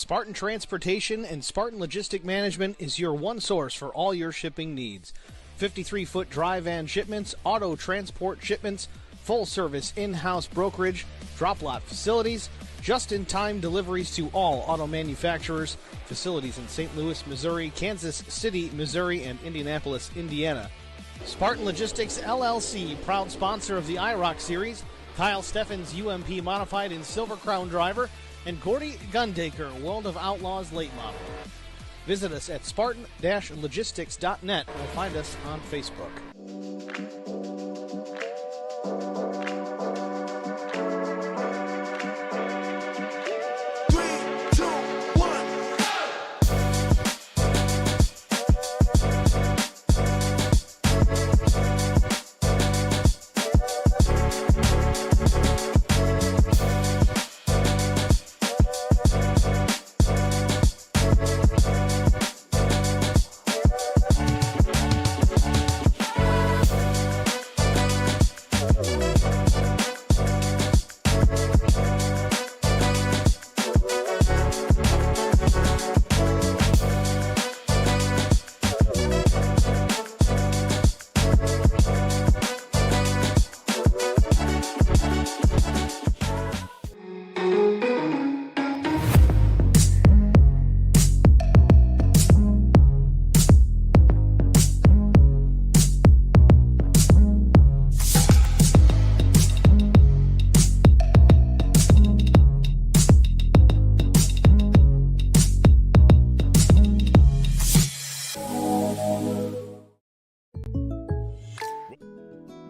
Spartan Transportation and Spartan Logistic Management is your one source for all your shipping needs. 53-foot dry van shipments, auto transport shipments, full-service in-house brokerage, drop-lot facilities, just-in-time deliveries to all auto manufacturers, facilities in St. Louis, Missouri, Kansas City, Missouri, and Indianapolis, Indiana. Spartan Logistics, LLC, proud sponsor of the IROC Series, Kyle Steffens, UMP Modified and Silver Crown Driver, and Gordy Gundaker, World of Outlaws Late Model. Visit us at spartan-logistics.net or find us on Facebook.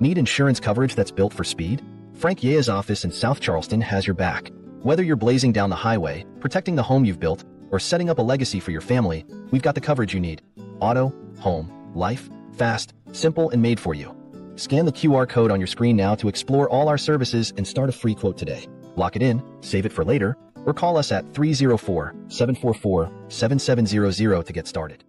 Need insurance coverage that's built for speed? Frank Yea's office in South Charleston has your back. Whether you're blazing down the highway, protecting the home you've built, or setting up a legacy for your family, we've got the coverage you need. Auto, home, life, fast, simple, and made for you. Scan the QR code on your screen now to explore all our services and start a free quote today. Lock it in, save it for later, or call us at 304-744-7700 to get started.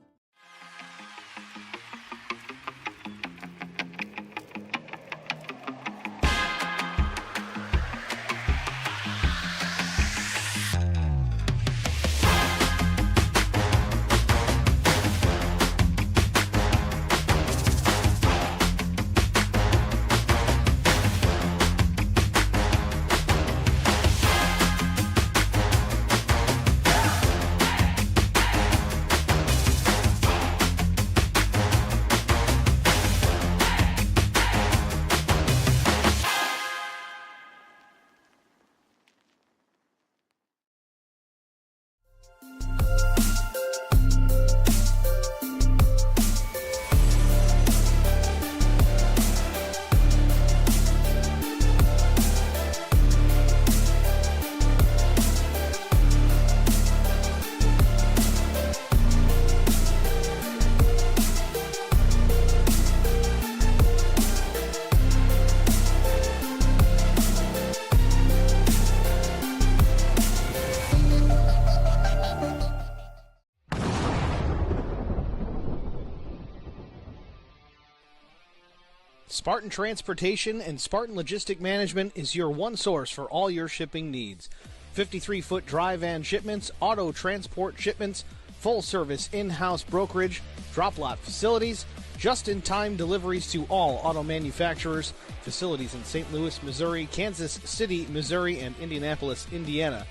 Spartan Transportation and Spartan Logistic Management is your one source for all your shipping needs. 53-foot dry van shipments, auto transport shipments, full-service in-house brokerage, drop-lot facilities, just-in-time deliveries to all auto manufacturers, facilities in St. Louis, Missouri, Kansas City, Missouri, and Indianapolis, Indiana.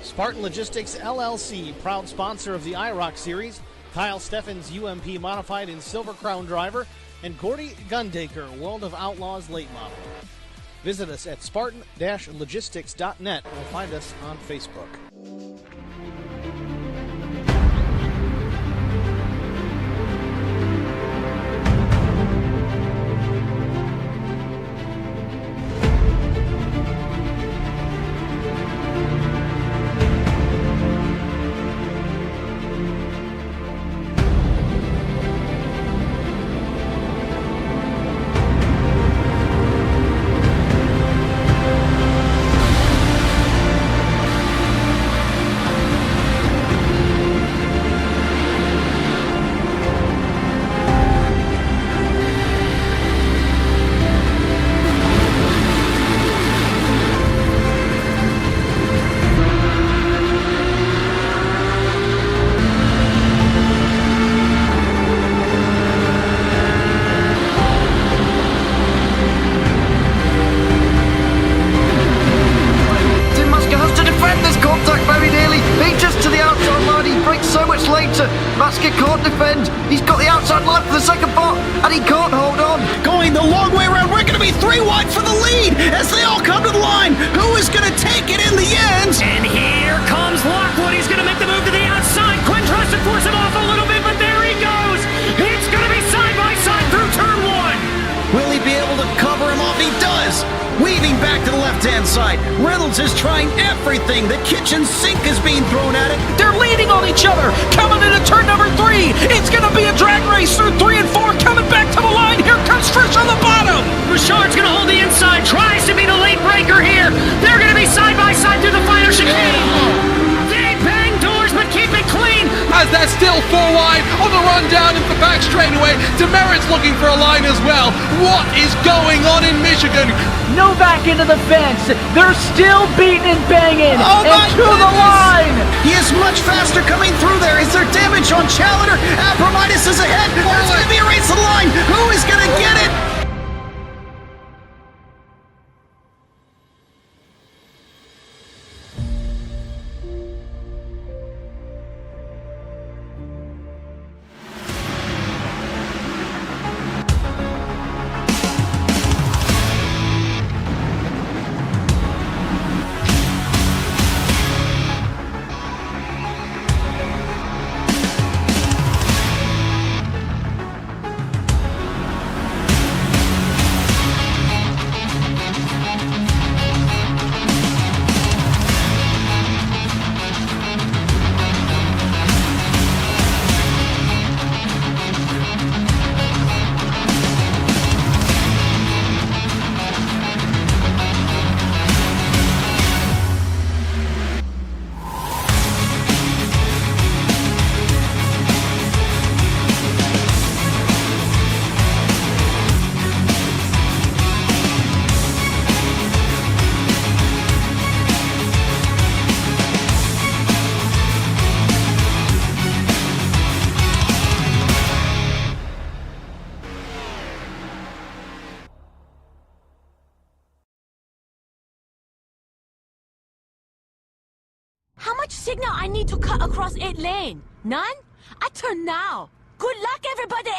Spartan Logistics, LLC, proud sponsor of the IROC Series, Kyle Steffens, UMP Modified and Silver Crown Driver, and Gordy Gundaker, World of Outlaws Late Model. Visit us at spartan-logistics.net or find us on Facebook. Basket can't defend. He's got the outside line for the second part, and he can't hold on. Going the long way around. We're going to be 3 wide for the lead as they all come to the line. Who is going to take it in the end? And here comes Lockwood. He's going to make the move to the outside. Quinn tries to force him off a little bit, but there he goes. It's going to be side by side through turn 1. Will he be able to cover him off? He does. Weaving back to the left-hand side. Reynolds is trying everything. The kitchen sink is being thrown at it. They're leaning on each other. Coming into turn number 3. It's going to be a drag race through 3 and 4. Coming back to the line. Here comes Trish on the bottom. Richard's going to hold the inside. Tries to be the late breaker here. They're going to be side by side through the final chicane. They bang doors, but keep it clean. As they're still 4 wide on the run down into the back straightaway. Demerit's looking for a line as well. What is going on in Michigan? Novak into the fence. They're still beating and banging. And to the line. He is much faster coming through there. Is there damage on Challenger? Abramitis is ahead. There's going to be a race to the line. Who is going to get it? How much signal I need to cut across 8 lane? None? I turn now. Good luck, everybody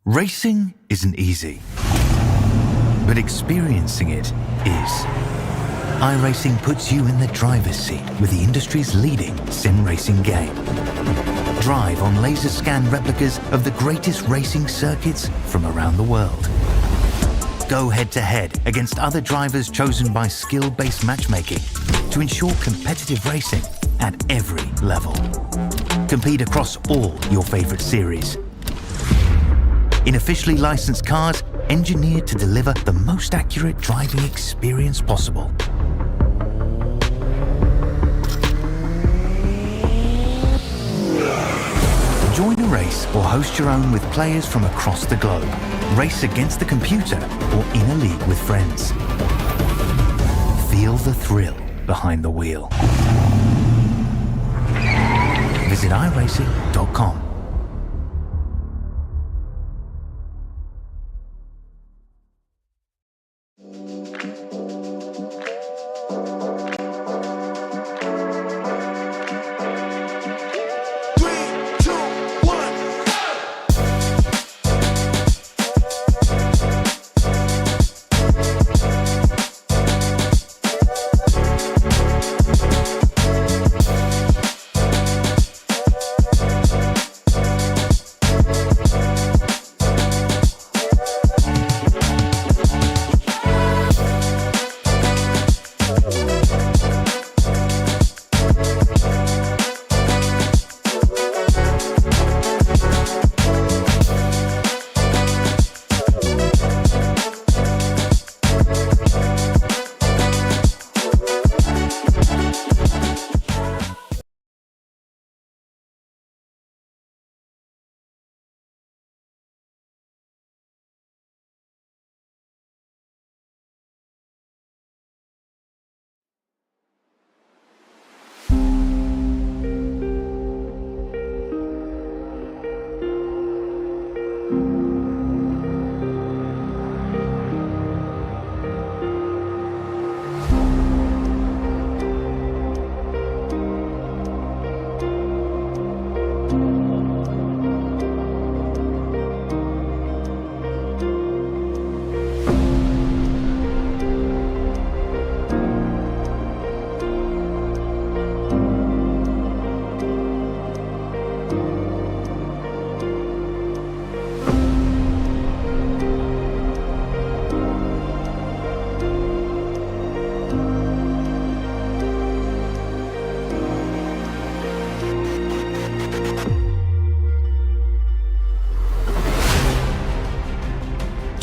Racing isn't easy, but experiencing it is. iRacing puts you in the driver's seat with the industry's leading sim racing game. Drive on laser scan replicas of the greatest racing circuits from around the world. Go head-to-head against other drivers chosen by skill-based matchmaking to ensure competitive racing at every level. Compete across all your favorite series in officially licensed cars engineered to deliver the most accurate driving experience possible. Join a race or host your own with players from across the globe. Race against the computer or in a league with friends. Feel the thrill behind the wheel. Visit iRacing.com.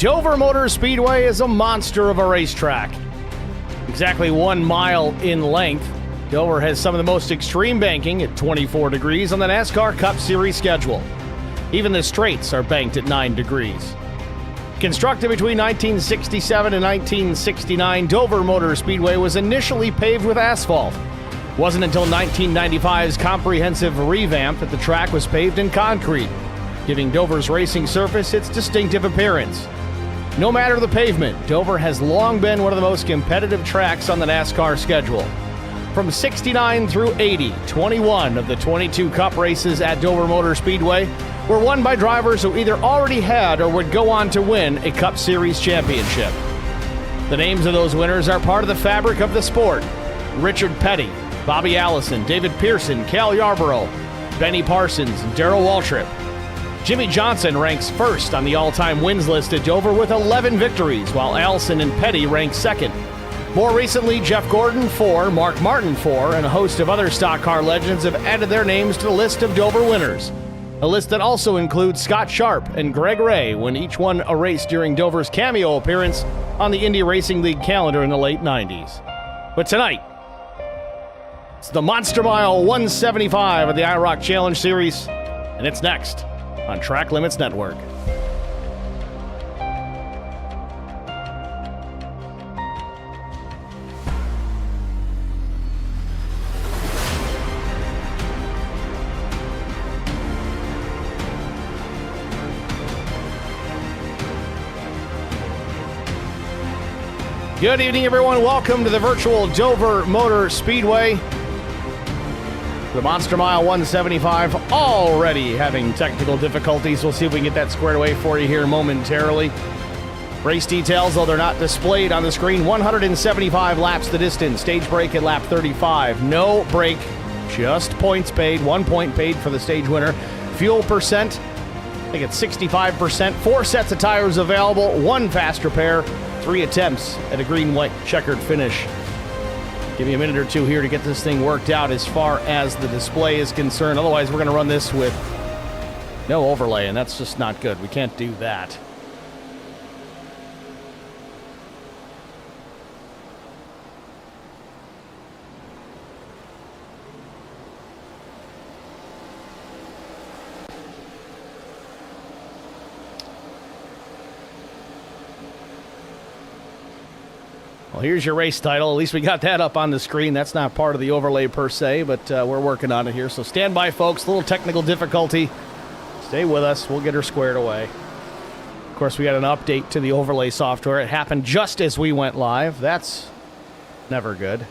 Dover Motor Speedway is a monster of a racetrack. Exactly 1 mile in length, Dover has some of the most extreme banking at 24 degrees on the NASCAR Cup Series schedule. Even the straights are banked at 9 degrees. Constructed between 1967 and 1969, Dover Motor Speedway was initially paved with asphalt. It wasn't until 1995's comprehensive revamp that the track was paved in concrete, giving Dover's racing surface its distinctive appearance. No matter the pavement, Dover has long been one of the most competitive tracks on the NASCAR schedule. From 69 through 80, 21 of the 22 Cup races at Dover Motor Speedway were won by drivers who either already had or would go on to win a Cup Series championship. The names of those winners are part of the fabric of the sport. Richard Petty, Bobby Allison, David Pearson, Cal Yarborough, Benny Parsons, and Darrell Waltrip. Jimmy Johnson ranks first on the all-time wins list at Dover with 11 victories, while Allison and Petty rank second. More recently, Jeff Gordon, 4, Mark Martin, 4, and a host of other stock car legends have added their names to the list of Dover winners. A list that also includes Scott Sharp and Greg Ray when each won a race during Dover's cameo appearance on the Indy Racing League calendar in the late 90s. But tonight, it's the Monster Mile 175 of the IROC Challenge Series, and it's next on Track Limits Network. Good evening, everyone. Welcome to the virtual Dover Motor Speedway. The Monster Mile 175 already having technical difficulties. We'll see if we can get that squared away for you here momentarily. Race details, though they're not displayed on the screen. 175 laps the distance. Stage break at lap 35. No break, just points paid. 1 point paid for the stage winner. Fuel percent, I think it's 65%. 4 sets of tires available. 1 fast repair. 3 attempts at a green-white checkered finish. Give me a minute or two here to get this thing worked out as far as the display is concerned. Otherwise, we're going to run this with no overlay, and that's just not good. We can't do that. Well, here's your race title. At least we got that up on the screen. That's not part of the overlay per se, but we're working on it here. So stand by, folks. A little technical difficulty. Stay with us. We'll get her squared away. Of course, we got an update to the overlay software. It happened just as we went live. That's never good.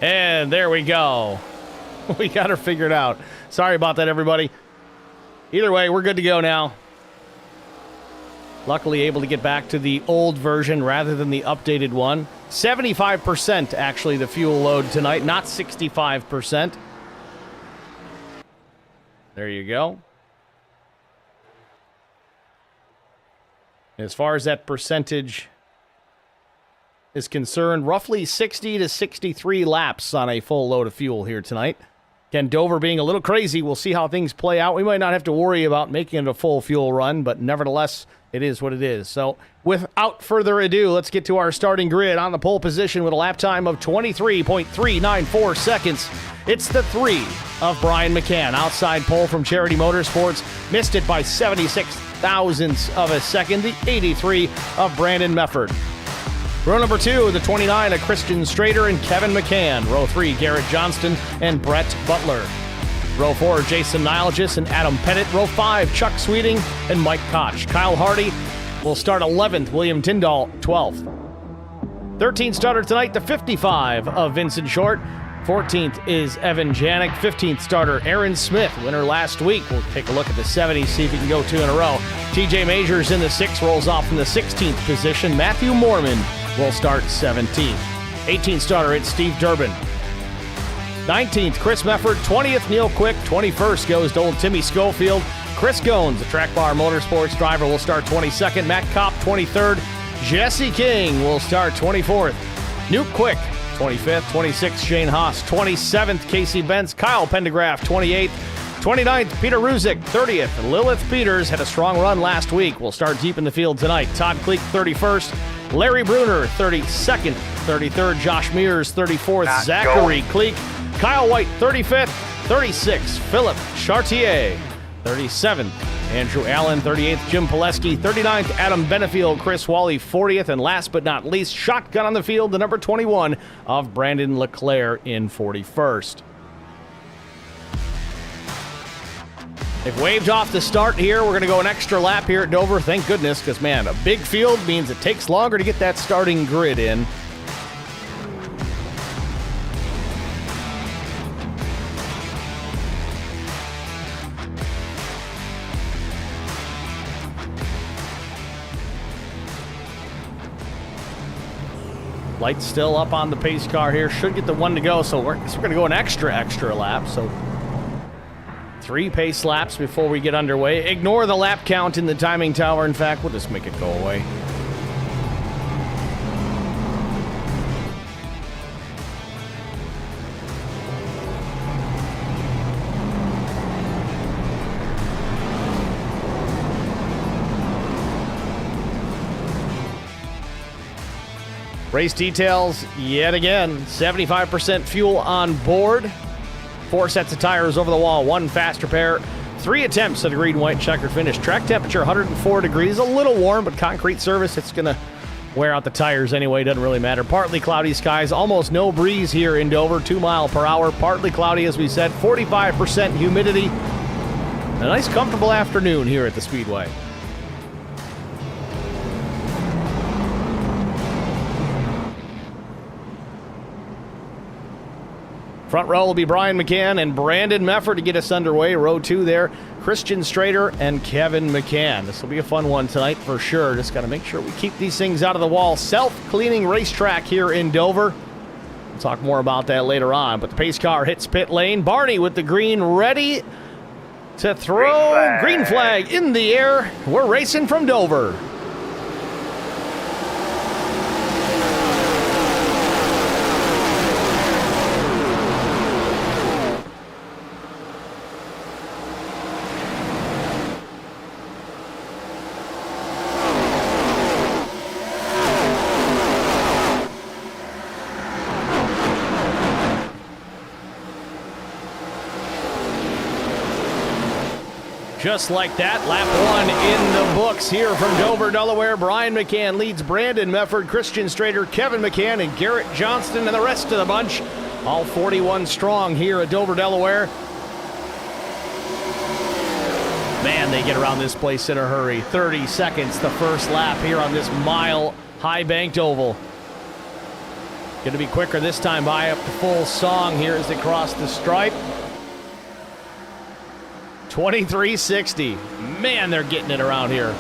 And there we go. We got her figured out. Sorry about that, everybody. Either way, we're good to go now. Luckily able to get back to the old version rather than the updated one. 75% actually the fuel load tonight, not 65%. There you go. As far as that percentage is concerned, roughly 60 to 63 laps on a full load of fuel here tonight. Again, Dover being a little crazy. We'll see how things play out. We might not have to worry about making it a full fuel run, but nevertheless, it is what it is. So without further ado, let's get to our starting grid. On the pole position with a lap time of 23.394 seconds, it's the 3 of Brian McCann. Outside pole from Charity Motorsports, missed it by 76 thousandths of a second, the 83 of Brandon Mefford. Row number 2, the 29 of Christian Strader and Kevin McCann. Row 3, Garrett Johnston and Brett Butler. Row 4, Jason Nilgis and Adam Pettit. Row 5, Chuck Sweeting and Mike Koch. Kyle Hardy will start 11th, William Tyndall 12th. 13th starter tonight, the 55 of Vincent Short. 14th is Evan Janik. 15th starter, Aaron Smith, winner last week. We'll take a look at the 70s, see if he can go 2 in a row. TJ Majors in the 6, rolls off from the 16th position. Matthew Mormon will start 17th. 18th starter, it's Steve Durbin. 19th, Chris Mefford. 20th, Neil Quick. 21st goes to old Timmy Schofield. Chris Goins, the Track Bar Motorsports driver, will start 22nd. Matt Kopp, 23rd. Jesse King will start 24th. Nuke Quick, 25th. 26th, Shane Haas. 27th, Casey Benz. Kyle Pendergraph, 28th. 29th, Peter Ruzick. 30th, Lilith Peters had a strong run last week. Will start deep in the field tonight. Todd Kleek, 31st. Larry Bruner, 32nd. 33rd, Josh Mears. 34th, Zachary Kleek. Kyle White, 35th. 36th, Philip Chartier. 37th, Andrew Allen. 38th, Jim Pileski. 39th, Adam Benefield. Chris Wally, 40th. And last but not least, shotgun on the field, the number 21 of Brandon LeClaire in 41st. They've waved off the start here. We're going to go an extra lap here at Dover. Thank goodness, because, man, a big field means it takes longer to get that starting grid in. Lights still up on the pace car here. Should get the 1 to go, so we're going to go an extra lap. So 3 pace laps before we get underway. Ignore the lap count in the timing tower. In fact, we'll just make it go away. Race details, yet again, 75% fuel on board. 4 sets of tires over the wall, 1 fast repair, 3 attempts at a green, white, checkered finish. Track temperature, 104 degrees, a little warm, but concrete surface, it's going to wear out the tires anyway, doesn't really matter. Partly cloudy skies, almost no breeze here in Dover, 2 miles per hour. Partly cloudy, as we said, 45% humidity. A nice, comfortable afternoon here at the Speedway. Front row will be Brian McCann and Brandon Mefford to get us underway. Row 2 there, Christian Strader and Kevin McCann. This will be a fun one tonight for sure. Just got to make sure we keep these things out of the wall. Self-cleaning racetrack here in Dover. We'll talk more about that later on. But the pace car hits pit lane. Barney with the green, ready to throw. Green flag in the air. We're racing from Dover. Just like that, lap 1 in the books here from Dover, Delaware. Brian McCann leads Brandon Mefford, Christian Strader, Kevin McCann, and Garrett Johnston, and the rest of the bunch. All 41 strong here at Dover, Delaware. Man, they get around this place in a hurry. 30 seconds the first lap here on this mile-high banked oval. Going to be quicker this time by up the full song here as they cross the stripe. 23:60. Man, they're getting it around here.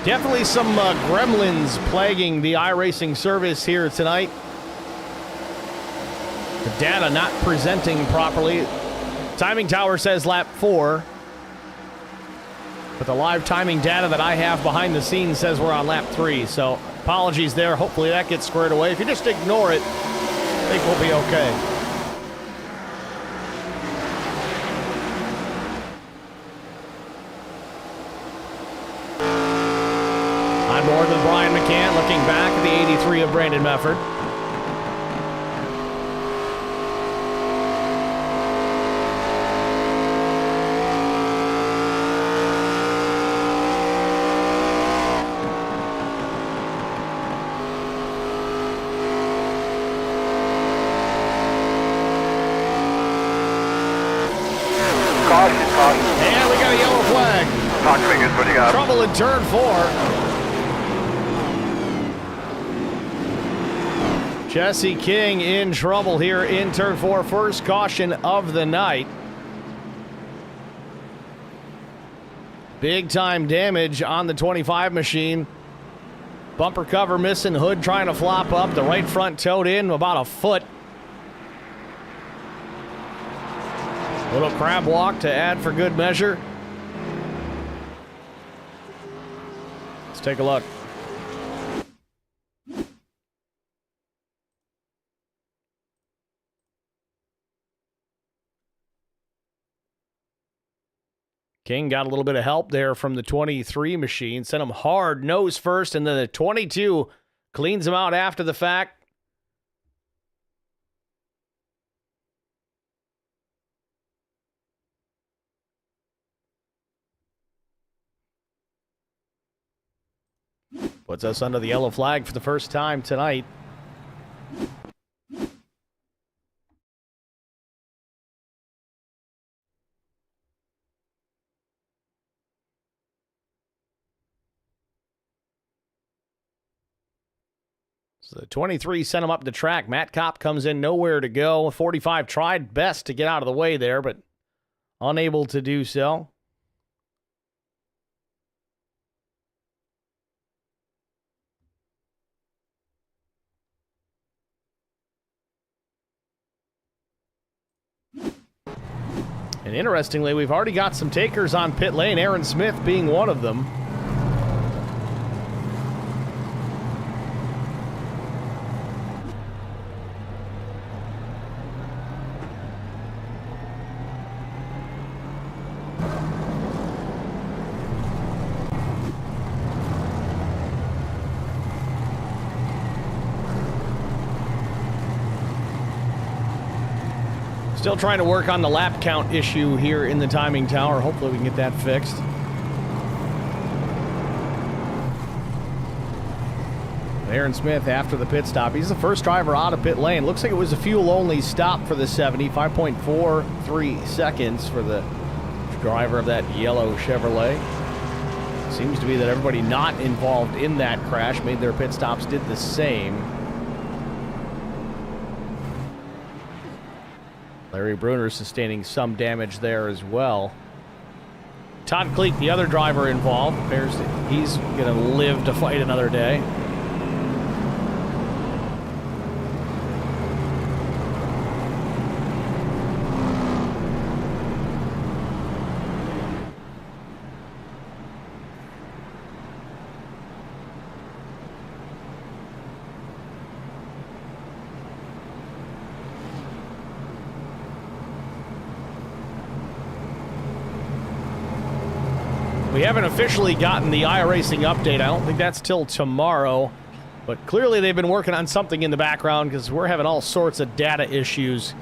Definitely some gremlins plaguing the iRacing service here tonight. The data not presenting properly. Timing tower says lap 4. But the live timing data that I have behind the scenes says we're on lap 3. So apologies there. Hopefully that gets squared away. If you just ignore it, I think we'll be okay. On board with Brian McCann, looking back at the 83 of Brandon Mefford. Talk fingers, what do you got? Trouble in turn 4. Jesse King in trouble here in turn 4. First caution of the night. Big time damage on the 25 machine. Bumper cover missing, hood trying to flop up, the right front towed in about a foot. Little crab walk to add for good measure. Let's take a look. King got a little bit of help there from the 23 machine. Sent him hard nose first, and then the 22 cleans him out after the fact. Puts us under the yellow flag for the first time tonight. So the 23 sent him up the track. Matt Kopp comes in, nowhere to go. 45 tried best to get out of the way there, but unable to do so. And interestingly, we've already got some takers on pit lane, Aaron Smith being one of them. Still trying to work on the lap count issue here in the timing tower. Hopefully we can get that fixed. Aaron Smith after the pit stop. He's the first driver out of pit lane. Looks like it was a fuel-only stop for the 70. 5.43 seconds for the driver of that yellow Chevrolet. Seems to be that everybody not involved in that crash made their pit stops, did the same. Larry Bruner sustaining some damage there as well. Todd Cleek, the other driver involved, appears that he's going to live to fight another day. We haven't officially gotten the iRacing update. I don't think that's till tomorrow. But clearly they've been working on something in the background because we're having all sorts of data issues.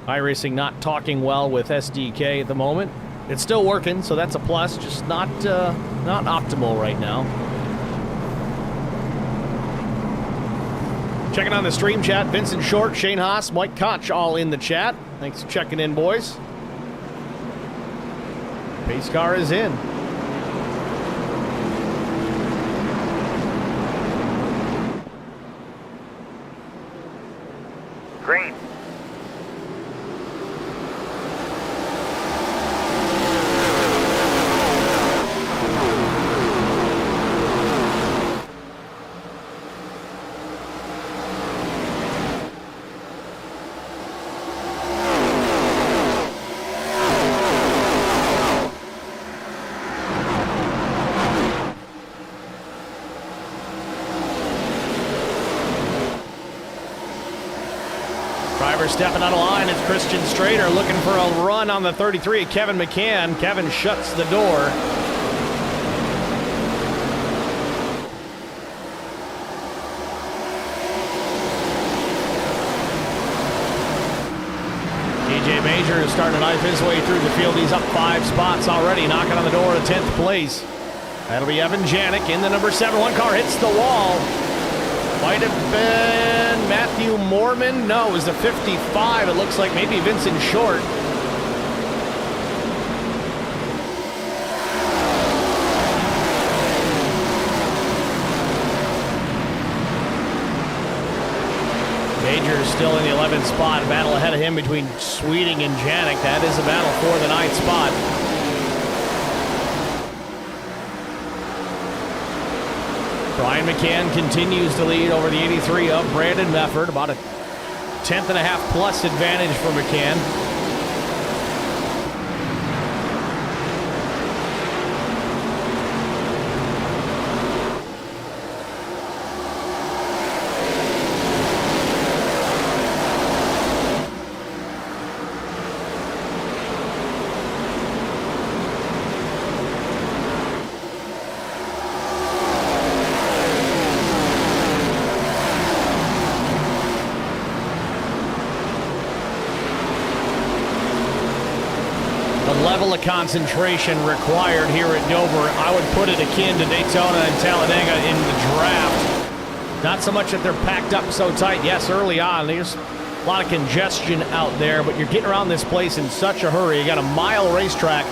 iRacing not talking well with SDK at the moment. It's still working, so that's a plus. Just not optimal right now. Checking on the stream chat. Vincent Short, Shane Haas, Mike Koch all in the chat. Thanks for checking in, boys. Pace car is in. Green. Stepping out of line, it's Christian Strader looking for a run on the 33 at Kevin McCann. Kevin shuts the door. TJ Major is starting to knife his way through the field. He's up 5 spots already, knocking on the door to 10th place. That'll be Evan Janik in the number 7. One car hits the wall. Might have been Matthew Mormon. No, it was the 55. It looks like maybe Vincent Short. still in the 11th spot. Battle ahead of him between Sweeting and Janik. That is a battle for the 9th spot. Brian McCann continues to lead over the 83 of Brandon Mefford. About a 10th and a half plus advantage for McCann. Level of concentration required here at Dover. I would put it akin to Daytona and Talladega in the draft. Not so much that they're packed up so tight. Yes, early on, there's a lot of congestion out there, but you're getting around this place in such a hurry. You got a mile racetrack,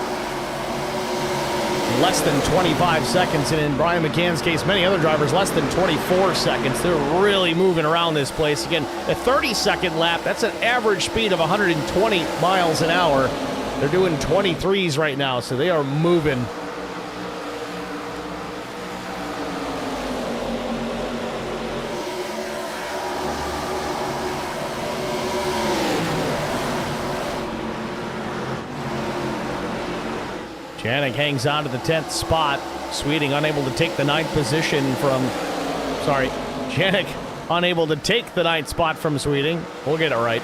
less than 25 seconds, and in Brian McCann's case, many other drivers, less than 24 seconds. They're really moving around this place. Again, a 30-second lap, that's an average speed of 120 miles an hour. They're doing 23s right now, so they are moving. Janik hangs on to the 10th spot. Sweeting unable to take the 9th position from... Sorry, Janik unable to take the 9th spot from Sweeting. We'll get it right.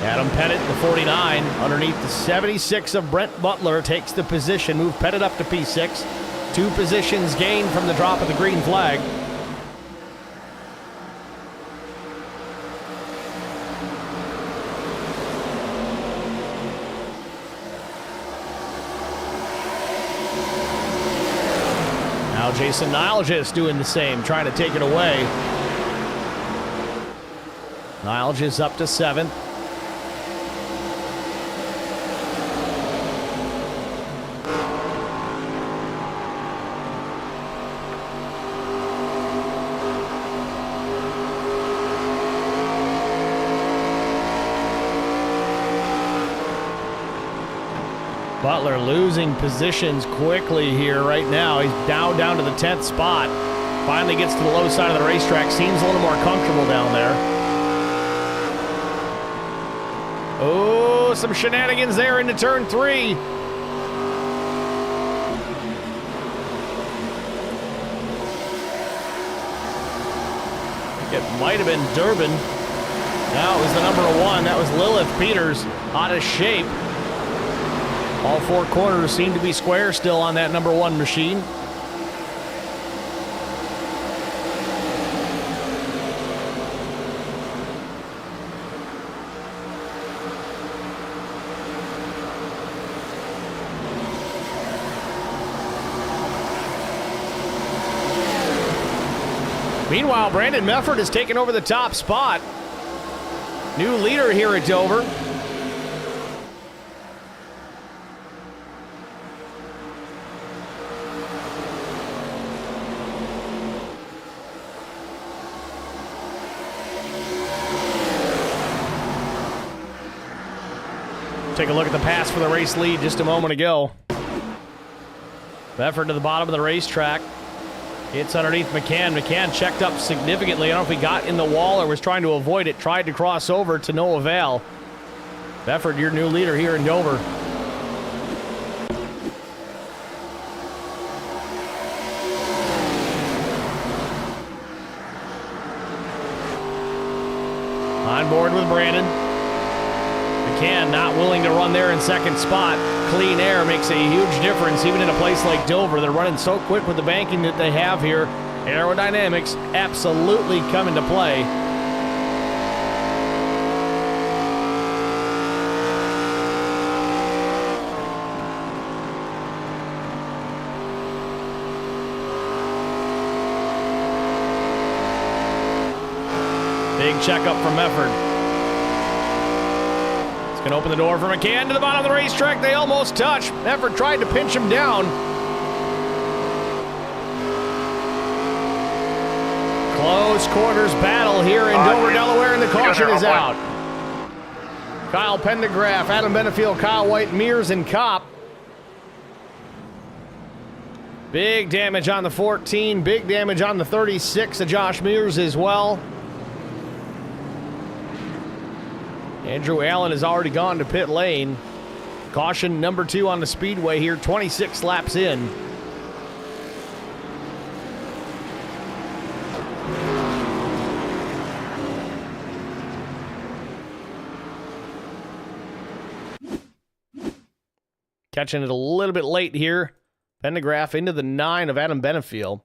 Adam Pettit, the 49, underneath the 76 of Brent Butler, takes the position. Move Pettit up to P6. 2 positions gained from the drop of the green flag. Now Jason Niles just doing the same, trying to take it away. Niles is up to 7th. Butler losing positions quickly here right now. He's down to the 10th spot. Finally gets to the low side of the racetrack. Seems a little more comfortable down there. Oh, some shenanigans there into turn 3. It might have been Durbin. No, it was the number 1. That was Lilith Peters, out of shape. All 4 corners seem to be square still on that number 1 machine. Meanwhile, Brandon Mefford has taken over the top spot. New leader here at Dover. Take a look at the pass for the race lead just a moment ago. Mefford to the bottom of the racetrack. It's underneath McCann. McCann checked up significantly. I don't know if he got in the wall or was trying to avoid it. Tried to cross over to no avail. Mefford, your new leader here in Dover. On board with Brandon. McCann not willing to run there in 2nd spot. Clean air makes a huge difference, even in a place like Dover. They're running so quick with the banking that they have here. Aerodynamics absolutely come into play. Big checkup from Mefford. It's going to open the door for McCann to the bottom of the racetrack. They almost touch. Effort tried to pinch him down. Close quarters battle here in Dover, Delaware, and the caution is out. Kyle Pendergraph, Adam Benefield, Kyle White, Mears, and Kopp. Big damage on the 14, big damage on the 36 of Josh Mears as well. Andrew Allen has already gone to pit lane. Caution number 2 on the Speedway here, 26 laps in. Catching it a little bit late here. Pendergraph into the 9 of Adam Benefield.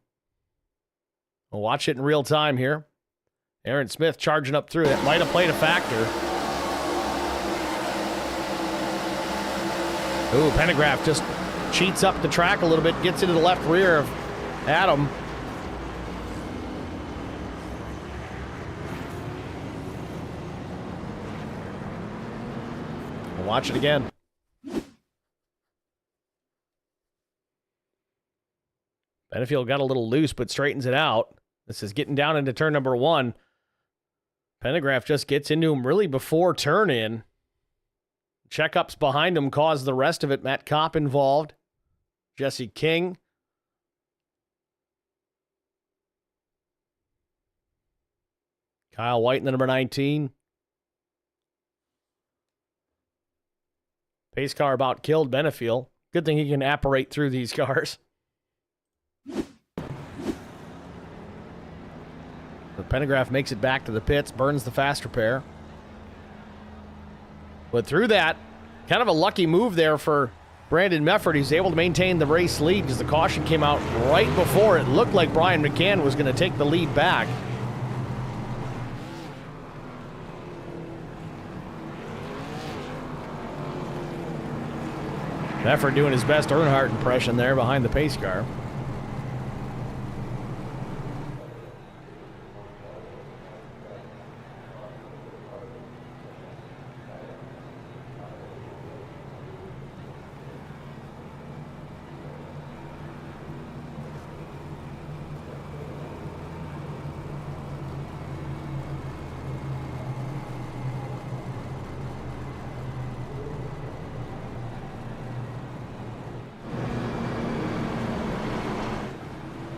We'll watch it in real time here. Aaron Smith charging up through. That might have played a factor. Ooh, Pendergraph just cheats up the track a little bit, gets into the left rear of Adam. We'll watch it again. Benefield got a little loose, but straightens it out. This is getting down into turn number 1. Pendergraph just gets into him really before turn in. Checkups behind him caused the rest of it. Matt Kopp involved. Jesse King. Kyle White in the number 19. Pace car about killed Benefield. Good thing he can apparate through these cars. The Pendergraph makes it back to the pits, burns the fast repair. But through that, kind of a lucky move there for Brandon Mefford. He's able to maintain the race lead because the caution came out right before it looked like Brian McCann was going to take the lead back. Mefford doing his best Earnhardt impression there behind the pace car.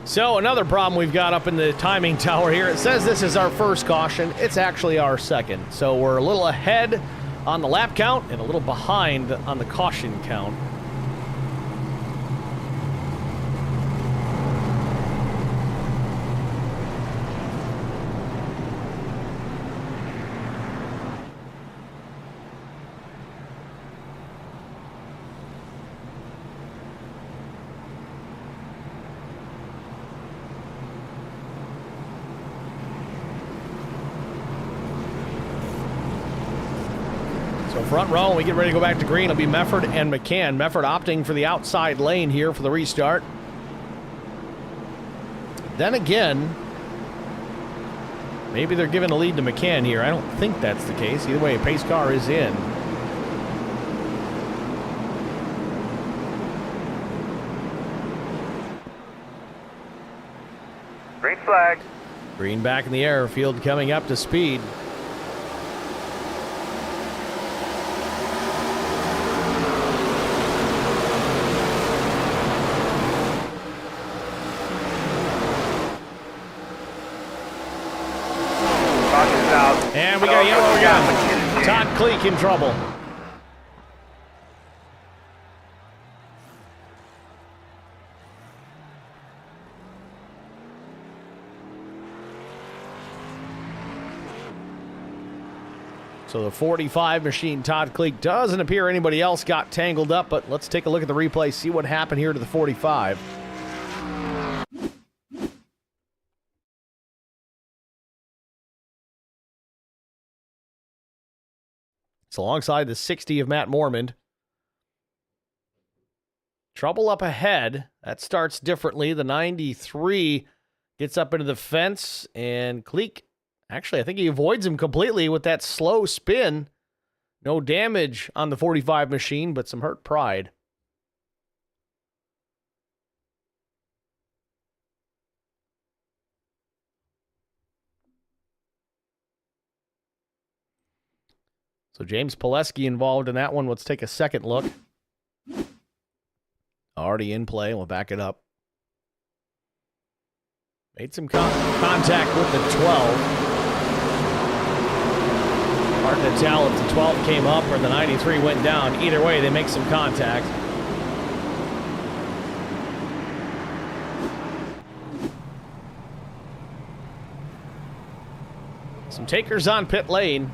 So another problem we've got up in the timing tower here. It says this is our first caution. It's actually our second. So we're a little ahead on the lap count and a little behind on the caution count. Front row, when we get ready to go back to green, it'll be Mefford and McCann. Mefford opting for the outside lane here for the restart. Then again, maybe they're giving a lead to McCann here. I don't think that's the case. Either way, pace car is in. Green flag. Green back in the air. Field coming up to speed. And we got a yellow again. Todd Cleek in trouble. So the 45 machine, Todd Cleek, doesn't appear anybody else got tangled up, but let's take a look at the replay, see what happened here to the 45. It's alongside the 60 of Matt Mormond. Trouble up ahead. That starts differently. The 93 gets up into the fence, and Cleek, actually, I think he avoids him completely with that slow spin. No damage on the 45 machine, but some hurt pride. So James Pileski involved in that one. Let's take a second look. Already in play. We'll back it up. Made some contact with the 12. Hard to tell if the 12 came up or the 93 went down. Either way, they make some contact. Some takers on pit lane.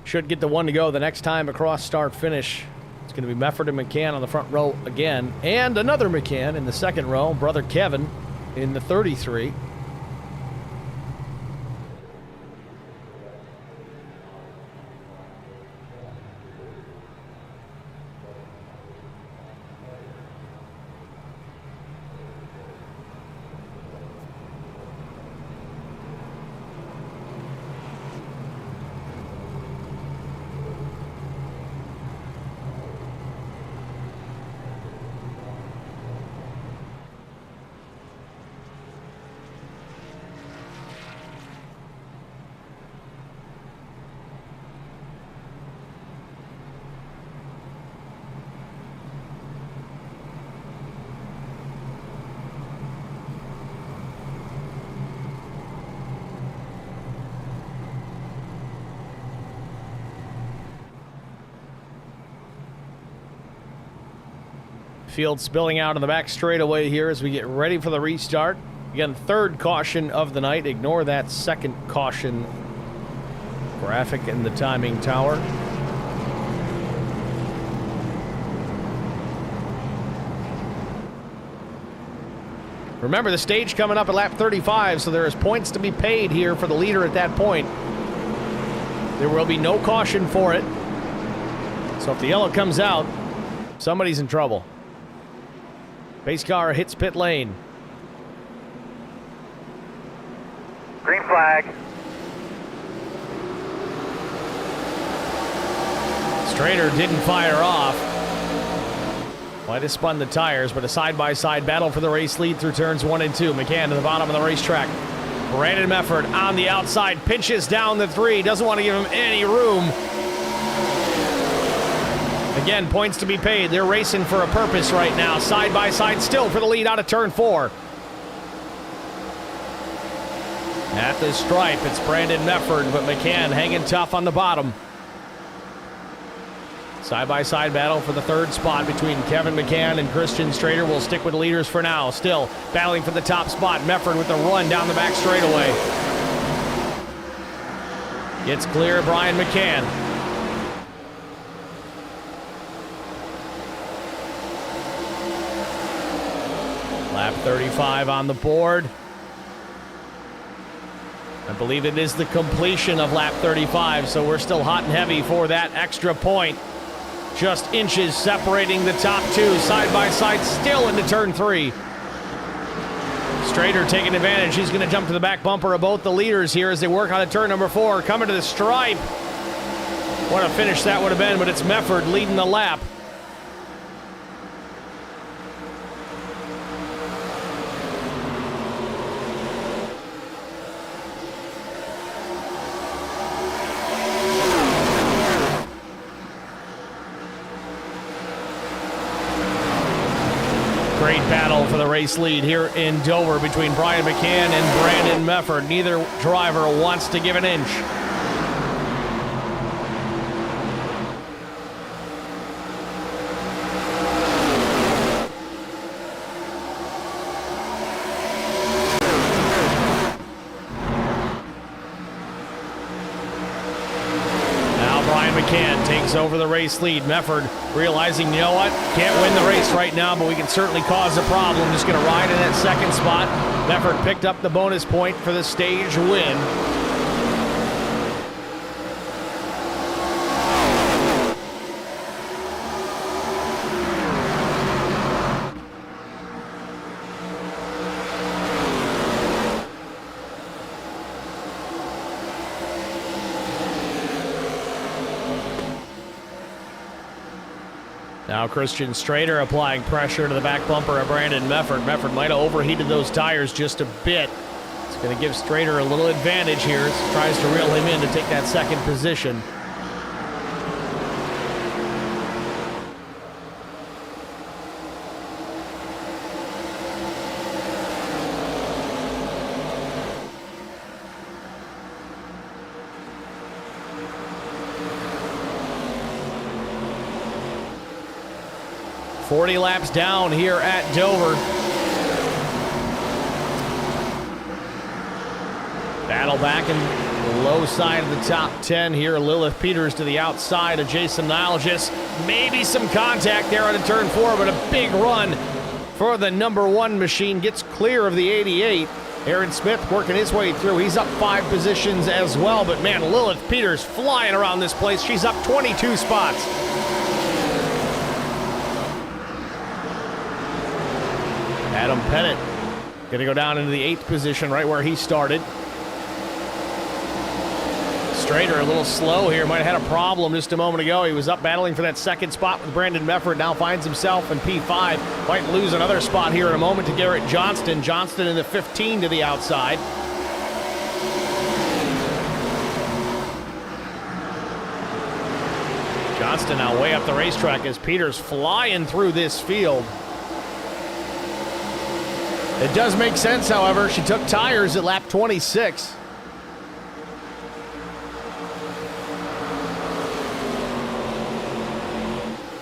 Should get the one to go the next time across start finish. It's going to be Mefford and McCann on the front row again. And another McCann in the second row. Brother Kevin in the 33. Field spilling out on the back straightaway here as we get ready for the restart. Again, third caution of the night. Ignore that second caution graphic in the timing tower. Remember, the stage coming up at lap 35, so there is points to be paid here for the leader at that point. There will be no caution for it. So if the yellow comes out, somebody's in trouble. Pace car hits pit lane. Green flag. Strader didn't fire off. Might have spun the tires, but a side-by-side battle for the race lead through turns 1 and 2. McCann to the bottom of the racetrack. Brandon Mefford on the outside, pinches down the 3, doesn't want to give him any room. Again, points to be paid. They're racing for a purpose right now. Side by side still for the lead out of turn 4. At the stripe, it's Brandon Mefford, but McCann hanging tough on the bottom. Side-by-side battle for the third spot between Kevin McCann and Christian Strader. Will stick with the leaders for now. Still battling for the top spot. Mefford with the run down the back straightaway. Gets clear, Brian McCann. Lap 35 on the board. I believe it is the completion of lap 35, so we're still hot and heavy for that extra point. Just inches separating the top two, side by side, still into turn 3. Strader taking advantage. He's going to jump to the back bumper of both the leaders here as they work on a turn number 4. Coming to the stripe. What a finish that would have been, but it's Mefford leading the lap. Great battle for the race lead here in Dover between Brian McCann and Brandon Mefford. Neither driver wants to give an inch. Peters over the race lead. Mefford realizing, you know what, can't win the race right now, but we can certainly cause a problem. Just going to ride in that second spot. Mefford picked up the bonus point for the stage win. Now Christian Strader applying pressure to the back bumper of Brandon Mefford. Mefford might have overheated those tires just a bit. It's going to give Strader a little advantage here as he tries to reel him in to take that second position. .40 laps down here at Dover. Battle back in the low side of the top 10 here. Lilith Peters to the outside of Jason Nilgis. Maybe some contact there on a turn 4, but a big run for the number 1 machine. Gets clear of the 88. Aaron Smith working his way through. He's up 5 positions as well, but man, Lilith Peters flying around this place. She's up 22 spots. Adam Pettit going to go down into the 8th position, right where he started. Strader a little slow here. Might have had a problem just a moment ago. He was up battling for that second spot with Brandon Mefford. Now finds himself in P5. Might lose another spot here in a moment to Garrett Johnston. Johnston in the 15 to the outside. Johnston now way up the racetrack as Peters flying through this field. It does make sense, however. She took tires at lap 26.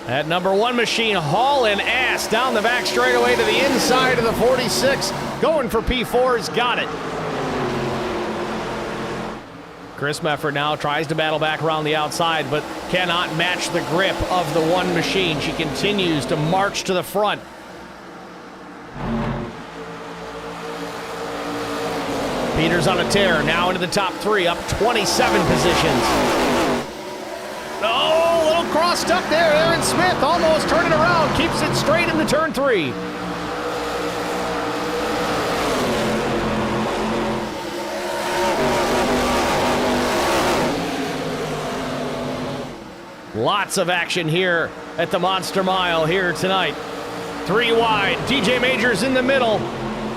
That number 1 machine hauling ass down the back straightaway to the inside of the 46. Going for P4's got it. Chris Mefford now tries to battle back around the outside, but cannot match the grip of the 1 machine. She continues to march to the front. Peters on a tear, now into the top 3, up 27 positions. Oh, a little crossed up there. Aaron Smith almost turning around, keeps it straight into turn 3. Lots of action here at the Monster Mile here tonight. 3 wide, TJ Majors in the middle.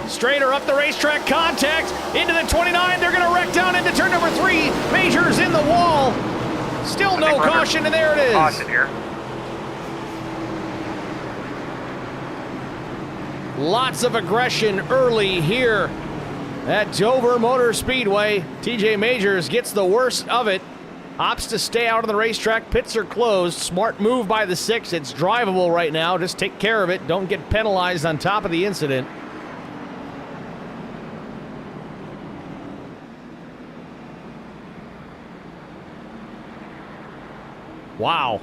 Strader up the racetrack, contact into the 29. They're going to wreck down into turn number 3. Majors in the wall. Still no caution, and there it is. Caution here. Lots of aggression early here at Dover Motor Speedway. TJ Majors gets the worst of it. Opts to stay out of the racetrack. Pits are closed. Smart move by the 6. It's drivable right now. Just take care of it. Don't get penalized on top of the incident. Wow.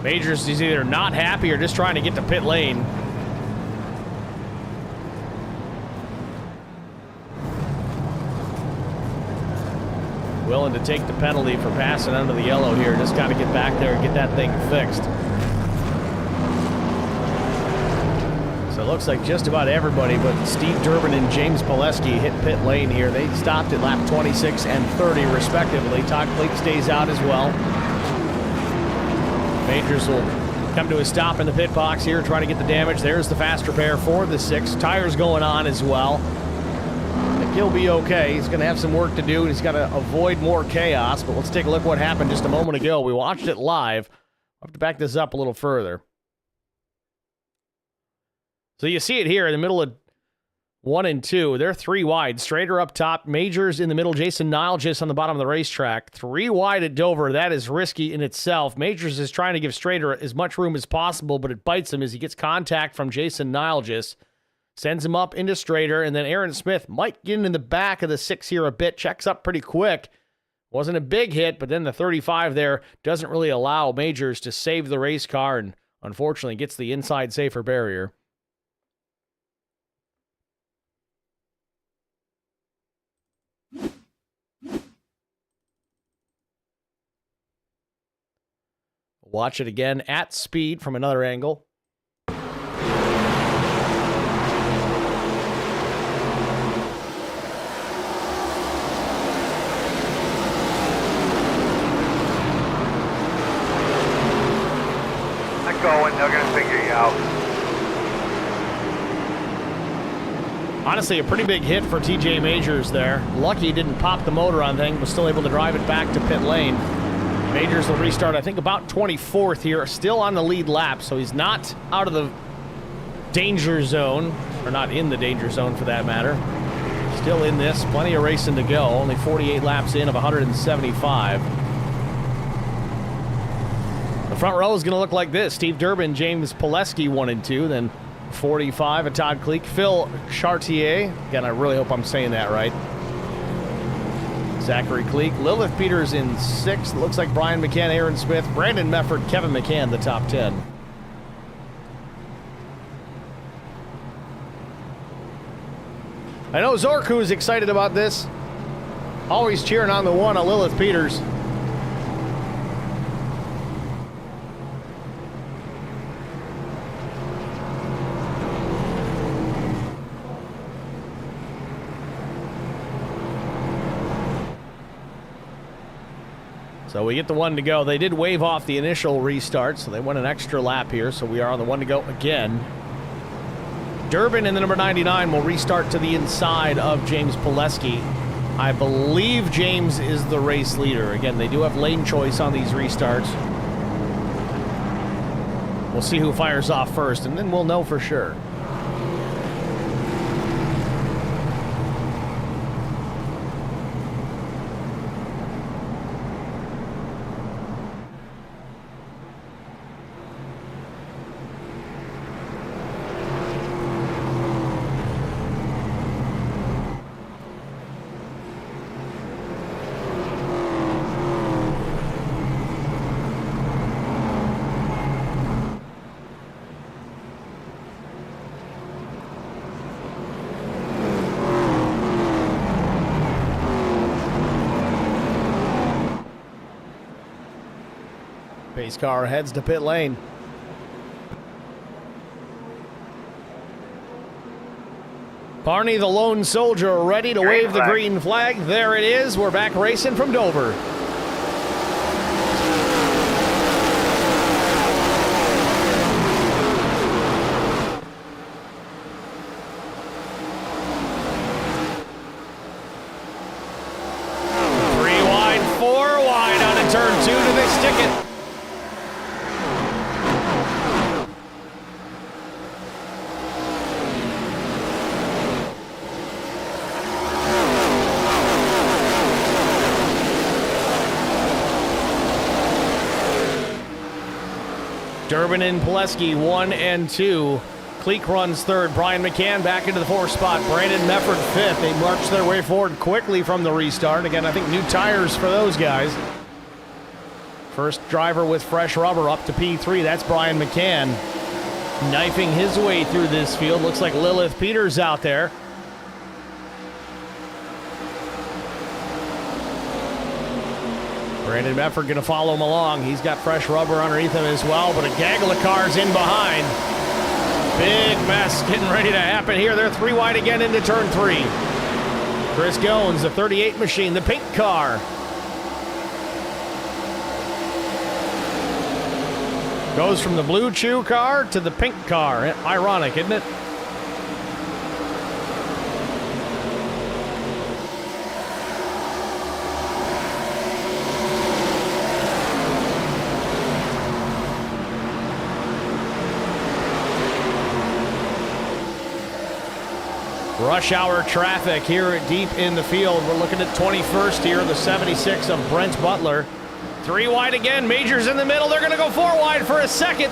Majors is either not happy or just trying to get to pit lane. Willing to take the penalty for passing under the yellow here. Just got to get back there and get that thing fixed. So it looks like just about everybody but Steve Durbin and James Pileski hit pit lane here. They stopped at lap 26 and 30 respectively. Todd Cleek stays out as well. Majors will come to a stop in the pit box here, try to get the damage. There's the fast repair for the 6. Tires going on as well. He'll be okay. He's going to have some work to do, and he's got to avoid more chaos. But let's take a look what happened just a moment ago. We watched it live. I'll have to back this up a little further. So you see it here in the middle of 1 and 2. They're 3 wide. Strader up top. Majors in the middle. Jason Nilgis on the bottom of the racetrack. 3 wide at Dover. That is risky in itself. Majors is trying to give Strader as much room as possible, but it bites him as he gets contact from Jason Nilgis. Sends him up into Strader, and then Aaron Smith might get in the back of the 6 here a bit. Checks up pretty quick. Wasn't a big hit, but then the 35 there doesn't really allow Majors to save the race car, and unfortunately gets the inside safer barrier. Watch it again at speed from another angle. Not going, they're going to figure you out. Honestly, a pretty big hit for TJ Majors there. Lucky he didn't pop the motor on thing, was still able to drive it back to pit lane. Majors will restart, I think, about 24th here, still on the lead lap, so he's not out of the danger zone, or not in the danger zone for that matter. Still in this, plenty of racing to go, only 48 laps in of 175. The front row is going to look like this. Steve Durbin, James Pileski 1 and 2, then 45 at Todd Kleek. Phil Chartier, again, I really hope I'm saying that right. Zachary Kleek. Lilith Peters in 6th. Looks like Brian McCann, Aaron Smith, Brandon Mefford, Kevin McCann, the top 10. I know Zorku is excited about this. Always cheering on the 1 of Lilith Peters. So we get the 1 to go. They did wave off the initial restart, so they went an extra lap here. So we are on the 1 to go again. Durbin in the number 99 will restart to the inside of James Pileski. I believe James is the race leader. Again, they do have lane choice on these restarts. We'll see who fires off first, and then we'll know for sure. Pace car heads to pit lane. Barney, the lone soldier, ready to wave the green flag. There it is. We're back racing from Dover. Three wide, 4 wide out of turn 2. Do they stick it? Durbin and Pileski 1 and 2. Kleek runs 3rd. Brian McCann back into the 4th spot. Brandon Mefford 5th. They march their way forward quickly from the restart. Again, I think new tires for those guys. First driver with fresh rubber up to P3. That's Brian McCann. Knifing his way through this field. Looks like Lilith Peters out there. Brandon Mefford going to follow him along. He's got fresh rubber underneath him as well, but a gaggle of cars in behind. Big mess getting ready to happen here. They're 3 wide again into turn 3. Chris Goins, the 38 machine, the pink car. Goes from the blue chew car to the pink car. Ironic, isn't it? Rush hour traffic here deep in the field. We're looking at 21st here, the 76 of Brent Butler. 3 wide again. Majors in the middle. They're going to go 4 wide for a second.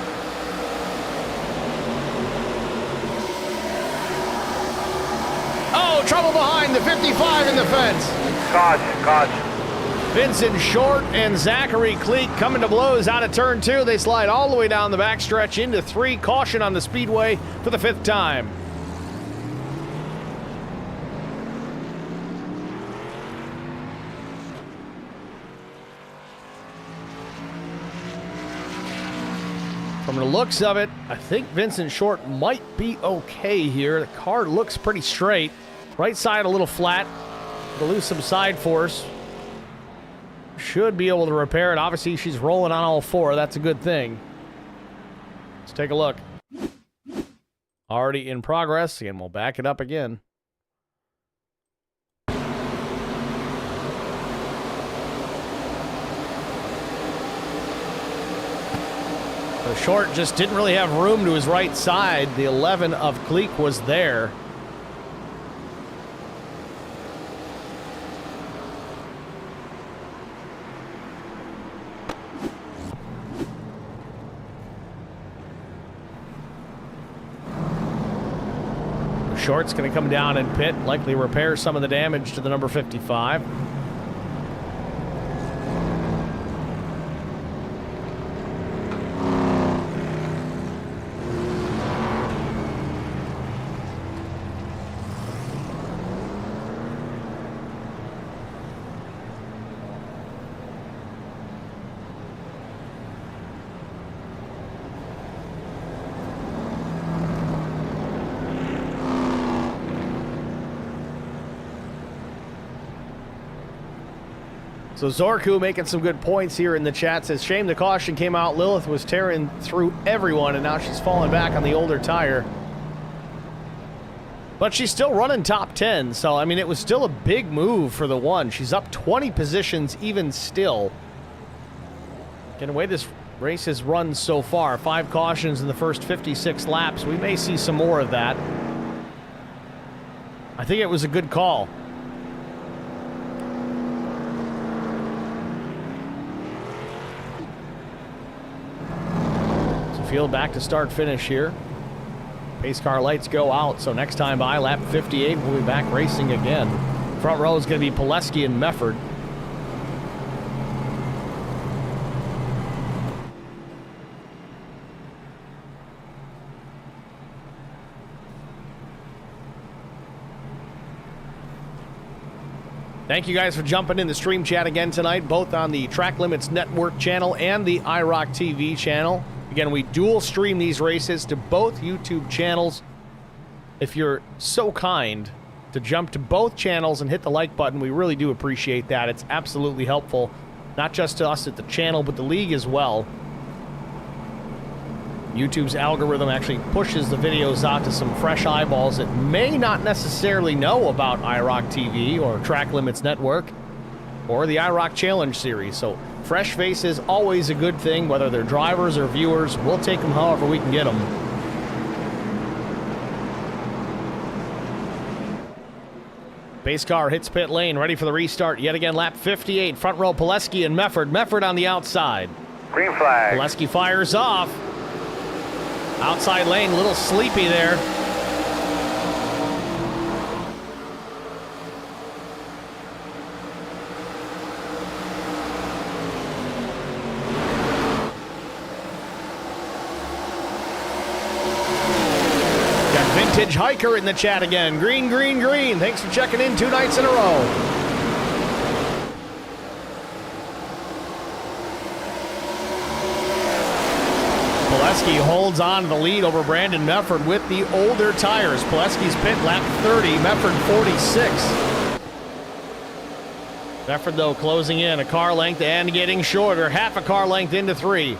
Oh, trouble behind the 55 in the fence. Caution. Vincent Short and Zachary Cleek coming to blows out of turn 2. They slide all the way down the backstretch into 3. Caution on the Speedway for the 5th time. From the looks of it, I think Vincent Short might be okay here. The car looks pretty straight. Right side a little flat. To lose some side force. Should be able to repair it. Obviously, she's rolling on all 4. That's a good thing. Let's take a look. Already in progress, and we'll back it up again. So Short just didn't really have room to his right side. The 11 of Cleek was there. Short's going to come down and pit, likely repair some of the damage to the number 55. So Zorku making some good points here in the chat. Says, shame the caution came out. Lilith was tearing through everyone, and now she's falling back on the older tire. But she's still running top 10, so, I mean, it was still a big move for the 1. She's up 20 positions even still. Again, the way this race has run so far, 5 cautions in the first 56 laps. We may see some more of that. I think it was a good call. Field back to start finish here. Pace car lights go out, so next time by lap 58 we'll be back racing again. Front row is going to be Pileski and Mefford. Thank you guys for jumping in the stream chat again tonight, both on the Track Limits Network channel and the IROC TV channel. Again, we dual stream these races to both YouTube channels. If you're so kind to jump to both channels and hit the like button, we really do appreciate that. It's absolutely helpful, not just to us at the channel, but the league as well. YouTube's algorithm actually pushes the videos out to some fresh eyeballs that may not necessarily know about IROC TV or Track Limits Network or the IROC Challenge series. So fresh faces, always a good thing, whether they're drivers or viewers. We'll take them however we can get them. Base car hits pit lane, ready for the restart. Yet again, lap 58. Front row, Pileski and Mefford. Mefford on the outside. Green flag. Pileski fires off. Outside lane, a little sleepy there. Vintage Hiker in the chat again. Green, green, green. Thanks for checking in 2 nights in a row. Pileski holds on to the lead over Brandon Mefford with the older tires. Pileski's pit lap 30, Mefford 46. Mefford, though, closing in a car length and getting shorter. Half a car length into 3.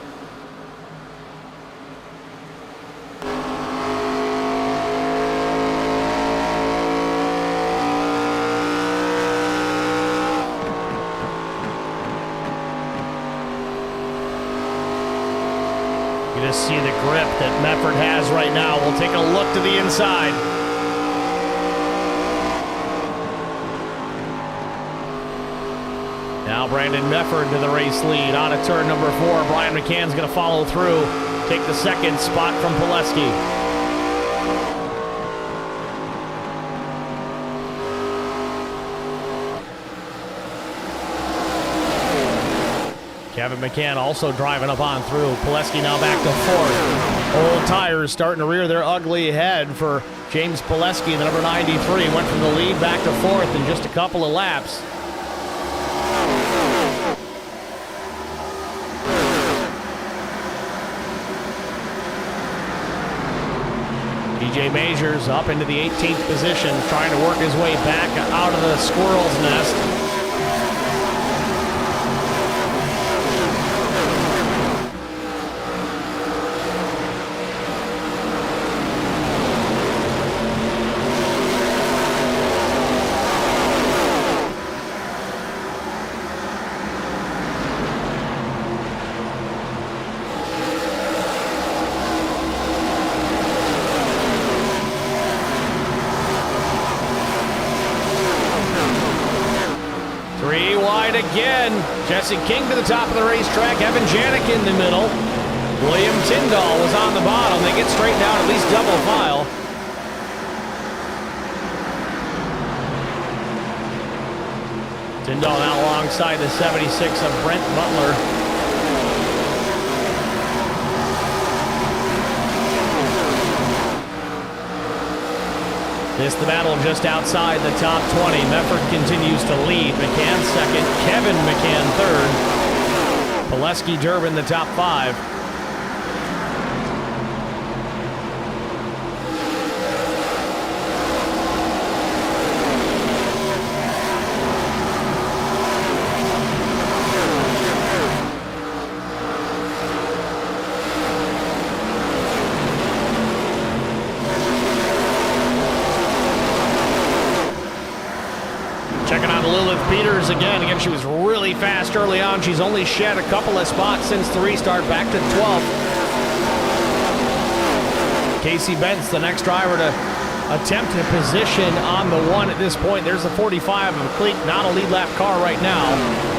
You just see the grip that Mefford has right now. We'll take a look to the inside. Now Brandon Mefford to the race lead. On to turn number 4. Brian McCann's going to follow through. Take the second spot from Pileski. Kevin McCann also driving up on through. Pileski now back to 4th. Old tires starting to rear their ugly head for James Pileski, the number 93. Went from the lead back to 4th in just a couple of laps. DJ Majors up into the 18th position, trying to work his way back out of the squirrel's nest. Again, Jesse King to the top of the racetrack, Evan Janik in the middle. William Tyndall was on the bottom. They get straightened out at least double file. Tyndall now alongside the 76 of Brent Butler. This the battle just outside the top 20. Mefford continues to lead. McCann second. Kevin McCann third. Pileski Durbin the top 5. Again, she was really fast early on. She's only shed a couple of spots since the restart, back to 12th. Casey Bentz, the next driver to attempt a position on the 1 at this point. There's the 45 of Cleek, not a lead lap car right now.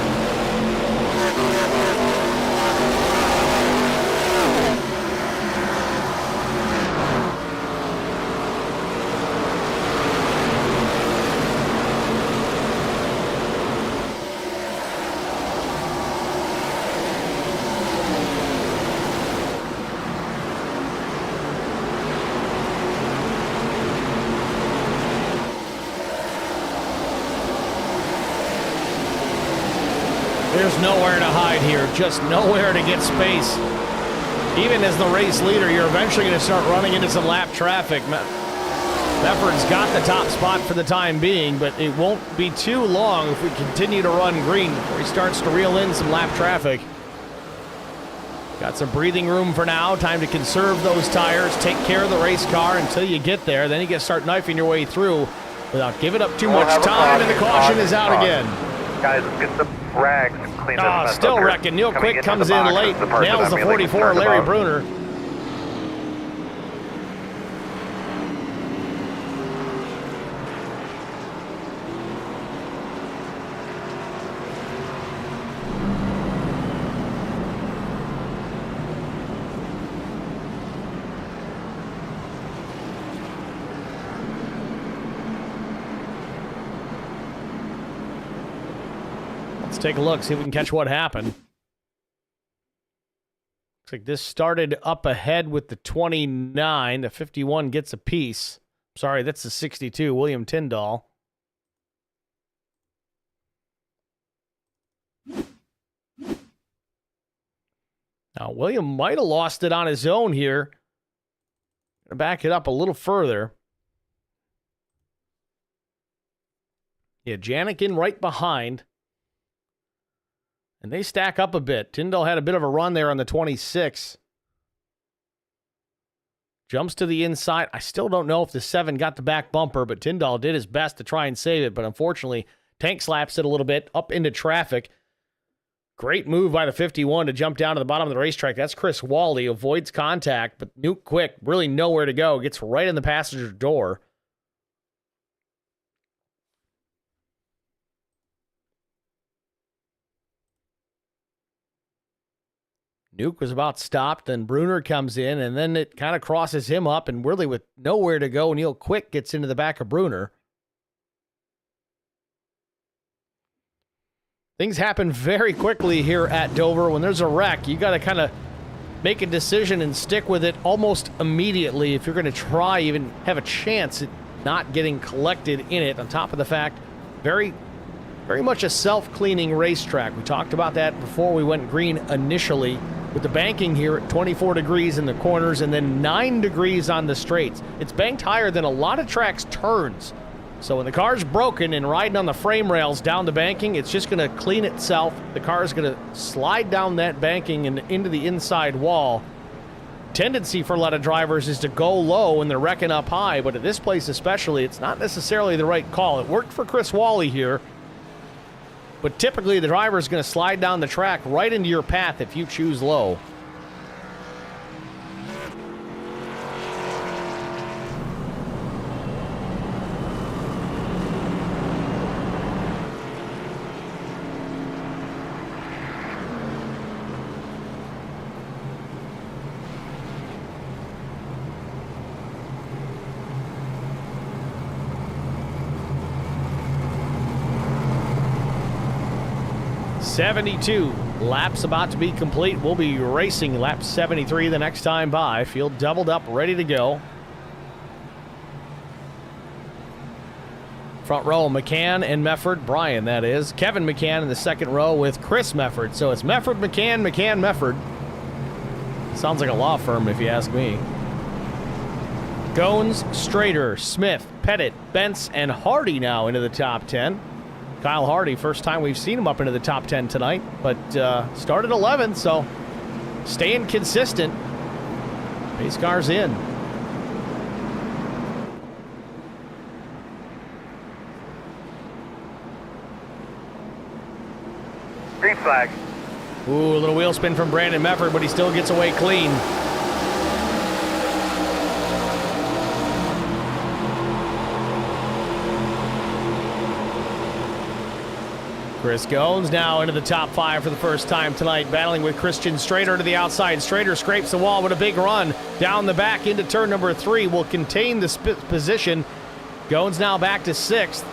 There's nowhere to hide here, just nowhere to get space. Even as the race leader, you're eventually going to start running into some lap traffic. Mefford's got the top spot for the time being, but it won't be too long if we continue to run green before he starts to reel in some lap traffic. Got some breathing room for now. Time to conserve those tires, take care of the race car until you get there. Then you can start knifing your way through without giving up too much time, and the caution is out again. Guys, let's get the rags cleaned up. Still wrecking. Neil Quick comes in late, nails the 44, Larry Bruner. Let's take a look, see if we can catch what happened. Looks like this started up ahead with the 29. The 51 gets a piece. Sorry, that's the 62, William Tyndall. Now, William might have lost it on his own here. Gonna back it up a little further. Yeah, Janik in right behind. And they stack up a bit. Tyndall had a bit of a run there on the 26. Jumps to the inside. I still don't know if the 7 got the back bumper, but Tyndall did his best to try and save it. But unfortunately, tank slaps it a little bit up into traffic. Great move by the 51 to jump down to the bottom of the racetrack. That's Chris Waldy. Avoids contact, but Nuke Quick, really nowhere to go. Gets right in the passenger door. Nuke was about stopped, then Bruner comes in, and then it kind of crosses him up, and really with nowhere to go, Neil Quick gets into the back of Bruner. Things happen very quickly here at Dover. When there's a wreck, you got to kind of make a decision and stick with it almost immediately if you're going to try even have a chance at not getting collected in it. On top of the fact, very much a self-cleaning racetrack. We talked about that before we went green initially, with the banking here at 24 degrees in the corners and then 9 degrees on the straights. It's banked higher than a lot of tracks' turns. So when the car's broken and riding on the frame rails down the banking, it's just going to clean itself. The car is going to slide down that banking and into the inside wall. Tendency for a lot of drivers is to go low when they're wrecking up high, but at this place especially, it's not necessarily the right call. It worked for Chris Wally here, but typically the driver is going to slide down the track right into your path if you choose low. .72 laps about to be complete. We'll be racing lap 73 the next time by. Field doubled up, ready to go. Front row, McCann and Mefford. Brian, that is. Kevin McCann in the second row with Chris Mefford. So it's Mefford, McCann, McCann, Mefford. Sounds like a law firm if you ask me. Goins, Strader, Smith, Pettit, Bentz, and Hardy now into the top 10. Kyle Hardy, first time we've seen him up into the top 10 tonight, but started 11th, so staying consistent. Pace car's in. Green flag. Ooh, a little wheel spin from Brandon Mefford, but he still gets away clean. Chris Goins now into the top 5 for the first time tonight, battling with Christian Strader to the outside. Strader scrapes the wall with a big run down the back into turn number 3. Will contain the position. Goins now back to 6th.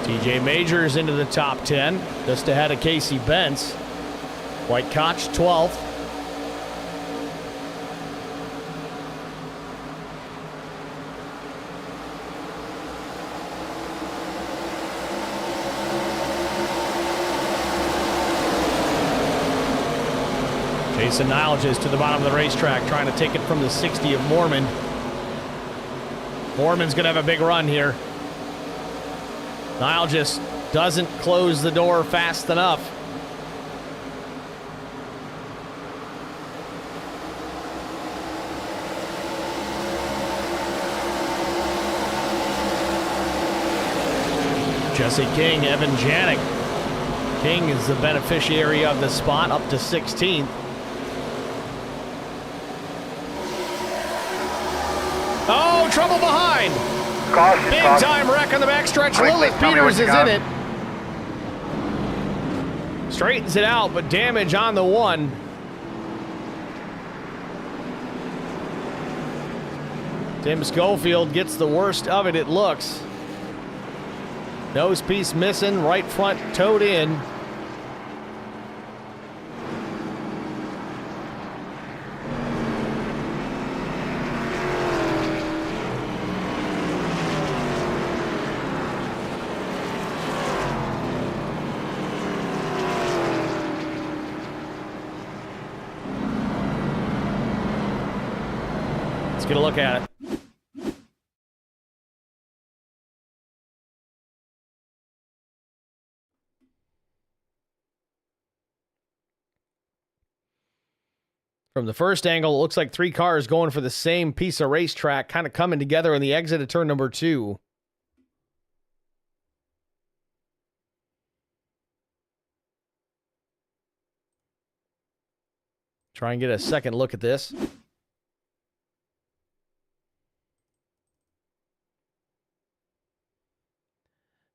TJ Majors into the top 10, just ahead of Casey Bentz. White Koch 12th. Jason Niles is to the bottom of the racetrack, trying to take it from the 60 of Mormon. Mormon's going to have a big run here. Niles just doesn't close the door fast enough. Jesse King, Evan Janik. King is the beneficiary of the spot, up to 16th. Oh, trouble behind. Caution, Big caution. time wreck on the backstretch. Quickly, Lilith tell me Peters what is you got. in it. Straightens it out, but damage on the one. Tim Schofield gets the worst of it, it looks. Nose piece missing, right front towed in. Let's get a look at it. From the first angle, it looks like 3 cars going for the same piece of racetrack, kind of coming together on the exit of turn number 2. Try and get a second look at this.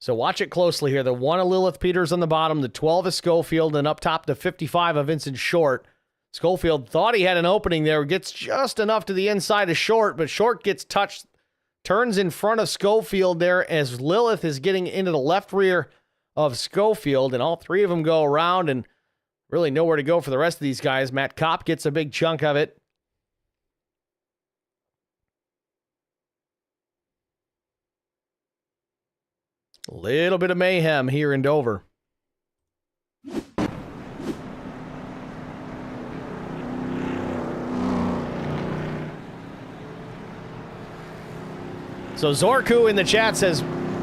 So watch it closely here. The 1 of Lilith Peters on the bottom, the 12 of Schofield, and up top the 55 of Vincent Short. Schofield thought he had an opening there, gets just enough to the inside of Short, but Short gets touched, turns in front of Schofield there as Lilith is getting into the left rear of Schofield, and all three of them go around and really nowhere to go for the rest of these guys. Matt Kopp gets a big chunk of it. A little bit of mayhem here in Dover. So Zorku in the chat says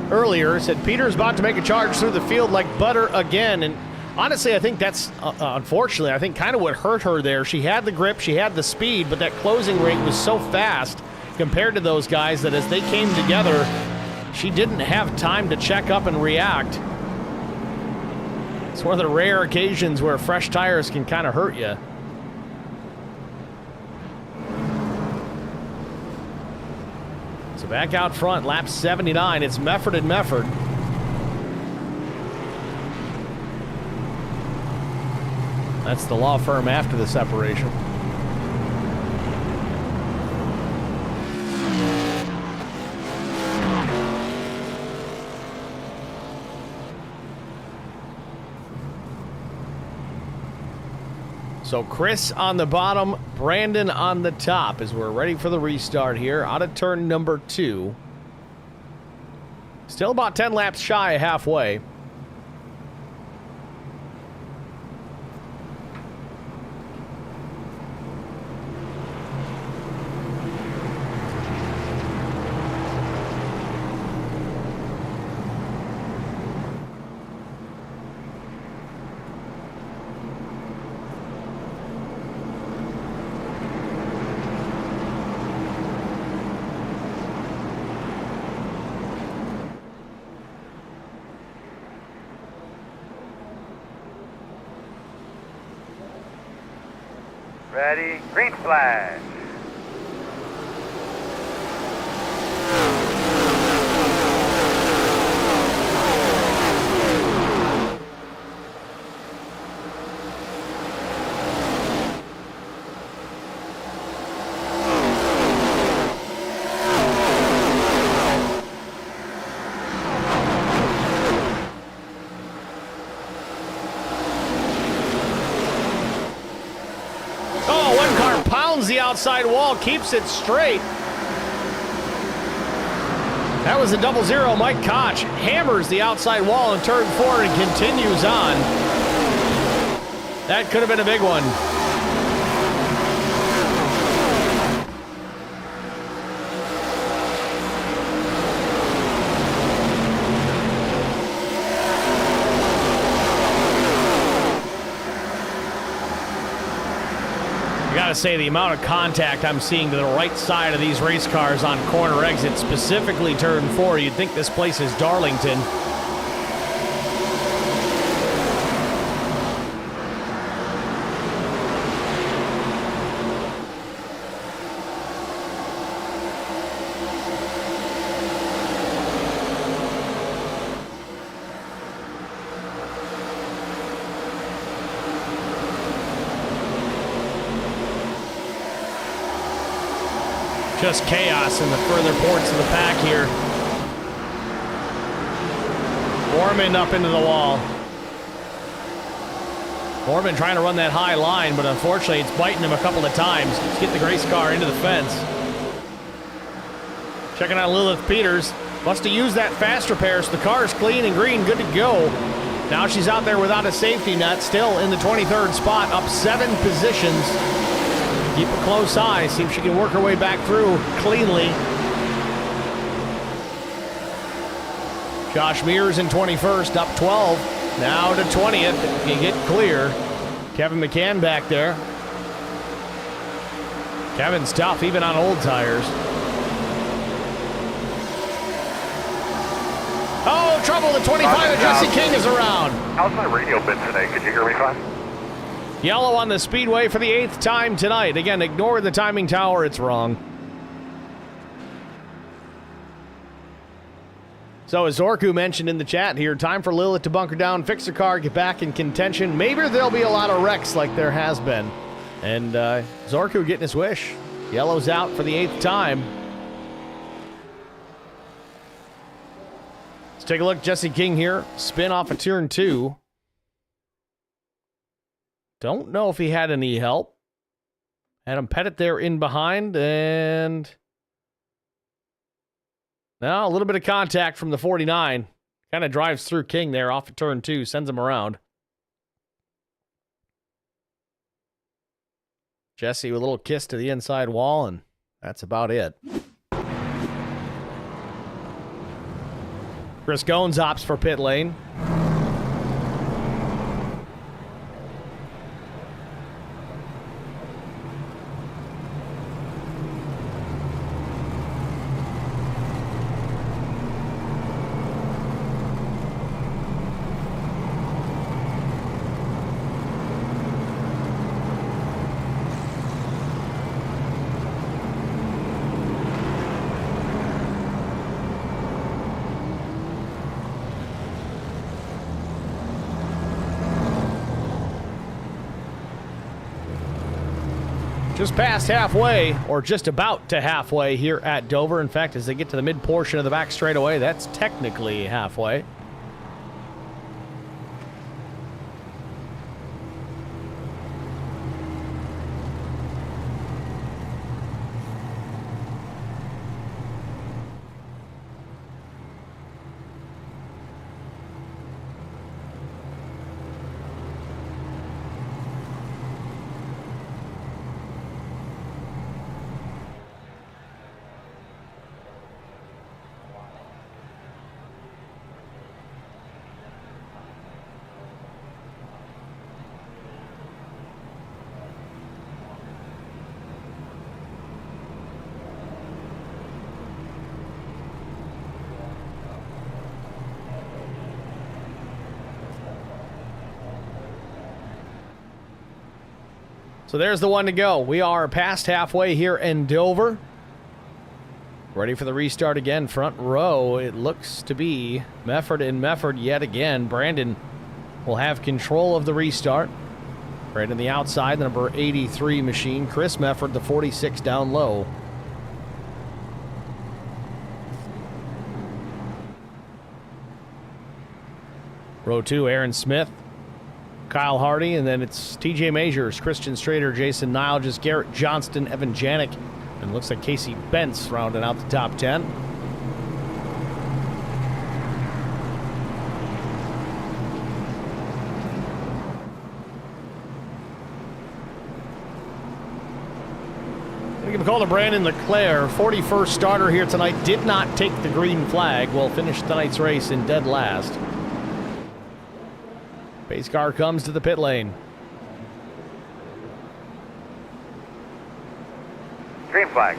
earlier, said Peter's about to make a charge through the field like butter again. And honestly, I think that's, unfortunately, I think kind of what hurt her there. She had the grip, she had the speed, but that closing rate was so fast compared to those guys that as they came together, she didn't have time to check up and react. It's one of the rare occasions where fresh tires can kind of hurt you. So back out front, lap 79. It's Mefford and Mefford. That's the law firm after the separation. So Chris on the bottom, Brandon on the top as we're ready for the restart here out of turn number 2. Still about 10 laps shy of halfway. Ready, green flag. The outside wall, keeps it straight. That was a 0-0. Mike Koch hammers the outside wall in turn 4 and continues on. That could have been a big one. I gotta say, the amount of contact I'm seeing to the right side of these race cars on corner exits, specifically turn 4, you'd think this place is Darlington. Just chaos in the further ports of the pack here. Foreman up into the wall. Foreman trying to run that high line, but unfortunately it's biting him a couple of times. Let's get the Grace car into the fence. Checking out Lilith Peters. Must have used that fast repair, so the car's clean and green, good to go. Now she's out there without a safety net, still in the 23rd spot, up 7 positions. Keep a close eye, see if she can work her way back through cleanly. Josh Mears in 21st, up 12. Now to 20th, can get clear. Kevin McCann back there. Kevin's tough, even on old tires. Oh, trouble, the 25 of Jesse King is around. How's my radio been today? Could you hear me fine? Yellow on the Speedway for the 8th time tonight. Again, ignore the timing tower, it's wrong. So as Zorku mentioned in the chat here, time for Lilith to bunker down, fix her car, get back in contention. Maybe there'll be a lot of wrecks like there has been. And Zorku getting his wish. Yellow's out for the 8th time. Let's take a look. Jesse King here. Spin off of turn 2. Don't know if he had any help. Adam Pettit there in behind. And now a little bit of contact from the 49. Kind of drives through King there off of turn 2. Sends him around. Jesse with a little kiss to the inside wall, and that's about it. Chris Goins opts for pit lane. Just past halfway, or just about to halfway here at Dover. In fact, as they get to the mid portion of the back straightaway, that's technically halfway. So there's the one to go. We are past halfway here in Dover. Ready for the restart again. Front row, it looks to be Mefford and Mefford yet again. Brandon will have control of the restart. Brandon the outside, the number 83 machine. Chris Mefford, the 46 down low. Row 2, Aaron Smith, Kyle Hardy, and then it's TJ Majors, Christian Strader, Jason Nile, Garrett Johnston, Evan Janik, and looks like Casey Bentz rounding out the top 10. We give a call to Brandon Leclerc, 41st starter here tonight, did not take the green flag, will finish tonight's race in dead last. Pace car comes to the pit lane. Green flag.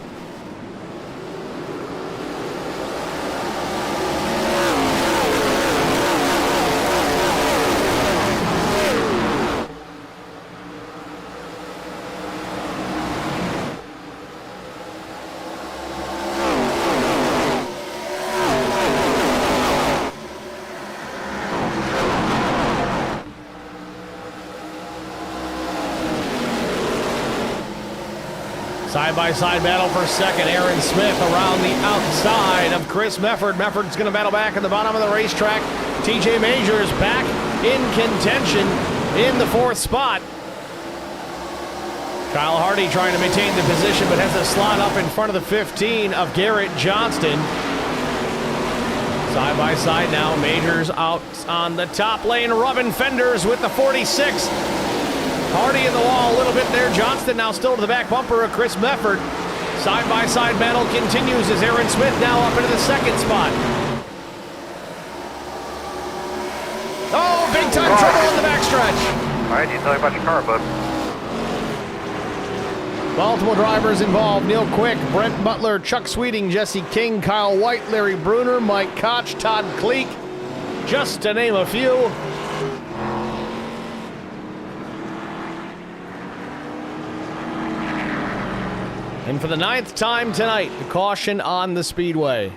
Side-by-side battle for second. Aaron Smith around the outside of Chris Mefford. Mefford's going to battle back at the bottom of the racetrack. TJ Majors back in contention in the fourth spot. Kyle Hardy trying to maintain the position, but has to slot up in front of the 15 of Garrett Johnston. Side-by-side now. Majors out on the top lane, rubbing fenders with the 46. Hardy in the wall a little bit there. Johnston now still to the back bumper of Chris Mefford. Side-by-side battle continues as Aaron Smith now up into the second spot. Oh, big-time trouble on the backstretch. All right, you tell me about your car, bud. Multiple drivers involved. Neil Quick, Brent Butler, Chuck Sweeting, Jesse King, Kyle White, Larry Bruner, Mike Koch, Todd Kleek, just to name a few. And for the 9th time tonight, the caution on the Speedway.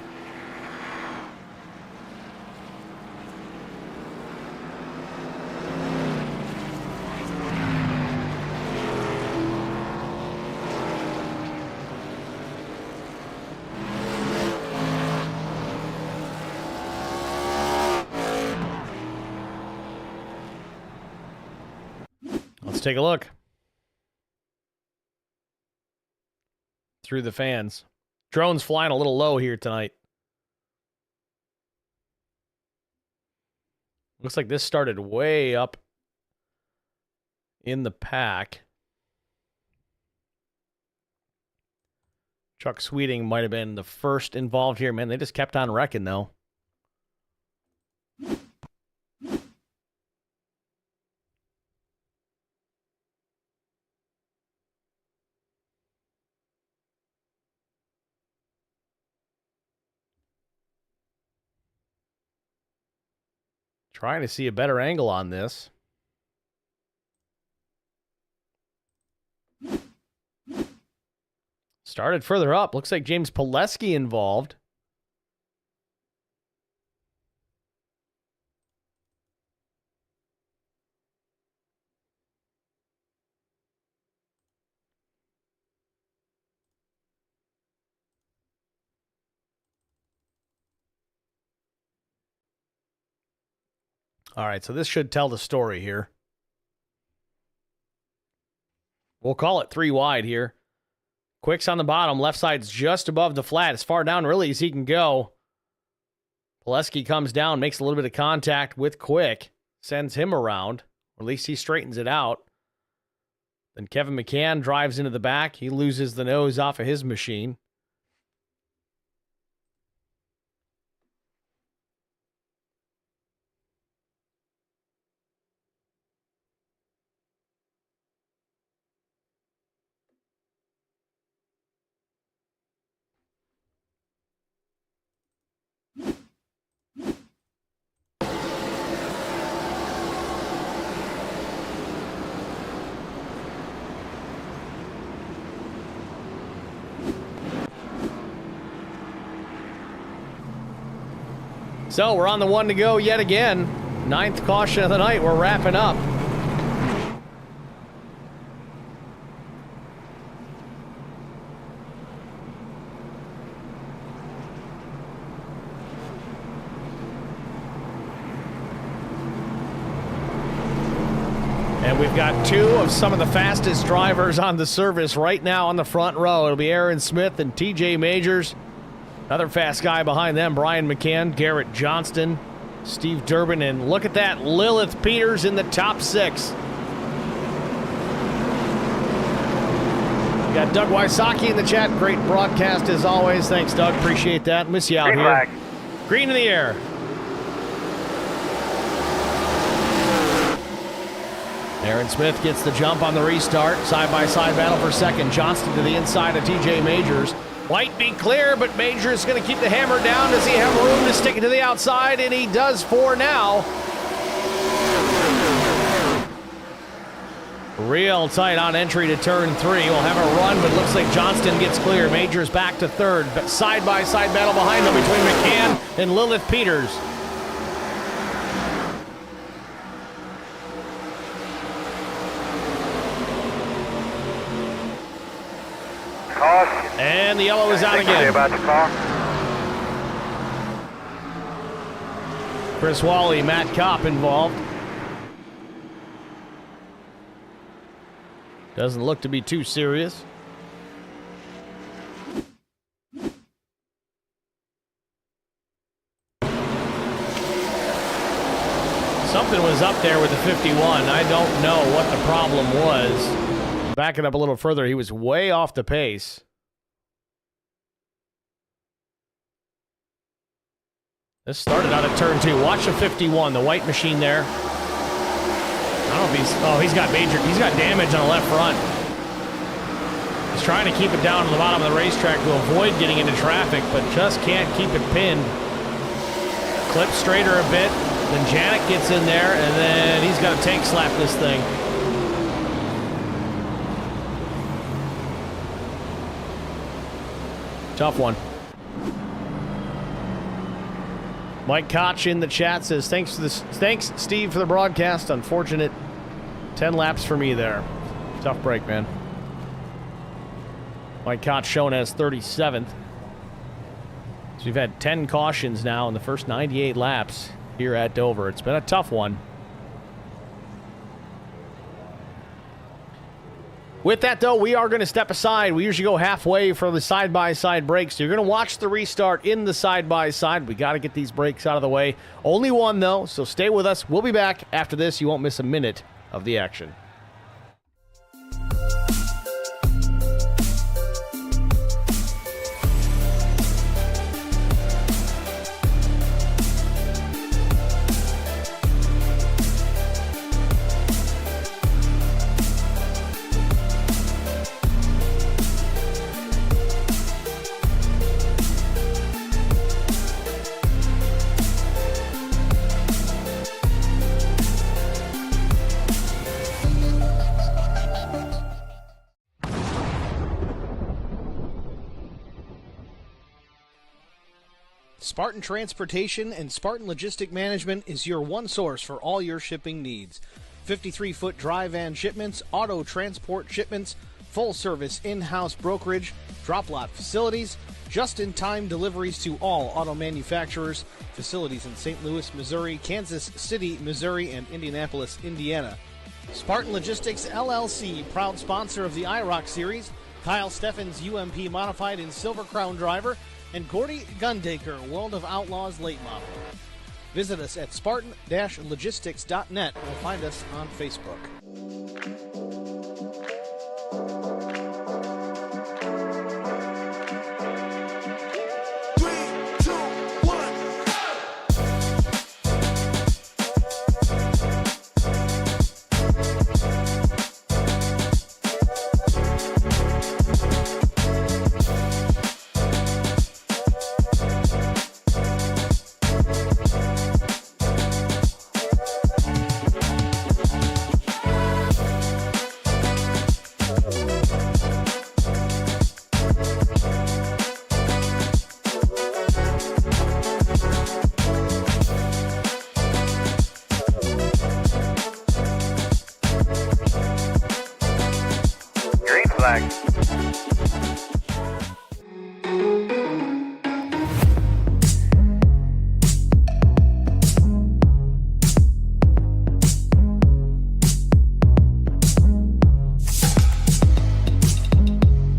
Let's take a look. Through the fans. Drone's flying a little low here tonight. Looks like this started way up in the pack. Chuck Sweeting might have been the first involved here. Man, they just kept on wrecking, though. Trying to see a better angle on this. Started further up. Looks like James Pileski involved. All right, so this should tell the story here. We'll call it 3 wide here. Quick's on the bottom. Left side's just above the flat. As far down really as he can go. Pileski comes down, makes a little bit of contact with Quick. Sends him around. Or at least he straightens it out. Then Kevin McCann drives into the back. He loses the nose off of his machine. So we're on the one to go yet again. 9th caution of the night. We're wrapping up. And we've got 2 of some of the fastest drivers on the service right now on the front row. It'll be Aaron Smith and TJ Majors. Another fast guy behind them, Brian McCann, Garrett Johnston, Steve Durbin, and look at that, Lilith Peters in the top 6. We got Doug Wysocki in the chat. Great broadcast as always. Thanks, Doug. Appreciate that. Miss you out Green here. flag. Green in the air. Aaron Smith gets the jump on the restart. Side-by-side battle for second. Johnston to the inside of TJ Majors. Might be clear, but Major is going to keep the hammer down. Does he have room to stick it to the outside? And he does for now. Real tight on entry to turn 3. We'll have a run, but looks like Johnston gets clear. Major's back to third. Side-by-side battle behind them between McCann and Lilith Peters. And the yellow is out again. About the car. Chris Wally, Matt Kopp involved. Doesn't look to be too serious. Something was up there with the 51. I don't know what the problem was. Backing up a little further, he was way off the pace. This started out at turn 2. Watch the 51, the white machine there. I don't know if he's... Oh, he's got damage on the left front. He's trying to keep it down to the bottom of the racetrack to avoid getting into traffic, but just can't keep it pinned. Clip straighter a bit. Then Janik gets in there, and then he's got to tank slap this thing. Tough one. Mike Koch in the chat says, thanks, Steve, for the broadcast. Unfortunate 10 laps for me there. Tough break, man. Mike Koch shown as 37th. So we've had 10 cautions now in the first 98 laps here at Dover. It's been a tough one. With that, though, we are going to step aside. We usually go halfway for the side-by-side breaks. So you're going to watch the restart in the side-by-side. We got to get these breaks out of the way. Only one, though, so stay with us. We'll be back after this. You won't miss a minute of the action. Spartan Transportation and Spartan Logistic Management is your one source for all your shipping needs. 53-foot dry van shipments, auto transport shipments, full-service in-house brokerage, drop-lot facilities, just-in-time deliveries to all auto manufacturers, facilities in St. Louis, Missouri, Kansas City, Missouri, and Indianapolis, Indiana. Spartan Logistics LLC, proud sponsor of the IROC Series, Kyle Steffens UMP Modified and Silver Crown Driver, and Gordy Gundaker, World of Outlaws late model. Visit us at spartan-logistics.net or find us on Facebook.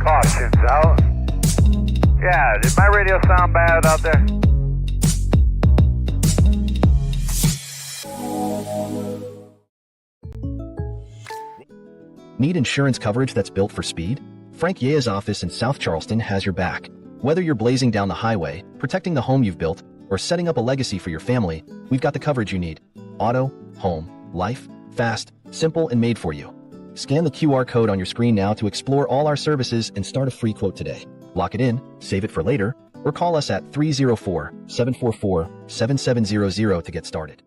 Caution's out. Yeah, did my radio sound bad out there? Need insurance coverage that's built for speed? Frank Yea's office in South Charleston has your back. Whether you're blazing down the highway, protecting the home you've built, or setting up a legacy for your family, we've got the coverage you need. Auto, home, life, fast, simple, and made for you. Scan the QR code on your screen now to explore all our services and start a free quote today. Lock it in, save it for later, or call us at 304-744-7700 to get started.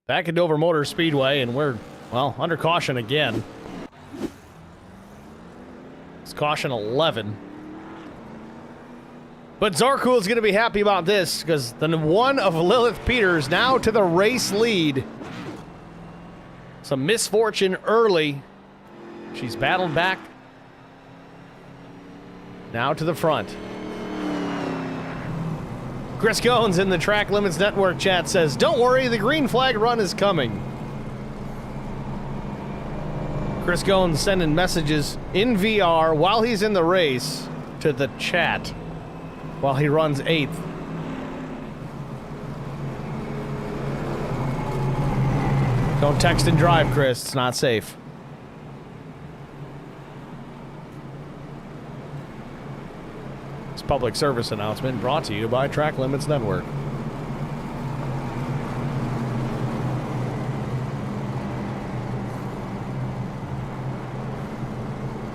Back at Dover Motor Speedway, and we're, well, under caution again. It's caution 11. But Zorkul is going to be happy about this, because the one of Lilith Peters now to the race lead. Some misfortune early. She's battled back. Now to the front. Chris Goins in the Track Limits Network chat says, "Don't worry, the green flag run is coming." Chris Goins sending messages in VR while he's in the race to the chat while he runs 8th. Don't text and drive, Chris. It's not safe. This public service announcement brought to you by Track Limits Network.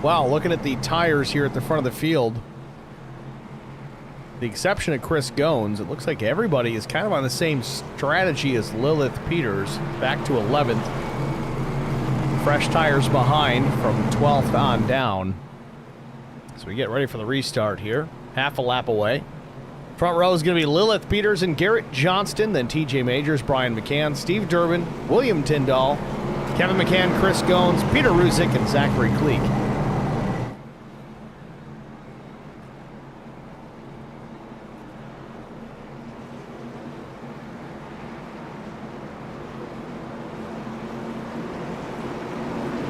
Wow, looking at the tires here at the front of the field, the exception of Chris Goins, it looks like everybody is kind of on the same strategy as Lilith Peters, back to 11th. Fresh tires behind from 12th on down. So we get ready for the restart here. Half a lap away. Front row is going to be Lilith Peters and Garrett Johnston, then TJ Majors, Brian McCann, Steve Durbin, William Tyndall, Kevin McCann, Chris Goins, Peter Ruzick, and Zachary Kleek.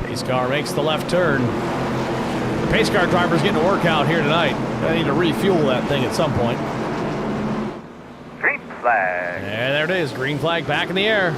Pace car makes the left turn. The pace car driver's getting a workout here tonight. I need to refuel that thing at some point. Green flag. And there it is. Green flag back in the air.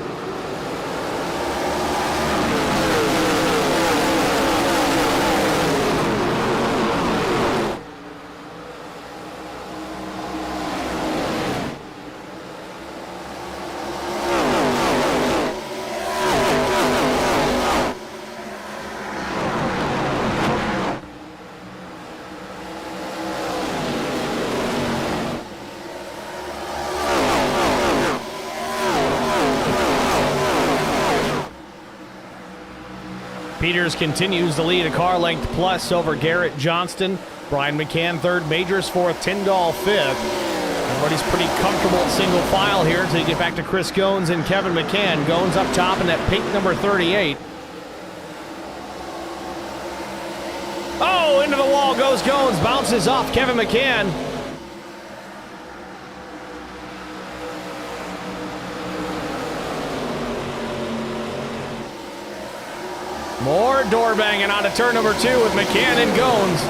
Peters continues to lead a car length plus over Garrett Johnston. Brian McCann third, Majors fourth, Tyndall fifth. Everybody's pretty comfortable at single file here until you get back to Chris Goins and Kevin McCann. Goins up top in that pink number 38. Oh, into the wall goes Goins. Bounces off Kevin McCann. More door banging on to turn number 2 with McCann and Goins.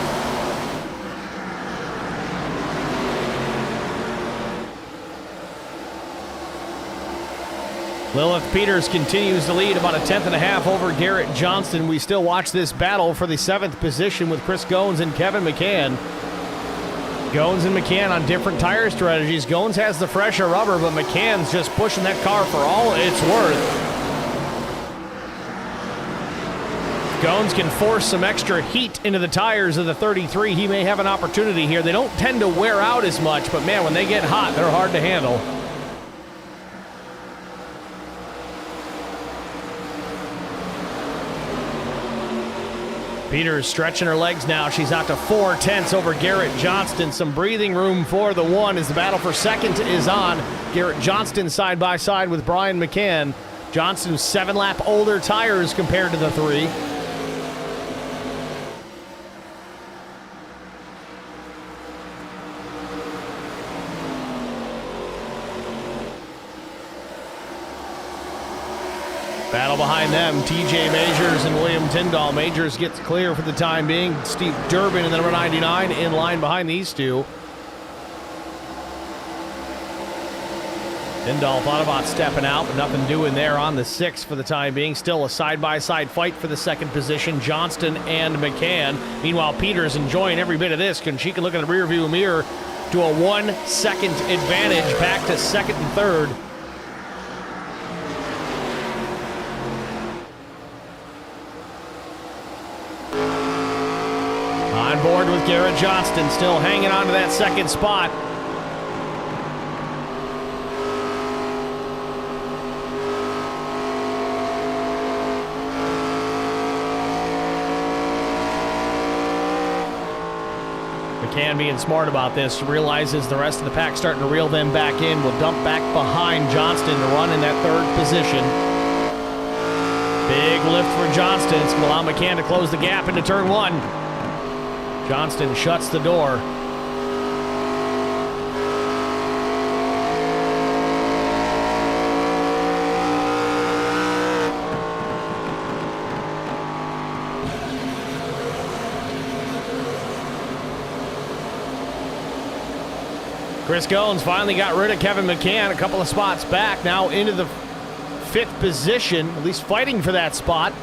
Lilith Peters continues to lead about a 10.5 over Garrett Johnston. We still watch this battle for the 7th position with Chris Goins and Kevin McCann. Goins and McCann on different tire strategies. Goins has the fresher rubber, but McCann's just pushing that car for all it's worth. Goins can force some extra heat into the tires of the 33. He may have an opportunity here. They don't tend to wear out as much, but man, when they get hot, they're hard to handle. Peters stretching her legs now. She's out to 4/10 over Garrett Johnston. Some breathing room for the 1 as the battle for second is on. Garrett Johnston side by side with Brian McCann. Johnston's 7-lap older tires compared to the 3. Battle behind them, TJ Majors and William Tyndall. Majors gets clear for the time being. Steve Durbin in the number 99 in line behind these two. Tyndall thought about stepping out, but nothing doing there on the 6 for the time being. Still a side-by-side fight for the 2nd position, Johnston and McCann. Meanwhile, Peters enjoying every bit of this, and she can look in the rearview mirror to a 1-second advantage back to 2nd and 3rd. On board with Garrett Johnston, still hanging on to that 2nd spot. McCann being smart about this, realizes the rest of the pack starting to reel them back in, will dump back behind Johnston to run in that 3rd position. Big lift for Johnston. It's going to allow McCann to close the gap into turn 1. Johnston shuts the door. Chris Goins finally got rid of Kevin McCann, a couple of spots back, now into the 5th position, at least fighting for that spot.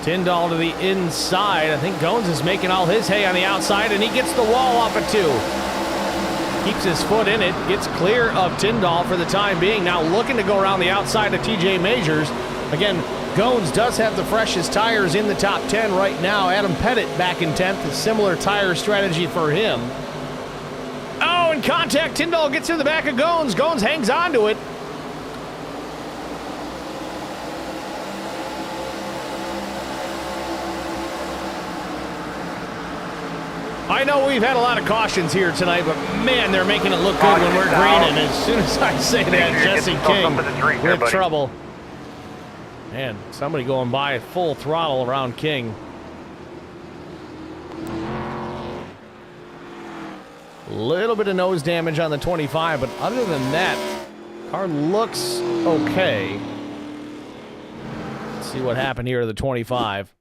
Tyndall to the inside. I think Goins is making all his hay on the outside, and he gets the wall off at 2. Keeps his foot in it, gets clear of Tyndall for the time being. Now looking to go around the outside of TJ Majors. Again, Goins does have the freshest tires in the top 10 right now. Adam Pettit back in 10th, a similar tire strategy for him. Oh, and contact. Tyndall gets in the back of Goins. Goins hangs on to it. I know we've had a lot of cautions here tonight, but man, they're making it look good when we're green. And as soon as I say that, Jesse King with trouble. Man, somebody going by at full throttle around King. Little bit of nose damage on the 25, but other than that, car looks okay. Let's see what happened here to the 25.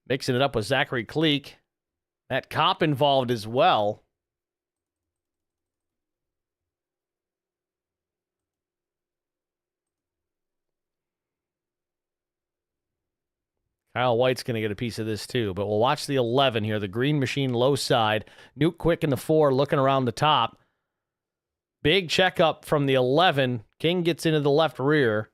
Mixing it up with Zachary Cleek. That cop involved as well. Kyle White's going to get a piece of this too, but we'll watch the 11 here. The green machine low side. Nuke Quick in the 4 looking around the top. Big checkup from the 11. King gets into the left rear.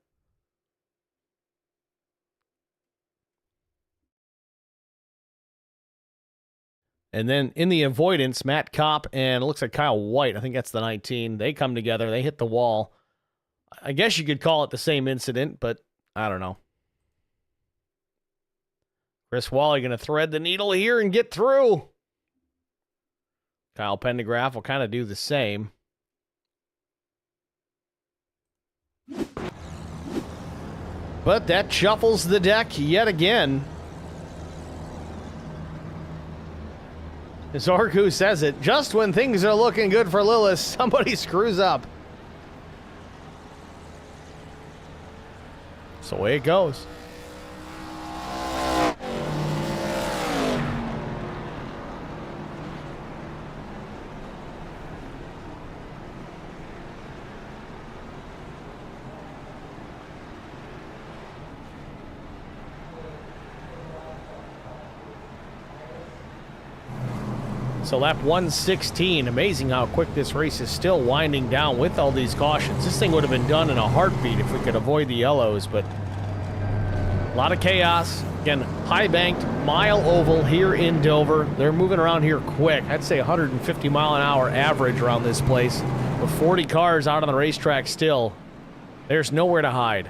And then in the avoidance, Matt Kopp and it looks like Kyle White, I think that's the 19, they come together, they hit the wall. I guess you could call it the same incident, but I don't know. Chris Wally going to thread the needle here and get through. Kyle Pendergraph will kind of do the same. But that shuffles the deck yet again. Zorku says it, just when things are looking good for Lillis, somebody screws up. That's the way it goes. So lap 116, amazing how quick this race is still winding down with all these cautions. This thing would have been done in a heartbeat if we could avoid the yellows, but a lot of chaos. Again, high banked, mile oval here in Dover. They're moving around here quick. I'd say 150 mile an hour average around this place. With 40 cars out on the racetrack still, there's nowhere to hide.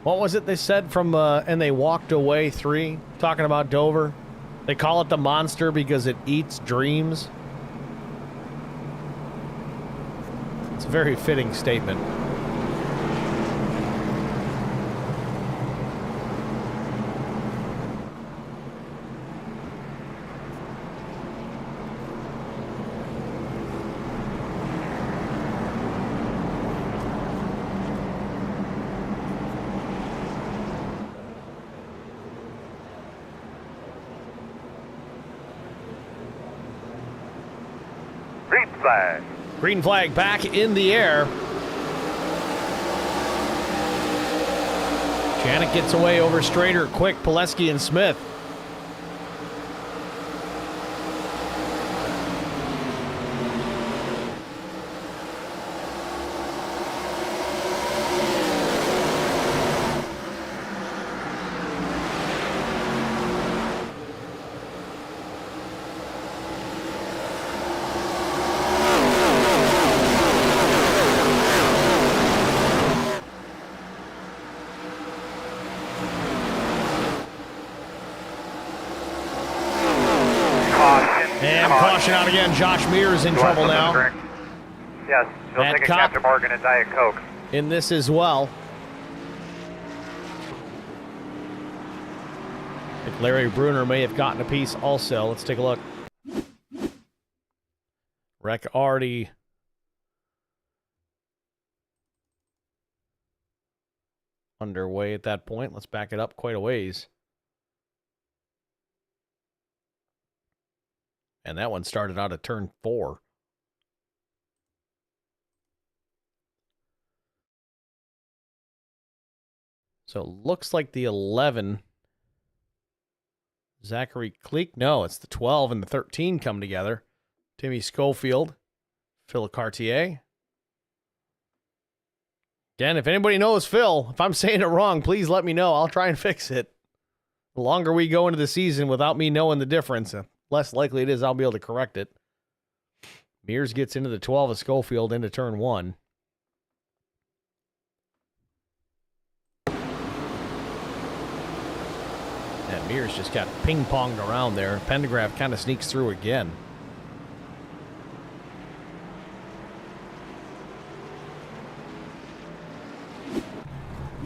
What was it they said from, and they walked away 3, talking about Dover? They call it the monster because it eats dreams. It's a very fitting statement. Green flag back in the air. Janik gets away over Strader, Quick, Pileski, and Smith. Out again. Josh Mears is in trouble now. Yes, he'll take a Captain Morgan and Diet Coke. In this as well. I think Larry Bruner may have gotten a piece also. Let's take a look. Wreck already underway at that point. Let's back it up quite a ways. And that one started out at turn 4. So it looks like the 11, Zachary Cleek. No, it's the 12 and the 13 come together. Timmy Schofield, Phil Cartier. Again, if anybody knows Phil, if I'm saying it wrong, please let me know. I'll try and fix it. The longer we go into the season without me knowing the difference, the less likely it is I'll be able to correct it. Mears gets into the 12 of Schofield into turn 1. And Mears just got ping-ponged around there. Pendergraft kind of sneaks through again.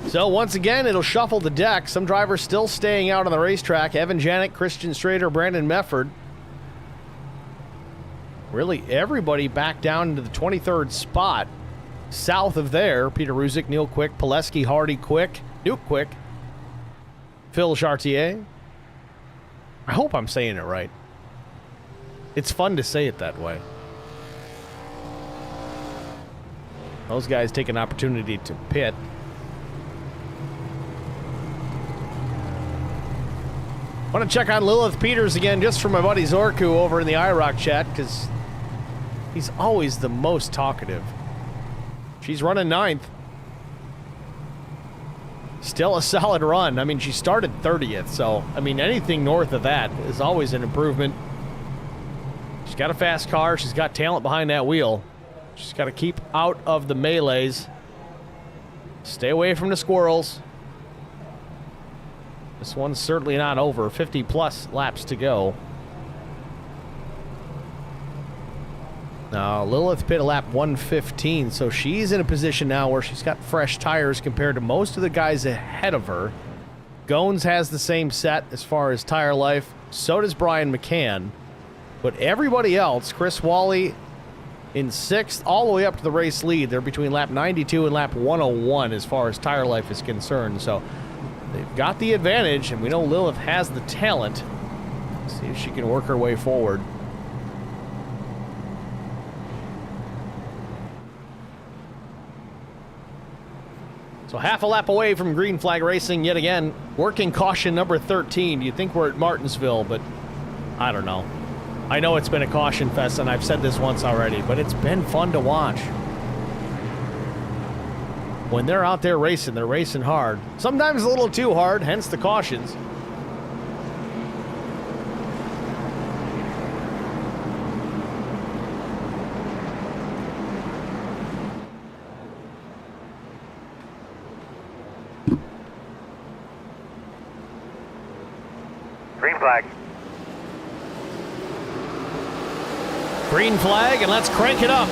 So once again, it'll shuffle the deck. Some drivers still staying out on the racetrack. Evan Janik, Christian Strader, Brandon Mefford. Really everybody back down into the 23rd spot. South of there, Peter Ruzick, Neil Quick, Pileski, Hardy, Quick, Duke Quick, Phil Chartier. I hope I'm saying it right. It's fun to say it that way. Those guys take an opportunity to pit. Want to check on Lilith Peters again, just for my buddy Zorku over in the IROC chat, because he's always the most talkative. She's running 9th. Still a solid run. I mean, she started 30th, so, I mean, anything north of that is always an improvement. She's got a fast car. She's got talent behind that wheel. She's got to keep out of the melees. Stay away from the squirrels. This one's certainly not over. 50-plus laps to go. Now, Lilith pit a lap 115, so she's in a position now where she's got fresh tires compared to most of the guys ahead of her. Gones has the same set as far as tire life. So does Brian McCann. But everybody else, Chris Wally in 6th, all the way up to the race lead. They're between lap 92 and lap 101 as far as tire life is concerned. So they've got the advantage, and we know Lilith has the talent. Let's see if she can work her way forward. So half a lap away from green flag racing yet again. Working caution number 13. You'd think we're at Martinsville, but I don't know. I know it's been a caution fest, and I've said this once already, but it's been fun to watch. When they're out there racing, they're racing hard. Sometimes a little too hard, hence the cautions. Green flag. Green flag, and let's crank it up.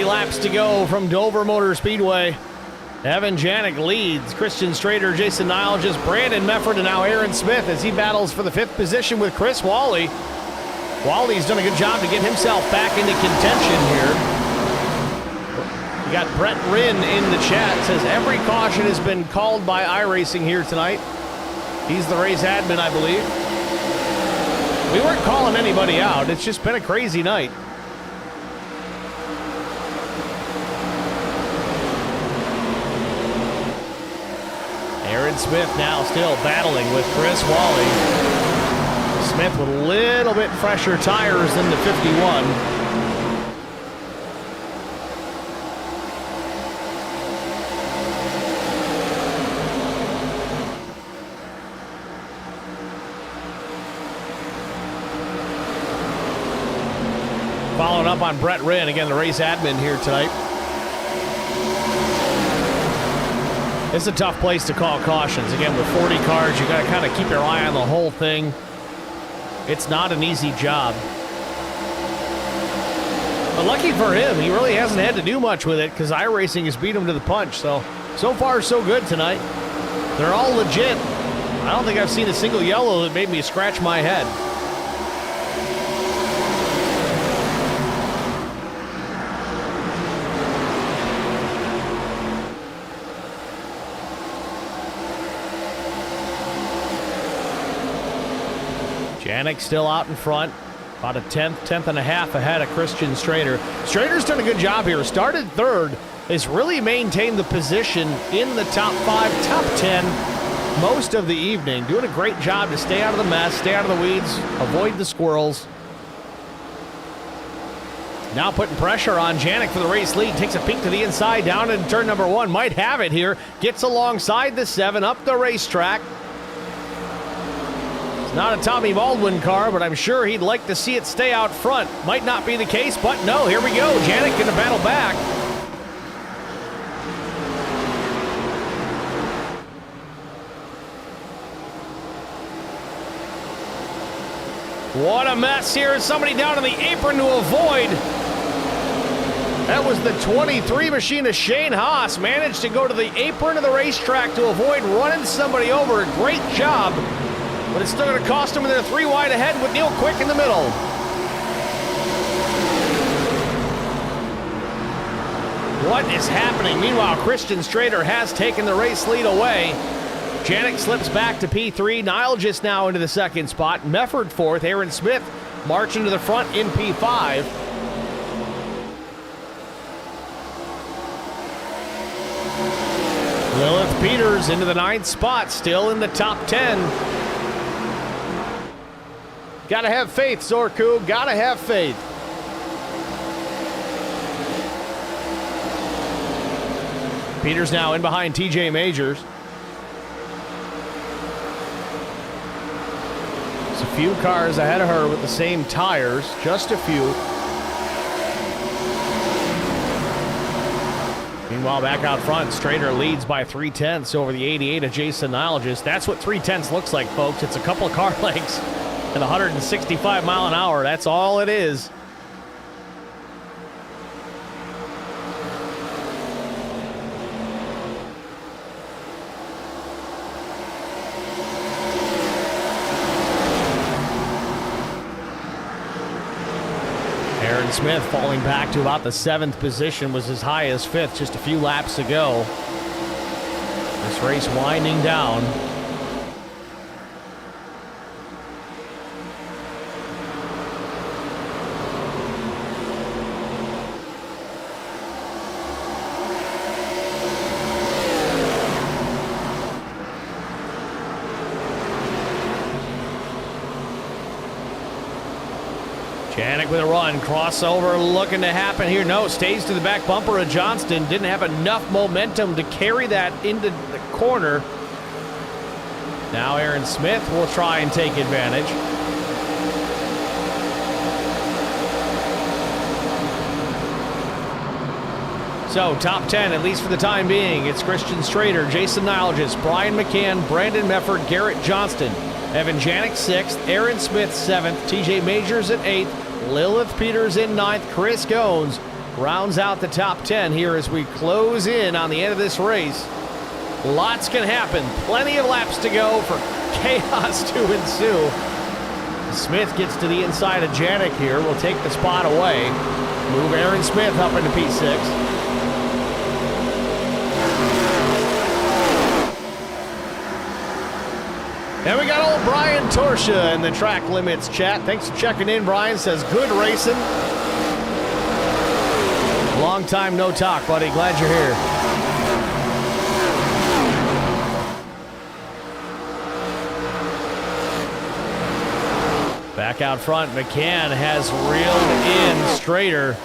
Laps to go from Dover Motor Speedway. Evan Janik leads. Christian Strader, Jason Niles, Brandon Mefford, and now Aaron Smith as he battles for the 5th position with Chris Wally. Wally's done a good job to get himself back into contention here. We got Brett Rinn in the chat. Says every caution has been called by iRacing here tonight. He's the race admin, I believe. We weren't calling anybody out. It's just been a crazy night. Aaron Smith now still battling with Chris Wally. Smith with a little bit fresher tires than the 51. Following up on Brett Rinn, again the race admin here tonight. It's a tough place to call cautions. Again, with 40 cars, you got to kind of keep your eye on the whole thing. It's not an easy job. But lucky for him, he really hasn't had to do much with it because iRacing has beat him to the punch. So far, so good tonight. They're all legit. I don't think I've seen a single yellow that made me scratch my head. Janik still out in front, about a tenth and a half ahead of Christian Strader. Strader's done a good job here. Started third, has really maintained the position in the top 5, top 10 most of the evening. Doing a great job to stay out of the mess, stay out of the weeds, avoid the squirrels. Now putting pressure on Janik for the race lead. Takes a peek to the inside, down in turn number 1. Might have it here. Gets alongside the 7, up the racetrack. Not a Tommy Baldwin car, but I'm sure he'd like to see it stay out front. Might not be the case, but no, here we go. Janik gonna battle back. What a mess here. Somebody down on the apron to avoid. That was the 23 machine of Shane Haas. Managed to go to the apron of the racetrack to avoid running somebody over. Great job. But it's still going to cost them, and they're 3 wide ahead with Neil Quick in the middle. What is happening? Meanwhile, Christian Strader has taken the race lead away. Janik slips back to P3. Niles just now into the 2nd spot. Mefford 4th. Aaron Smith marching to the front in P5. Lilith Peters into the 9th spot, still in the top 10. Gotta have faith, Zorku. Gotta have faith. Peters now in behind TJ Majors. There's a few cars ahead of her with the same tires. Just a few. Meanwhile, back out front, Strader leads by 3/10 over the 88 of Jason Niles. That's what 3/10 looks like, folks. It's a couple of car lengths. At 165 mile an hour, that's all it is. Aaron Smith falling back to about the 7th position, was as high as 5th just a few laps ago. This race winding down. Janik with a run, crossover looking to happen here. No, stays to the back bumper of Johnston. Didn't have enough momentum to carry that into the corner. Now Aaron Smith will try and take advantage. So, top 10, at least for the time being. It's Christian Strader, Jason Niles, Brian McCann, Brandon Mefford, Garrett Johnston. Evan Janik 6th, Aaron Smith 7th, TJ Majors at 8th, Lilith Peters in 9th, Chris Gones rounds out the top 10 here as we close in on the end of this race. Lots can happen. Plenty of laps to go for chaos to ensue. Smith gets to the inside of Janik here. Will take the spot away. Move Aaron Smith up into P6. And we got old Brian Torsha in the track limits chat. Thanks for checking in, Brian. Says, good racing. Long time no talk, buddy. Glad you're here. Back out front, McCann has reeled in Strader.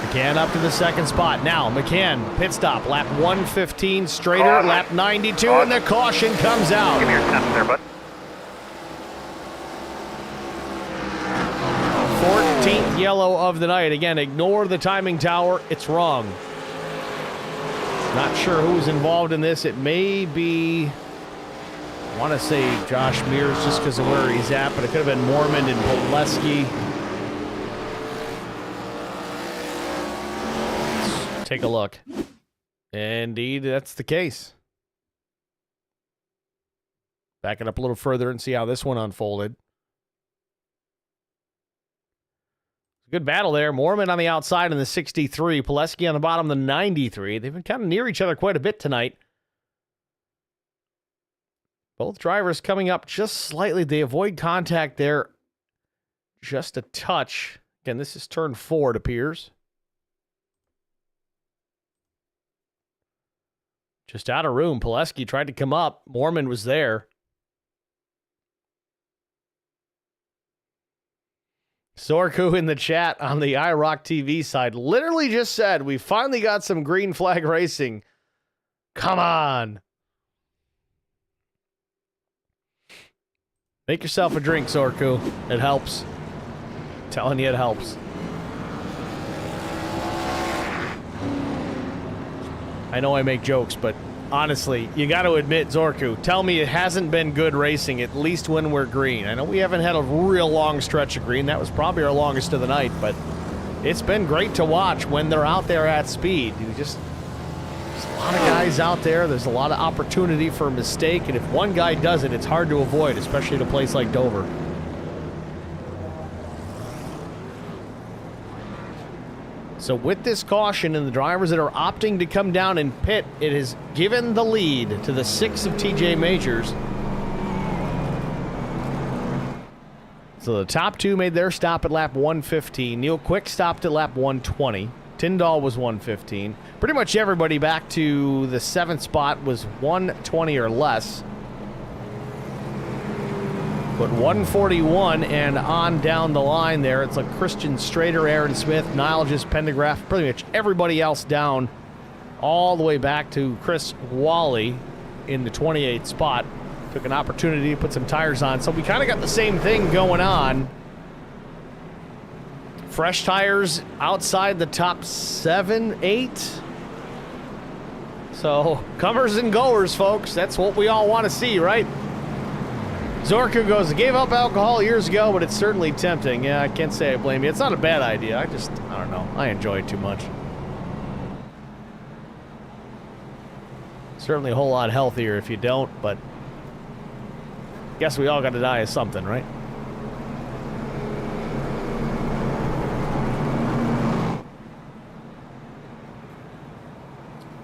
McCann up to the second spot. Now, McCann, pit stop, lap 115, Strader, lap 92, and the caution comes out. Give me your 10th there, bud. 14th yellow of the night. Again, ignore the timing tower. It's wrong. Not sure who's involved in this. It may be, I want to say Josh Mears just because of where he's at, but it could have been Mormon and Poleski. Let's take a look. Indeed, that's the case. Back it up a little further and see how this one unfolded. Good battle there. Mormon on the outside in the 63. Poleski on the bottom, the 93. They've been kind of near each other quite a bit tonight. Both drivers coming up just slightly. They avoid contact there just a touch. Again, this is turn 4, it appears. Just out of room. Poleski tried to come up. Mormon was there. Sorku in the chat on the IROC TV side literally just said, we finally got some green flag racing. Come on. Make yourself a drink, Sorku. It helps. I'm telling you, it helps. I know I make jokes, but honestly, you got to admit, Zorku, tell me it hasn't been good racing, at least when we're green. I know we haven't had a real long stretch of green. That was probably our longest of the night, but it's been great to watch when they're out there at speed. There's a lot of guys out there. There's a lot of opportunity for a mistake, and if one guy does it, it's hard to avoid, especially at a place like Dover. So with this caution and the drivers that are opting to come down and pit, it has given the lead to the 6 of TJ Majors. So the top 2 made their stop at lap 115. Neil Quick stopped at lap 120. Tyndall was 115. Pretty much everybody back to the 7th spot was 120 or less. But 141 and on down the line there, it's like Christian Strader, Aaron Smith, Nilges, Pendergraph, pretty much everybody else down all the way back to Chris Wally in the 28th spot. Took an opportunity to put some tires on. So we kind of got the same thing going on. Fresh tires outside the top 7, 8. So comers and goers, folks. That's what we all want to see, right? Zorku goes, I gave up alcohol years ago, but it's certainly tempting. Yeah, I can't say I blame you. It's not a bad idea. I don't know. I enjoy it too much. Certainly a whole lot healthier if you don't, but guess we all got to die of something, right?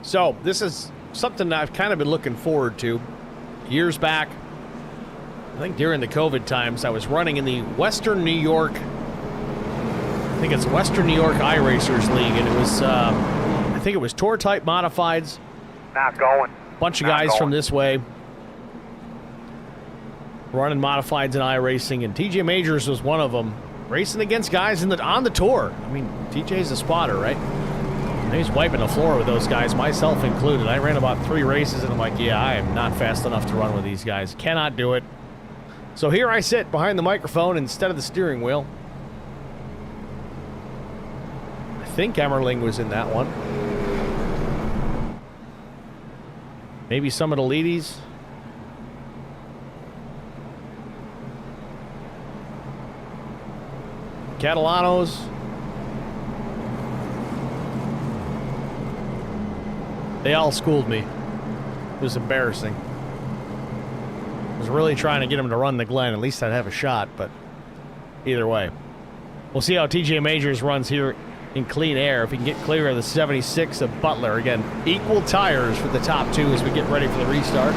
So this is something I've kind of been looking forward to. Years back, I think during the COVID times, I was running in the Western New York, I think it's Western New York iRacers League, and it was, I think it was tour-type modifieds. Not going. Bunch of guys from this way running modifieds and iRacing, and TJ Majors was one of them, racing against guys on the tour. I mean, TJ's a spotter, right? And he's wiping the floor with those guys, myself included. I ran about 3 races, and I'm like, yeah, I am not fast enough to run with these guys. Cannot do it. So here I sit behind the microphone instead of the steering wheel. I think Emmerling was in that one. Maybe some of the leadies. Catalanos. They all schooled me. It was embarrassing. I was really trying to get him to run the Glen. At least I'd have a shot, but either way. We'll see how TJ Majors runs here in clean air. If he can get clear of the 76 of Butler. Again, equal tires for the top two as we get ready for the restart.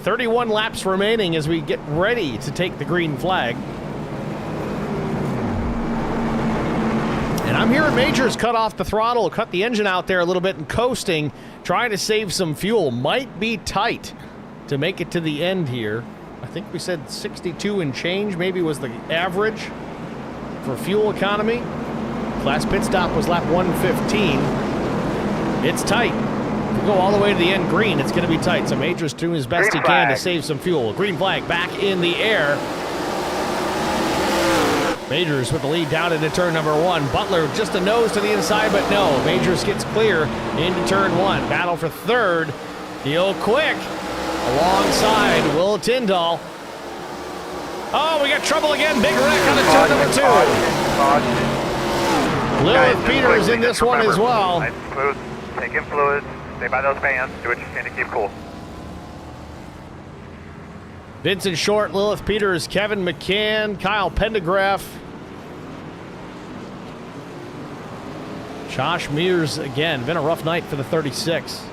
"31 laps remaining as we get ready to take the green flag. And I'm hearing Majors cut off the throttle, cut the engine out there a little bit and coasting, trying to save some fuel. Might be tight to make it to the end here. I think we said 62 and change maybe was the average for fuel economy. Last pit stop was lap 115. It's tight. If we go all the way to the end green, it's going to be tight. So Majors doing his best he can to save some fuel. Green flag back in the air. Majors with the lead down into turn number 1. Butler just a nose to the inside, but no. Majors gets clear into turn 1. Battle for third. Heel quick alongside Will Tyndall. Oh, we got trouble again. Big wreck on turn number 2. Lilith Peters in this one as well. Take in fluids. Stay by those fans. Do what you can to keep cool. Vincent Short, Lilith Peters, Kevin McCann, Kyle Pendergraph. Josh Mears again. Been a rough night for the 36.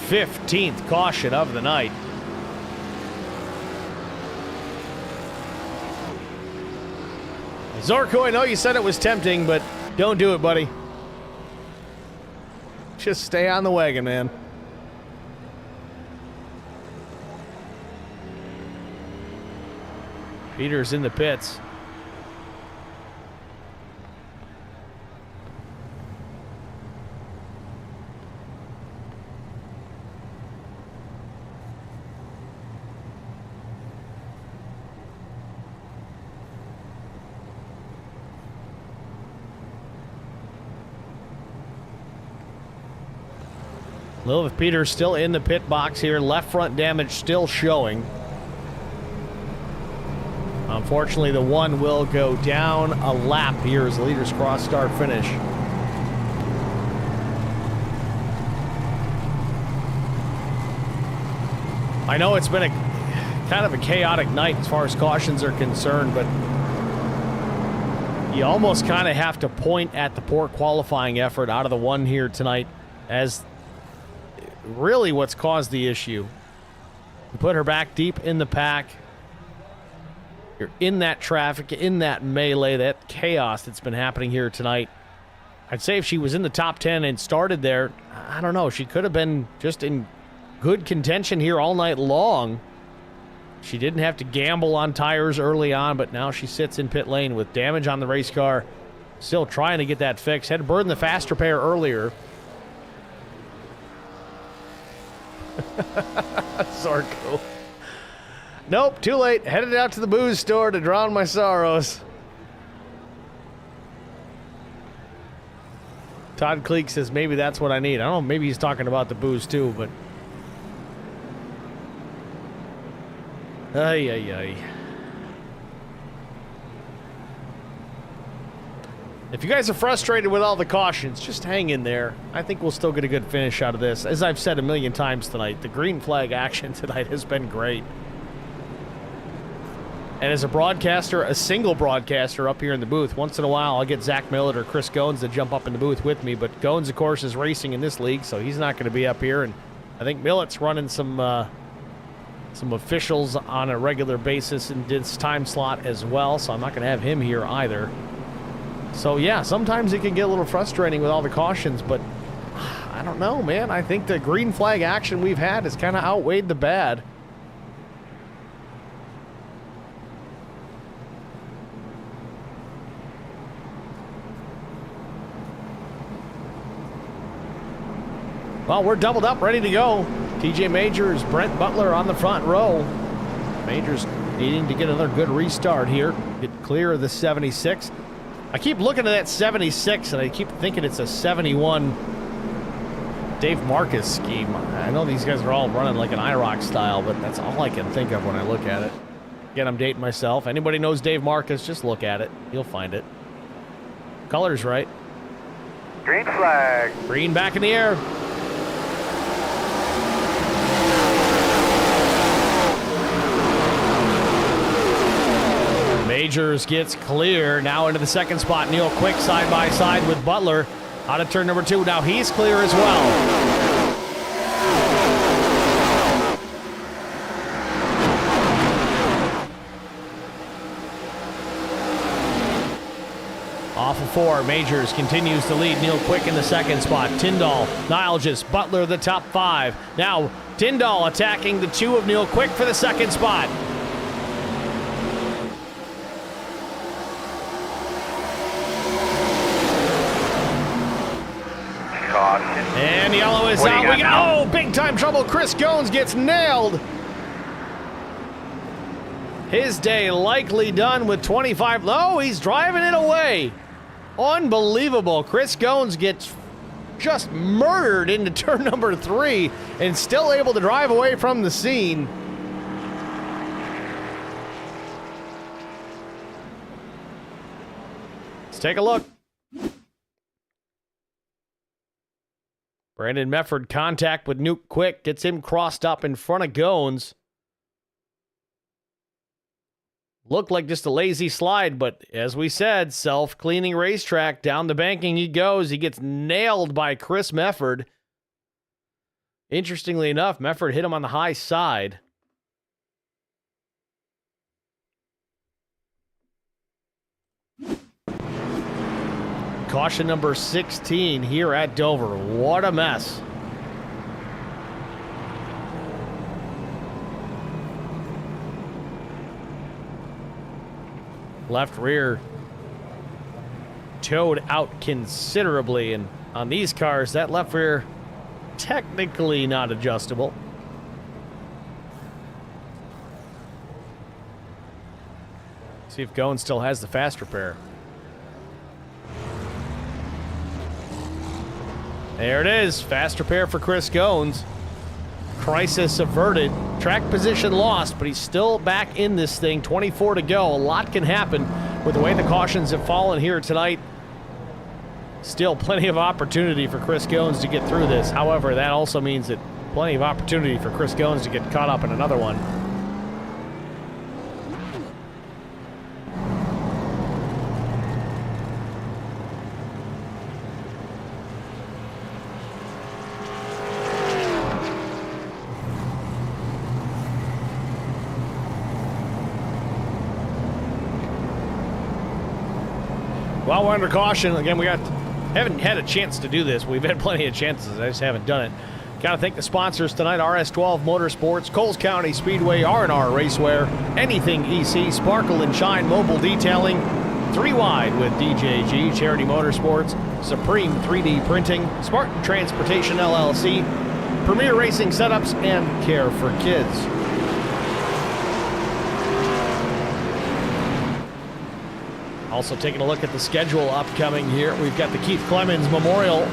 15th caution of the night. Zorko, I know you said it was tempting, but don't do it, buddy. Just stay on the wagon, man. Peters in the pits. Lilith Peters still in the pit box here. Left front damage still showing. Unfortunately, the one will go down a lap here as the leaders cross start finish. I know it's been a kind of a chaotic night as far as cautions are concerned, but you almost kind of have to point at the poor qualifying effort out of the one here tonight as really what's caused the issue. You put her back deep in the pack. You're in that traffic, in that melee, that chaos that's been happening here tonight. I'd say if she was in the top 10 and started there, I don't know, she could have been just in good contention here all night long. She didn't have to gamble on tires early on, but now she sits in pit lane with damage on the race car. Still trying to get that fixed. Had to burn the fast repair earlier. Zorko. Nope, too late. Headed out to the booze store to drown my sorrows. Todd Cleek says maybe that's what I need. I don't know, maybe he's talking about the booze too, but... Ay, ay, ay. If you guys are frustrated with all the cautions, just hang in there. I think we'll still get a good finish out of this. As I've said a million times tonight, the green flag action tonight has been great. And as a broadcaster, a single broadcaster up here in the booth, once in a while I'll get Zach Millett or Chris Goins to jump up in the booth with me. But Goins, of course, is racing in this league, so he's not going to be up here. And I think Millett's running some officials on a regular basis in this time slot as well, so I'm not going to have him here either. So, yeah, sometimes it can get a little frustrating with all the cautions, but I don't know, man. I think the green flag action we've had has kind of outweighed the bad. Well, we're doubled up, ready to go. TJ Majors, Brent Butler on the front row. Majors needing to get another good restart here. Get clear of the 76. I keep looking at that 76, and I keep thinking it's a 71 Dave Marcus scheme. I know these guys are all running like an IROC style, but that's all I can think of when I look at it. Again, I'm dating myself. Anybody knows Dave Marcus, just look at it. You'll find it. Color's right. Green flag. Green back in the air. Majors gets clear. Now into the second spot. Neil Quick side by side with Butler. Out of turn number 2. Now he's clear as well. Off of 4, Majors continues to lead. Neil Quick in the second spot. Tyndall, Nilgis, Butler the top 5. Now Tyndall attacking the 2 of Neil Quick for the second spot. Caution. And yellow is out. We got, big time trouble. Chris Goins gets nailed. His day likely done with 25. Oh, he's driving it away. Unbelievable. Chris Goins gets just murdered into turn number 3 and still able to drive away from the scene. Let's take a look. Brandon Mefford contact with Nuke Quick, gets him crossed up in front of Goins. Looked like just a lazy slide, but as we said, self-cleaning racetrack. Down the banking he goes. He gets nailed by Chris Mefford. Interestingly enough, Mefford hit him on the high side. Caution number 16 here at Dover. What a mess. Left rear towed out considerably, and on these cars, that left rear technically not adjustable. See if Goins still has the fast repair. There it is, fast repair for Chris Goins. Crisis averted. Track position lost, but he's still back in this thing. 24 to go. A lot can happen with the way the cautions have fallen here tonight. Still plenty of opportunity for Chris Goins to get through this. However, that also means that plenty of opportunity for Chris Goins to get caught up in another one. While we're under caution, again, haven't had a chance to do this. We've had plenty of chances. I just haven't done it. Got to thank the sponsors tonight: RS12 Motorsports, Coles County Speedway, R&R Racewear, Anything EC, Sparkle and Shine Mobile Detailing, 3 Wide with DJG, Charity Motorsports, Supreme 3D Printing, Spartan Transportation LLC, Premier Racing Setups, and Care for Kids. Also taking a look at the schedule upcoming here. We've got the Keith Clemens Memorial,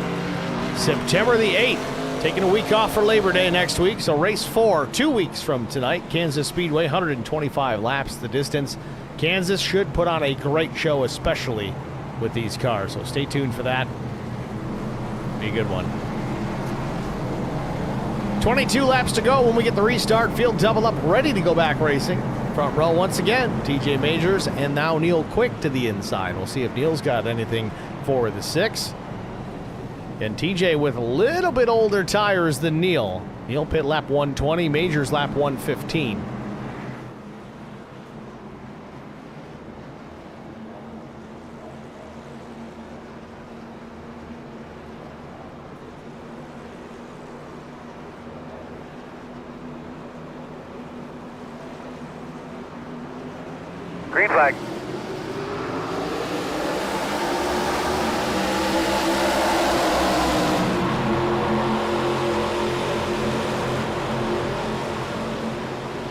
September the 8th. Taking a week off for Labor Day next week, so race 4, 2 weeks from tonight. Kansas Speedway, 125 laps the distance. Kansas should put on a great show, especially with these cars, so stay tuned for that. Be a good one. 22 laps to go when we get the restart. Field double up, ready to go back racing. Front row once again, TJ Majors and now Neil Quick to the inside. We'll see if Neil's got anything for the 6. And TJ with a little bit older tires than Neil. Neil pit lap 120, Majors lap 115. Green flag.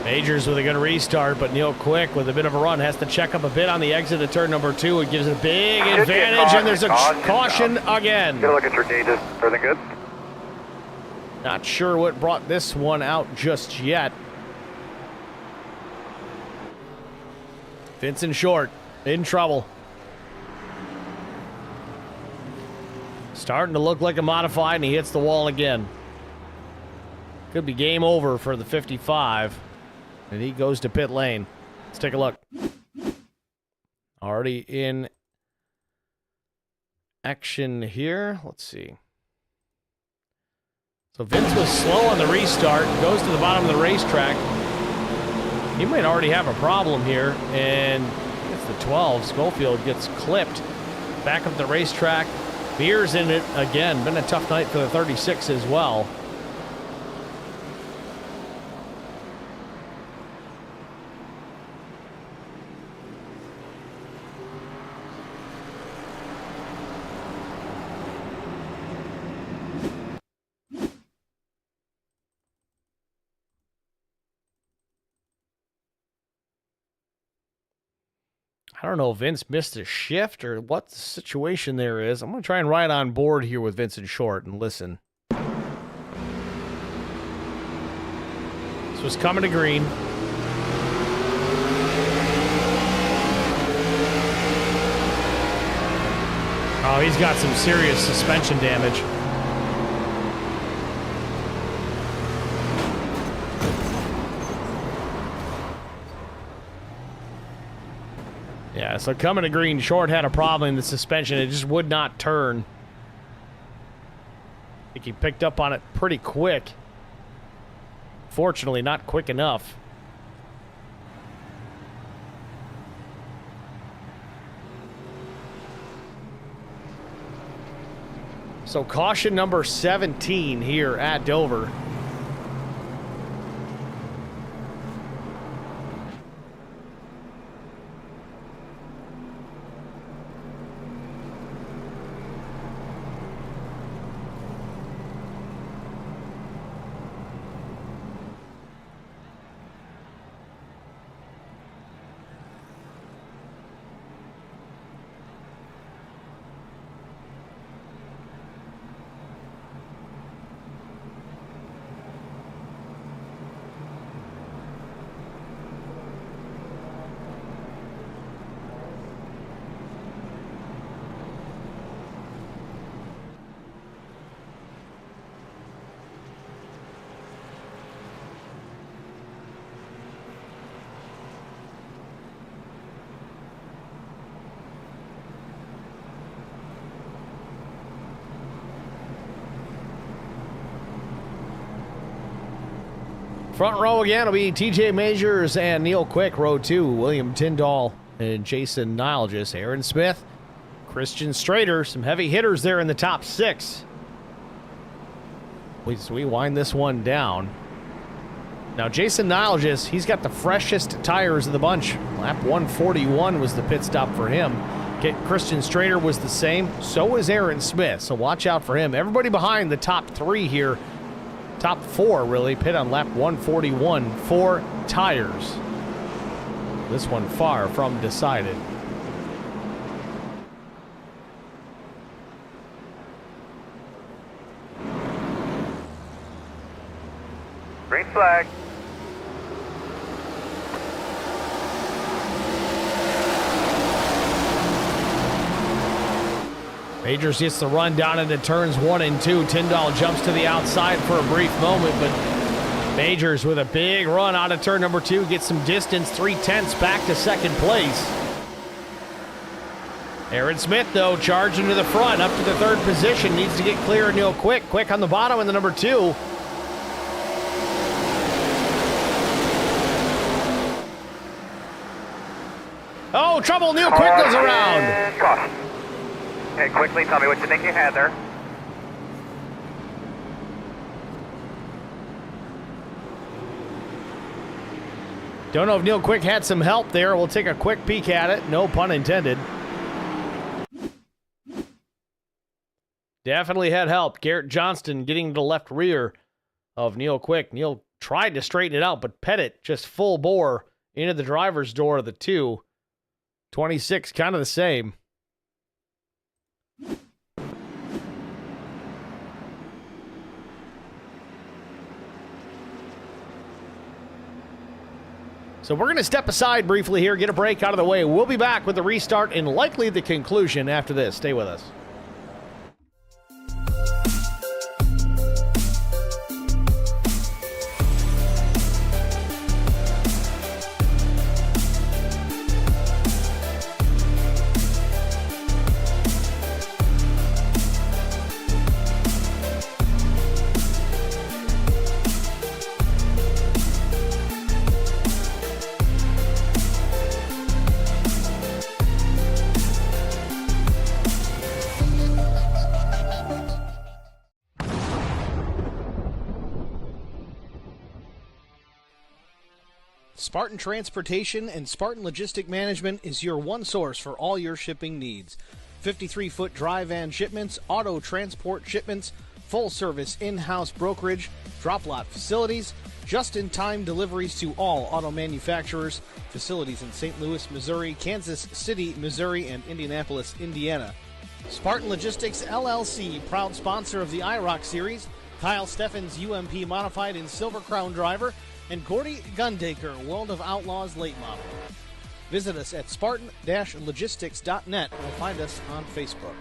Majors with a good restart, but Neil Quick with a bit of a run has to check up a bit on the exit of turn number 2. It gives a big advantage, and there's a caution again. Get a look at your gauges. Everything good? Not sure what brought this one out just yet. Vincent Short in trouble. Starting to look like a modified, and he hits the wall again. Could be game over for the 55, and he goes to pit lane. Let's take a look. Already in action here. Let's see. So Vince was slow on the restart, goes to the bottom of the racetrack. He might already have a problem here, and it's the 12. Schofield gets clipped. Back up the racetrack. Beers in it again. Been a tough night for the 36 as well. I don't know if Vince missed a shift or what the situation there is. I'm going to try and ride on board here with Vincent Short and listen. This was coming to green. Oh, he's got some serious suspension damage. Yeah, so coming to green, Short had a problem in the suspension. It just would not turn. I think he picked up on it pretty quick. Fortunately, not quick enough. So caution number 17 here at Dover. Front row again will be TJ Majors and Neil Quick. Row 2, William Tyndall and Jason Nilgis. Aaron Smith, Christian Strader. Some heavy hitters there in the top 6. We wind this one down. Now, Jason Nilgis, he's got the freshest tires of the bunch. Lap 141 was the pit stop for him. Christian Strader was the same. So was Aaron Smith, so watch out for him. Everybody behind the top 3 here. Top 4, really, pit on lap 141. 4 tires. This one far from decided. Green flag. Majors gets the run down into turns 1 and 2. Tyndall jumps to the outside for a brief moment, but Majors with a big run out of turn number 2 gets some distance, 3/10 back to second place. Aaron Smith, though, charging to the front, up to the 3rd position, needs to get clear of Neil Quick. Quick on the bottom in the number 2. Oh, trouble! Neil Quick goes around. Caution. Okay, quickly tell me what you think you had there. Don't know if Neil Quick had some help there. We'll take a quick peek at it. No pun intended. Definitely had help. Garrett Johnston getting to the left rear of Neil Quick. Neil tried to straighten it out, but Pettit just full bore into the driver's door of the 2. 26, kind of the same. So we're going to step aside briefly here, get a break out of the way. We'll be back with the restart and likely the conclusion after this. Stay with us. Spartan Transportation and Spartan Logistic Management is your one source for all your shipping needs. 53-foot dry van shipments, auto transport shipments, full-service in-house brokerage, drop-lot facilities, just-in-time deliveries to all auto manufacturers, facilities in St. Louis, Missouri, Kansas City, Missouri, and Indianapolis, Indiana. Spartan Logistics LLC, proud sponsor of the IROC Series, Kyle Steffens UMP Modified and Silver Crown Driver, and Gordy Gundaker, World of Outlaws late model. Visit us at spartan-logistics.net or find us on Facebook.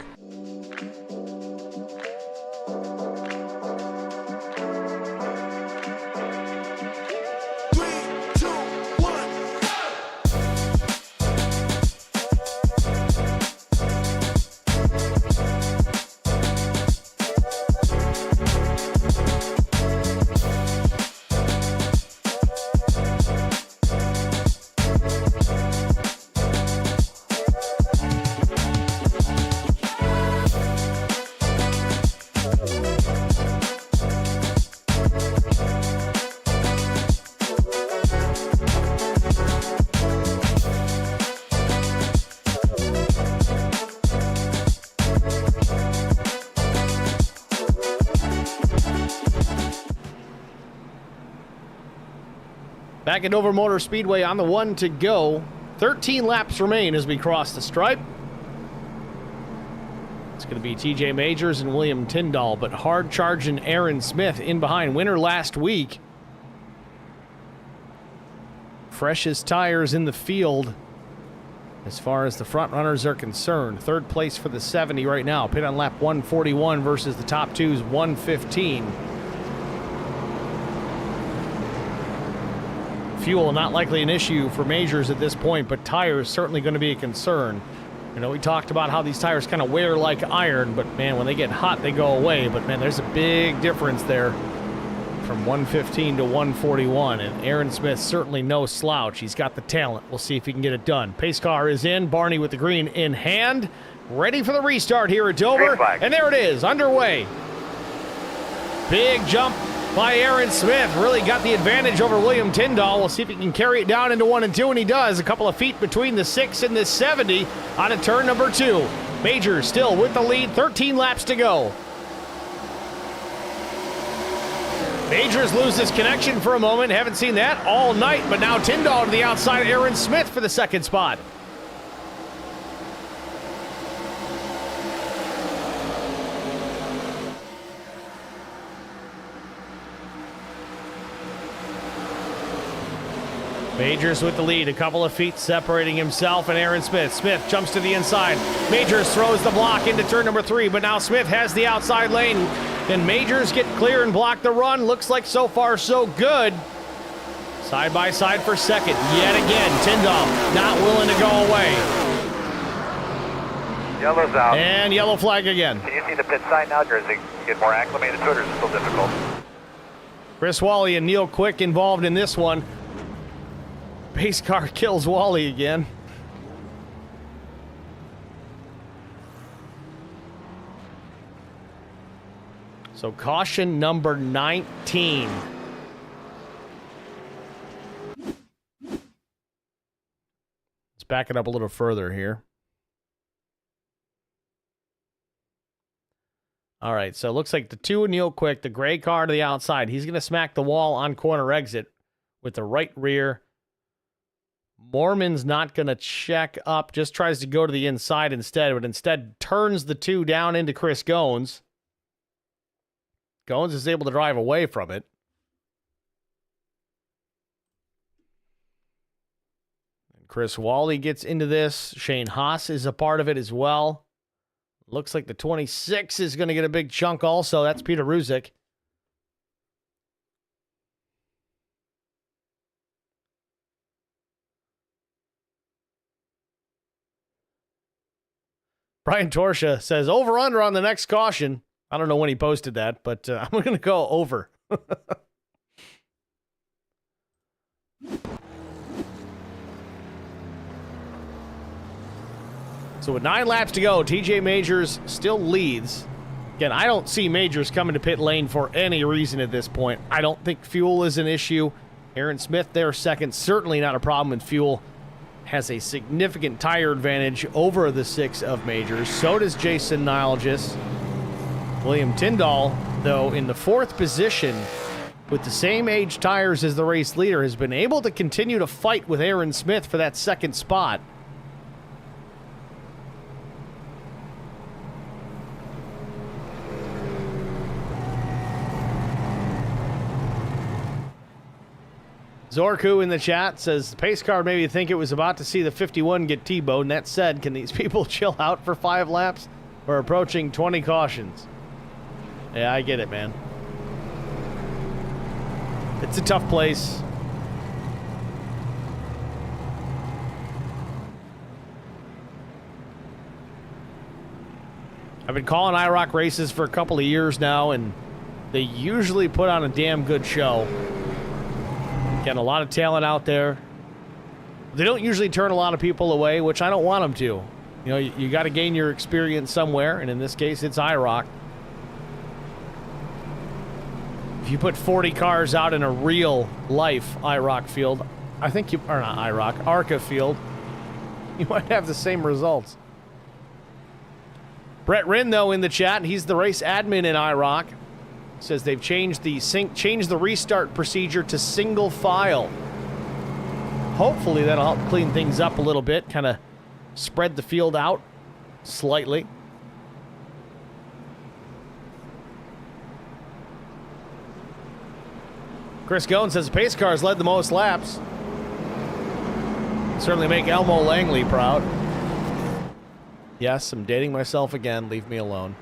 Back at Dover Motor Speedway on the one to go. 13 laps remain as we cross the stripe. It's going to be TJ Majors and William Tyndall, but hard charging Aaron Smith in behind. Winner last week. Freshest tires in the field as far as the front runners are concerned. Third place for the 70 right now. Pit on lap 141 versus the top two's 115. Fuel not likely an issue for Majors at this point, but tires certainly going to be a concern. You know, we talked about how these tires kind of wear like iron, but man, when they get hot, they go away. But man, there's a big difference there from 115 to 141, and Aaron Smith certainly no slouch. He's got the talent. We'll see if he can get it done. Pace car is in. Barney with the green in hand, ready for the restart here at Dover. And there it is, underway. Big jump by Aaron Smith. Really got the advantage over William Tyndall. We'll see if he can carry it down into 1 and 2, and he does. A couple of feet between the 6 and the 70 on a turn number 2. Majors still with the lead, 13 laps to go. Majors loses connection for a moment. Haven't seen that all night, but now Tyndall to the outside. Aaron Smith for the second spot. Majors with the lead, a couple of feet separating himself and Aaron Smith. Smith jumps to the inside. Majors throws the block into turn number 3, but now Smith has the outside lane. Then Majors get clear and block the run. Looks like so far so good. Side by side for second. Yet again, Tyndall not willing to go away. Yellow's out. And yellow flag again. Can you see the pit sign now, or is it get more acclimated to it, or is it still difficult? Chris Wally and Neil Quick involved in this one. Pace car kills Wally again. So caution number 19. Let's back it up a little further here. All right, so it looks like the 2 Neil Quick, the gray car to the outside. He's going to smack the wall on corner exit with the right rear. Mormon's not going to check up, just tries to go to the inside instead, but instead turns the 2 down into Chris Goins. Goins is able to drive away from it. Chris Wally gets into this. Shane Haas is a part of it as well. Looks like the 26 is going to get a big chunk also. That's Peter Ruzick. Brian Torsha says over-under on the next caution. I don't know when he posted that, but I'm going to go over. So with 9 laps to go, TJ Majors still leads. Again, I don't see Majors coming to pit lane for any reason at this point. I don't think fuel is an issue. Aaron Smith there second, certainly not a problem with fuel. Has a significant tire advantage over the 6 of Majors. So does Jason Nilgis. William Tyndall, though, in the 4th position with the same age tires as the race leader, has been able to continue to fight with Aaron Smith for that 2nd spot. Zorku in the chat says, the pace car made me think it was about to see the 51 get T-boned. That said, can these people chill out for 5 laps? We're approaching 20 cautions. Yeah, I get it, man. It's a tough place. I've been calling IROC races for a couple of years now, and they usually put on a damn good show. Getting a lot of talent out there. They don't usually turn a lot of people away, which I don't want them to. You know, you got to gain your experience somewhere, and in this case, it's IROC. If you put 40 cars out in a real life IROC field, I think you, or not IROC, ARCA field, you might have the same results. Brett Rinn, though, in the chat, he's the race admin in IROC. Says they've changed the restart procedure to single file. Hopefully that'll help clean things up a little bit, kind of spread the field out slightly. Chris Goen says the pace cars led the most laps. Certainly make Elmo Langley proud. Yes, I'm dating myself again. Leave me alone.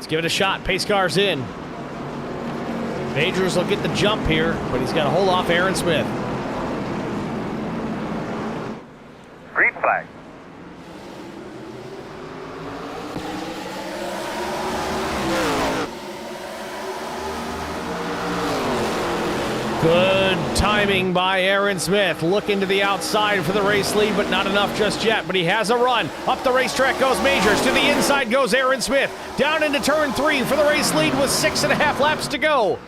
Give it a shot. Pace car's in. Majors will get the jump here, but he's got to hold off Aaron Smith. Green flag. Good timing by Aaron Smith. Looking to the outside for the race lead, but not enough just yet. But he has a run. Up the racetrack goes Majors. To the inside goes Aaron Smith. Down into turn 3 for the race lead with 6.5 laps to go.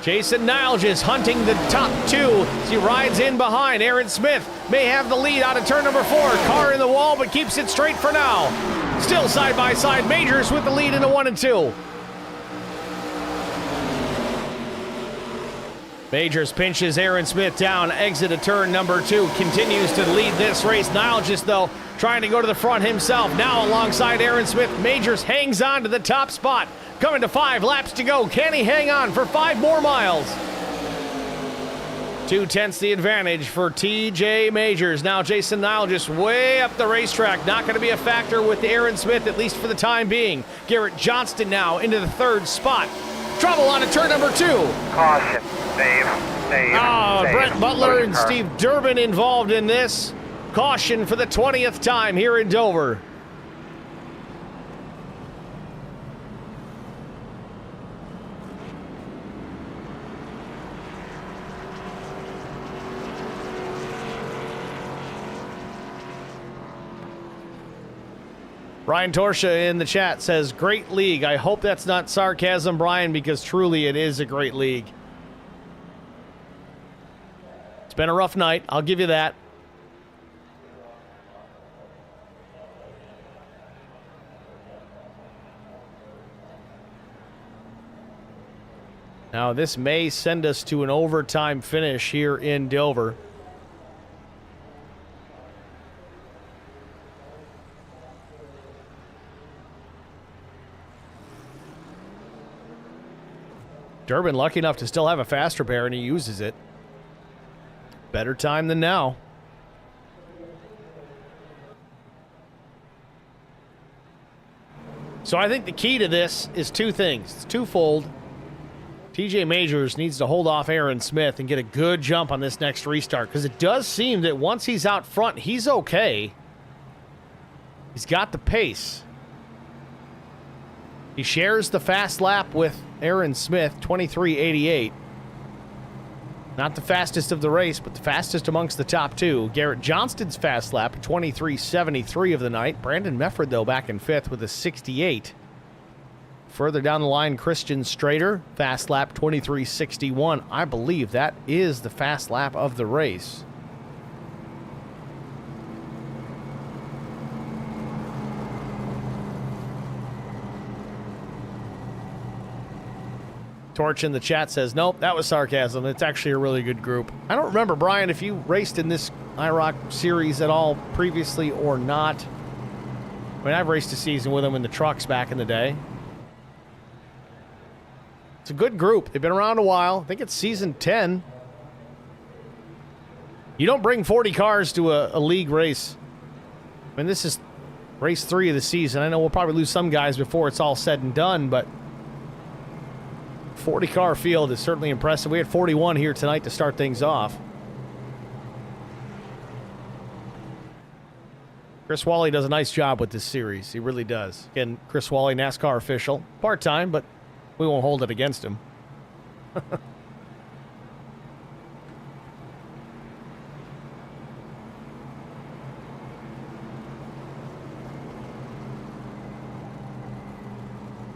Jason Nilgis hunting the top 2 as he rides in behind. Aaron Smith may have the lead out of turn number 4. Car in the wall, but keeps it straight for now. Still side by side. Majors with the lead into 1 and 2. Majors pinches Aaron Smith down, exit of turn number 2, continues to lead this race. Nilgis, though, trying to go to the front himself. Now alongside Aaron Smith, Majors hangs on to the top spot. Coming to 5 laps to go. Can he hang on for 5 more miles? 2/10 the advantage for TJ Majors. Now Jason Nilgis way up the racetrack. Not going to be a factor with Aaron Smith, at least for the time being. Garrett Johnston now into the 3rd spot. Trouble on to turn number 2. Caution. Save. Brett Butler and Steve Durbin involved in this. Caution for the 20th time here in Dover. Brian Torsha in the chat says, great league. I hope that's not sarcasm, Brian, because truly it is a great league. It's been a rough night. I'll give you that. Now, this may send us to an overtime finish here in Dover. Durbin lucky enough to still have a fast repair, and he uses it. Better time than now. So I think the key to this is two things. It's twofold. TJ Majors needs to hold off Aaron Smith and get a good jump on this next restart, because it does seem that once he's out front, he's okay. He's got the pace. He shares the fast lap with Aaron Smith, 23.88. Not the fastest of the race, but the fastest amongst the top two. Garrett Johnston's fast lap, 23.73 of the night. Brandon Mefford, though, back in fifth with a 68. Further down the line, Christian Strader, fast lap 23.61. I believe that is the fast lap of the race. Torch in the chat says, nope, that was sarcasm. It's actually a really good group. I don't remember, Brian, if you raced in this IROC series at all previously or not. I mean, I've raced a season with them in the trucks back in the day. It's a good group. They've been around a while. I think it's season 10. You don't bring 40 cars to a league race. I mean, this is race 3 of the season. I know we'll probably lose some guys before it's all said and done, but 40-car field is certainly impressive. We had 41 here tonight to start things off. Chris Wally does a nice job with this series. He really does. Again, Chris Wally, NASCAR official. Part-time, but we won't hold it against him.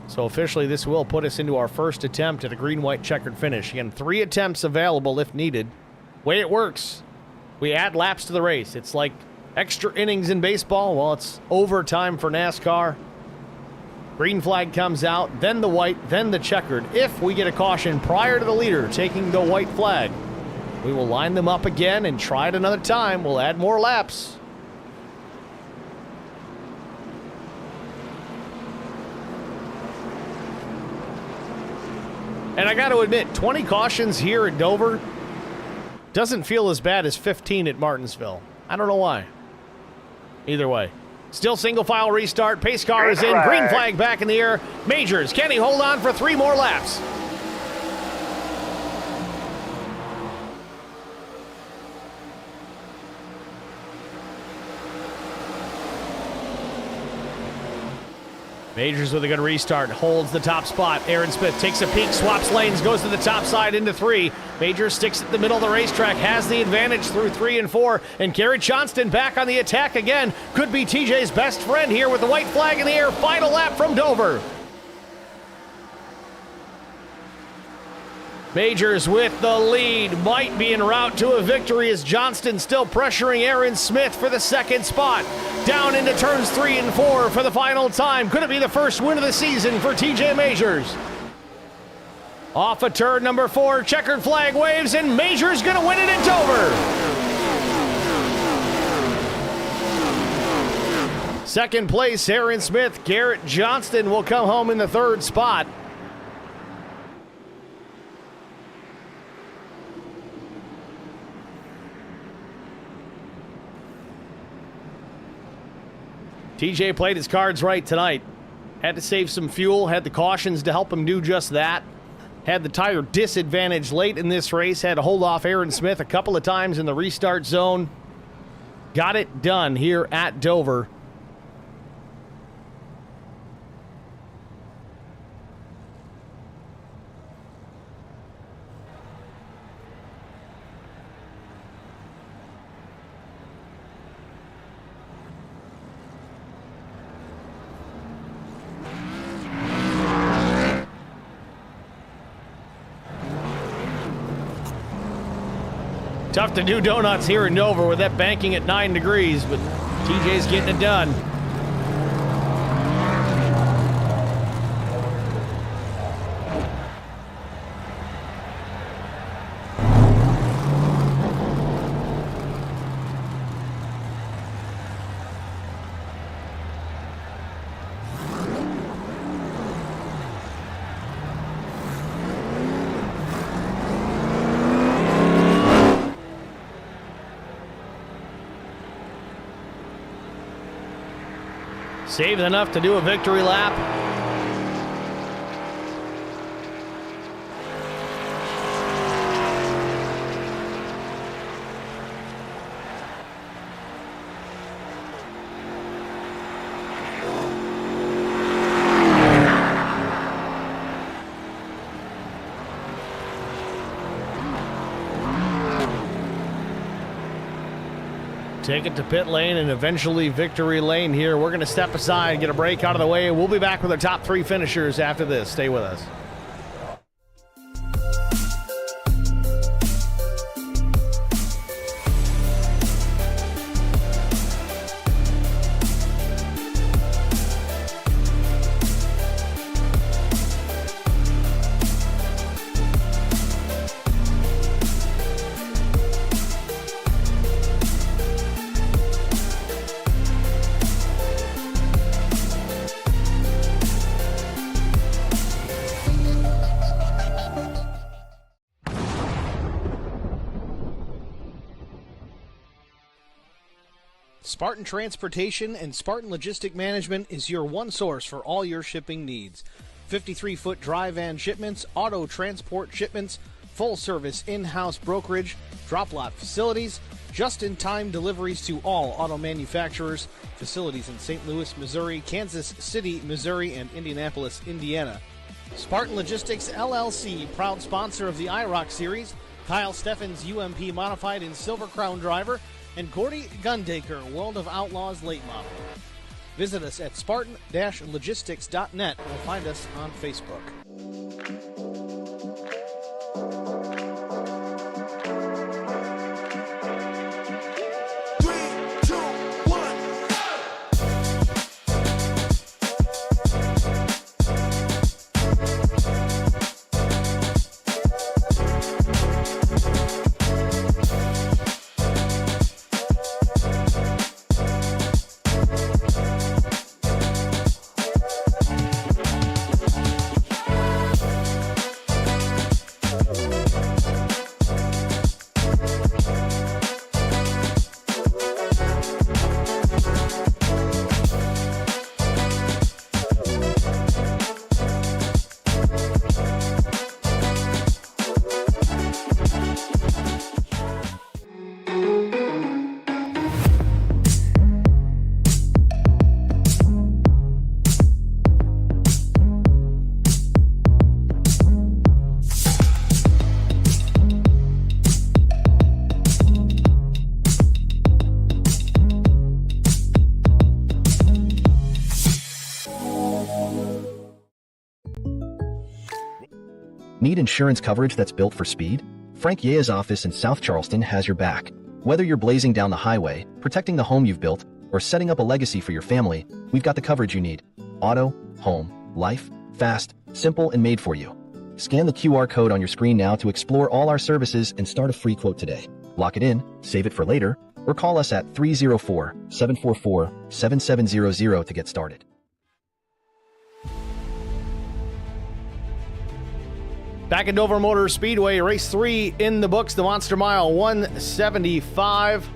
So officially, this will put us into our first attempt at a green-white checkered finish. Again, 3 attempts available if needed. Way it works, we add laps to the race. It's like extra innings in baseball. Well, it's overtime for NASCAR. Green flag comes out, then the white, then the checkered. If we get a caution prior to the leader taking the white flag, we will line them up again and try it another time. We'll add more laps. And I got to admit, 20 cautions here at Dover doesn't feel as bad as 15 at Martinsville. I don't know why. Either way. Still single file restart. Pace car is in. Green flag back in the air. Majors, can he hold on for 3 more laps? Majors with a good restart, holds the top spot. Aaron Smith takes a peek, swaps lanes, goes to the top side into 3. Majors sticks at the middle of the racetrack, has the advantage through 3 and 4. And Garrett Johnston back on the attack again. Could be TJ's best friend here with the white flag in the air. Final lap from Dover. Majors with the lead, might be en route to a victory as Johnston still pressuring Aaron Smith for the second spot. Down into turns 3 and 4 for the final time. Could it be the first win of the season for TJ Majors? Off of turn number 4, checkered flag waves, and Majors gonna win it at Dover. Second place, Aaron Smith. Garrett Johnston will come home in the 3rd spot. TJ played his cards right tonight. Had to save some fuel, had the cautions to help him do just that. Had the tire disadvantage late in this race, had to hold off Aaron Smith a couple of times in the restart zone. Got it done here at Dover. Tough to do donuts here in Dover with that banking at 9 degrees, but TJ's getting it done. Saved enough to do a victory lap. Take it to pit lane and eventually victory lane here. We're going to step aside, get a break out of the way. We'll be back with our top 3 finishers after this. Stay with us. Spartan Transportation and Spartan Logistic Management is your one source for all your shipping needs. 53-foot dry van shipments, auto transport shipments, full-service in-house brokerage, drop lot facilities, just-in-time deliveries to all auto manufacturers, facilities in St. Louis, Missouri, Kansas City, Missouri, and Indianapolis, Indiana. Spartan Logistics LLC, proud sponsor of the IROC Series, Kyle Steffens UMP Modified and Silver Crown Driver, and Gordy Gundaker, World of Outlaws late model. Visit us at spartan-logistics.net or find us on Facebook. Need insurance coverage that's built for speed? Frank Yea's office in South Charleston has your back. Whether you're blazing down the highway, protecting the home you've built, or setting up a legacy for your family, we've got the coverage you need. Auto, home, life, fast, simple, and made for you. Scan the QR code on your screen now to explore all our services and start a free quote today. Lock it in, save it for later, or call us at 304-744-7700 to get started. Back at Dover Motor Speedway, race 3 in the books, the Monster Mile 175.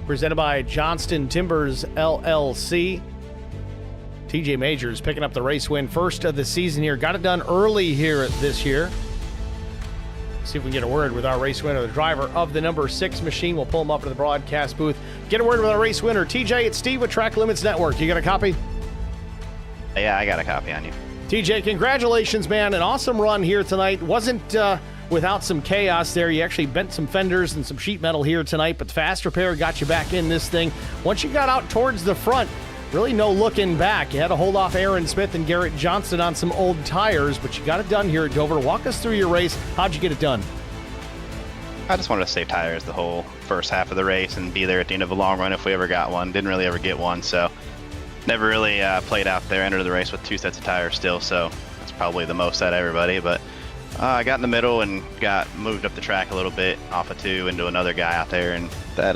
Presented by Johnston Timbers LLC. TJ Majors picking up the race win, first of the season here. Got it done early here this year. See if we can get a word with our race winner, the driver of the number 6 machine. We'll pull him up to the broadcast booth. Get a word with our race winner. TJ, it's Steve with Track Limits Network. You got a copy? Yeah, I got a copy on you. TJ, congratulations, man. An awesome run here tonight. Wasn't without some chaos there. You actually bent some fenders and some sheet metal here tonight, but fast repair got you back in this thing. Once you got out towards the front, really no looking back. You had to hold off Aaron Smith and Garrett Johnston on some old tires, but you got it done here at Dover. Walk us through your race. How'd you get it done? I just wanted to save tires the whole first half of the race and be there at the end of a long run if we ever got one. Didn't really ever get one, so never really played out there. Entered the race with 2 sets of tires still, so that's probably the most out of everybody. But I got in the middle and got moved up the track a little bit off of 2 into another guy out there, and that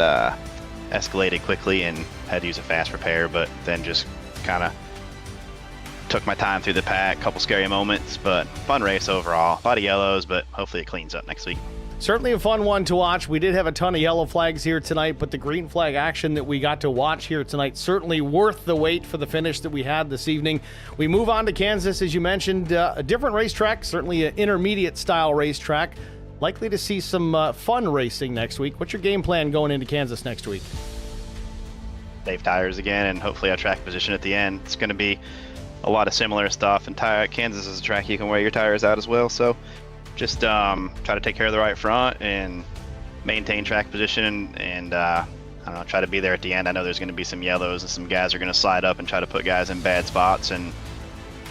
escalated quickly and had to use a fast repair, but then just kind of took my time through the pack. Couple scary moments, but fun race overall. A lot of yellows, but hopefully it cleans up next week. Certainly a fun one to watch. We did have a ton of yellow flags here tonight, but the green flag action that we got to watch here tonight certainly worth the wait for the finish that we had this evening. We move on to Kansas, as you mentioned, a different racetrack, certainly an intermediate style racetrack. Likely to see some fun racing next week. What's your game plan going into Kansas next week? Save tires again, and hopefully a track position at the end. It's going to be a lot of similar stuff, and Kansas is a track you can wear your tires out as well, so just try to take care of the right front and maintain track position, and I don't know, try to be there at the end. I know there's going to be some yellows and some guys are going to slide up and try to put guys in bad spots, and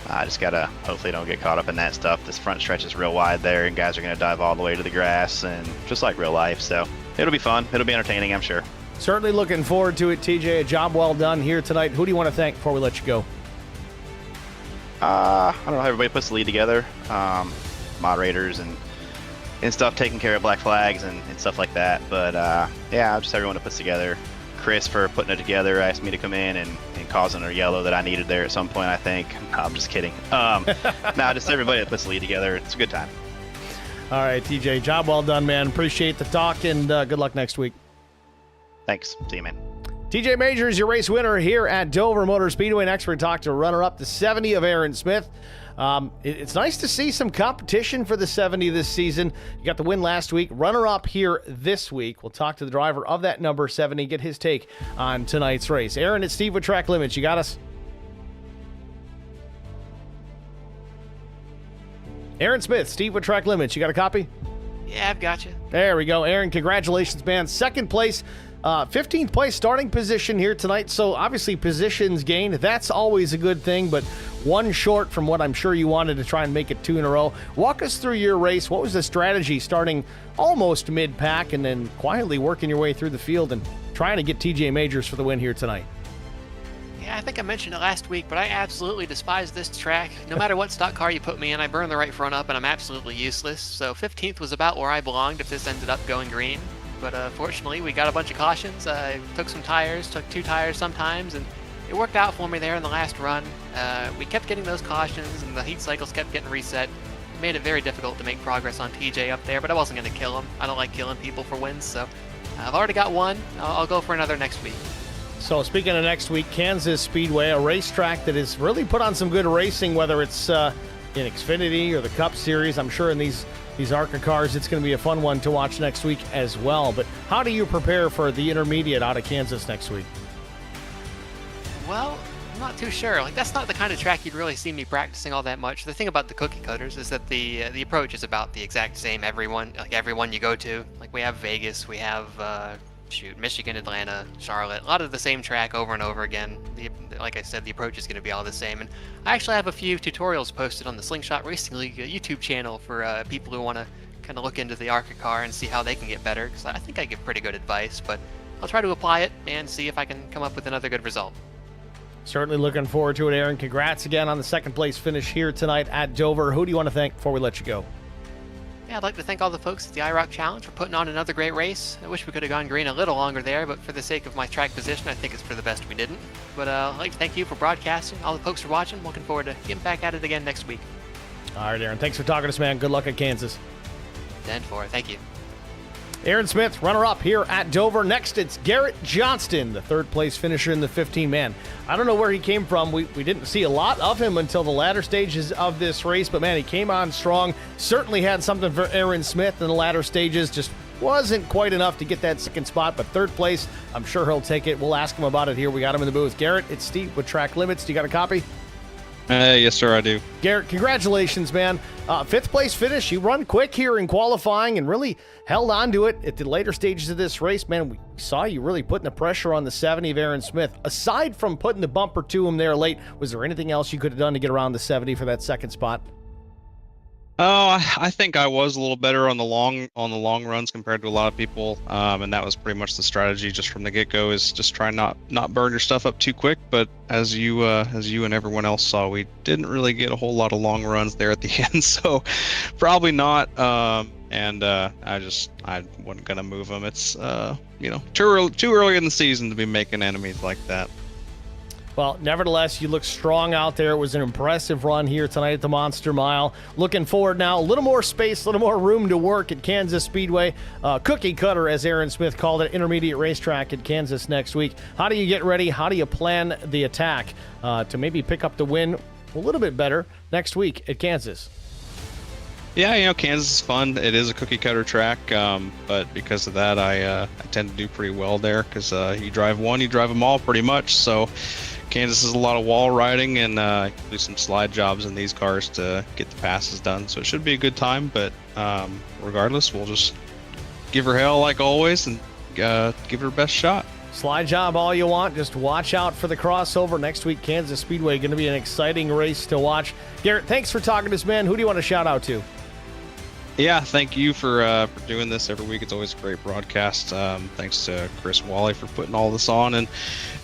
I just gotta hopefully don't get caught up in that stuff. This front stretch is real wide there, and guys are going to dive all the way to the grass, and just like real life, so it'll be fun. It'll be entertaining, I'm sure. Certainly looking forward to it, TJ. A job well done here tonight. Who do you want to thank before we let you go? I don't know how everybody puts the lead together. Moderators and stuff, taking care of black flags and stuff like that. But yeah, just everyone that puts together. Chris for putting it together, asked me to come in and causing a yellow that I needed there at some point, I think. No, I'm just kidding. Just everybody that puts the lead together. It's a good time. All right, TJ, job well done, man. Appreciate the talk, and good luck next week. Thanks. See you, man. TJ Majors, your race winner here at Dover Motor Speedway. Next, we're going to talk to runner-up, the 70 of Aaron Smith. It's nice to see some competition for the 70 this season. You got the win last week, runner-up here this week. We'll talk to the driver of that number 70, get his take on tonight's race. Aaron, it's Steve with Track Limits. You got us? Aaron Smith, Steve with Track Limits. You got a copy? Yeah, I've got you. There we go. Aaron, congratulations, man. Second place. 15th place starting position here tonight, so obviously positions gained. That's always a good thing, but one short from what I'm sure you wanted to try and make it 2 in a row. Walk us through your race. What was the strategy starting almost mid-pack and then quietly working your way through the field and trying to get TJ Majors for the win here tonight? Yeah, I think I mentioned it last week, but I absolutely despise this track. No matter what stock car you put me in, I burn the right front up and I'm absolutely useless. So 15th was about where I belonged if this ended up going green. But fortunately, we got a bunch of cautions. I took some tires, took 2 tires sometimes, and it worked out for me there in the last run. We kept getting those cautions, and the heat cycles kept getting reset. It made it very difficult to make progress on TJ up there, but I wasn't going to kill him. I don't like killing people for wins, so I've already got one. I'll go for another next week. So speaking of next week, Kansas Speedway, a racetrack that has really put on some good racing, whether it's in Xfinity or the Cup Series. I'm sure in these ARCA cars, it's going to be a fun one to watch next week as well. But how do you prepare for the intermediate out of Kansas next week? Well, I'm not too sure. That's not the kind of track you'd really see me practicing all that much. The thing about the cookie cutters is that the approach is about the exact same every one you go to. Like we have Vegas, we have Michigan, Atlanta, Charlotte, a lot of the same track over and over again. Like I said, the approach is going to be all the same. And I actually have a few tutorials posted on the Slingshot Racing League YouTube channel for people who want to kind of look into the ARCA car and see how they can get better, because I think I give pretty good advice, but I'll try to apply it and see if I can come up with another good result. Certainly looking forward to it, Aaron. Congrats again on the second place finish here tonight at Dover. Who do you want to thank before we let you go? Yeah, I'd like to thank all the folks at the IROC Challenge for putting on another great race. I wish we could have gone green a little longer there, but for the sake of my track position, I think it's for the best we didn't. But I'd like to thank you for broadcasting, all the folks for watching. Looking forward to getting back at it again next week. All right, Aaron. Thanks for talking to us, man. Good luck at Kansas. 10-4. Thank you. Aaron Smith, runner-up here at Dover. Next, it's Garrett Johnston, the third-place finisher in the 15. Man, I don't know where he came from. We didn't see a lot of him until the latter stages of this race, but, man, he came on strong. Certainly had something for Aaron Smith in the latter stages. Just wasn't quite enough to get that second spot, but third place, I'm sure he'll take it. We'll ask him about it here. We got him in the booth. Garrett, it's Steve with Track Limits. Do you got a copy? Yes, sir, I do. Garrett, congratulations, man. Fifth place finish. You run quick here in qualifying and really held on to it at the later stages of this race. Man, we saw you really putting the pressure on the 70 of Aaron Smith. Aside from putting the bumper to him there late, was there anything else you could have done to get around the 70 for that second spot? Oh, I think I was a little better on the long runs compared to a lot of people, and that was pretty much the strategy just from the get-go, is just try not burn your stuff up too quick. But as you and everyone else saw, we didn't really get a whole lot of long runs there at the end, so probably not. And I wasn't gonna move them. It's too early in the season to be making enemies like that. Well, nevertheless, you look strong out there. It was an impressive run here tonight at the Monster Mile. Looking forward now, a little more space, a little more room to work at Kansas Speedway. Cookie cutter, as Aaron Smith called it, intermediate racetrack at Kansas next week. How do you get ready? How do you plan the attack to maybe pick up the win a little bit better next week at Kansas? Yeah, Kansas is fun. It is a cookie cutter track, but because of that, I tend to do pretty well there because you drive one, you drive them all pretty much. So Kansas is a lot of wall riding and do some slide jobs in these cars to get the passes done. So it should be a good time, but regardless, we'll just give her hell like always and give her best shot. Slide job all you want. Just watch out for the crossover. Next week, Kansas Speedway, going to be an exciting race to watch. Garrett, thanks for talking to us, man. Who do you want to shout out to? Yeah, thank you for doing this every week. It's always a great broadcast. Thanks to Chris Wally for putting all this on, and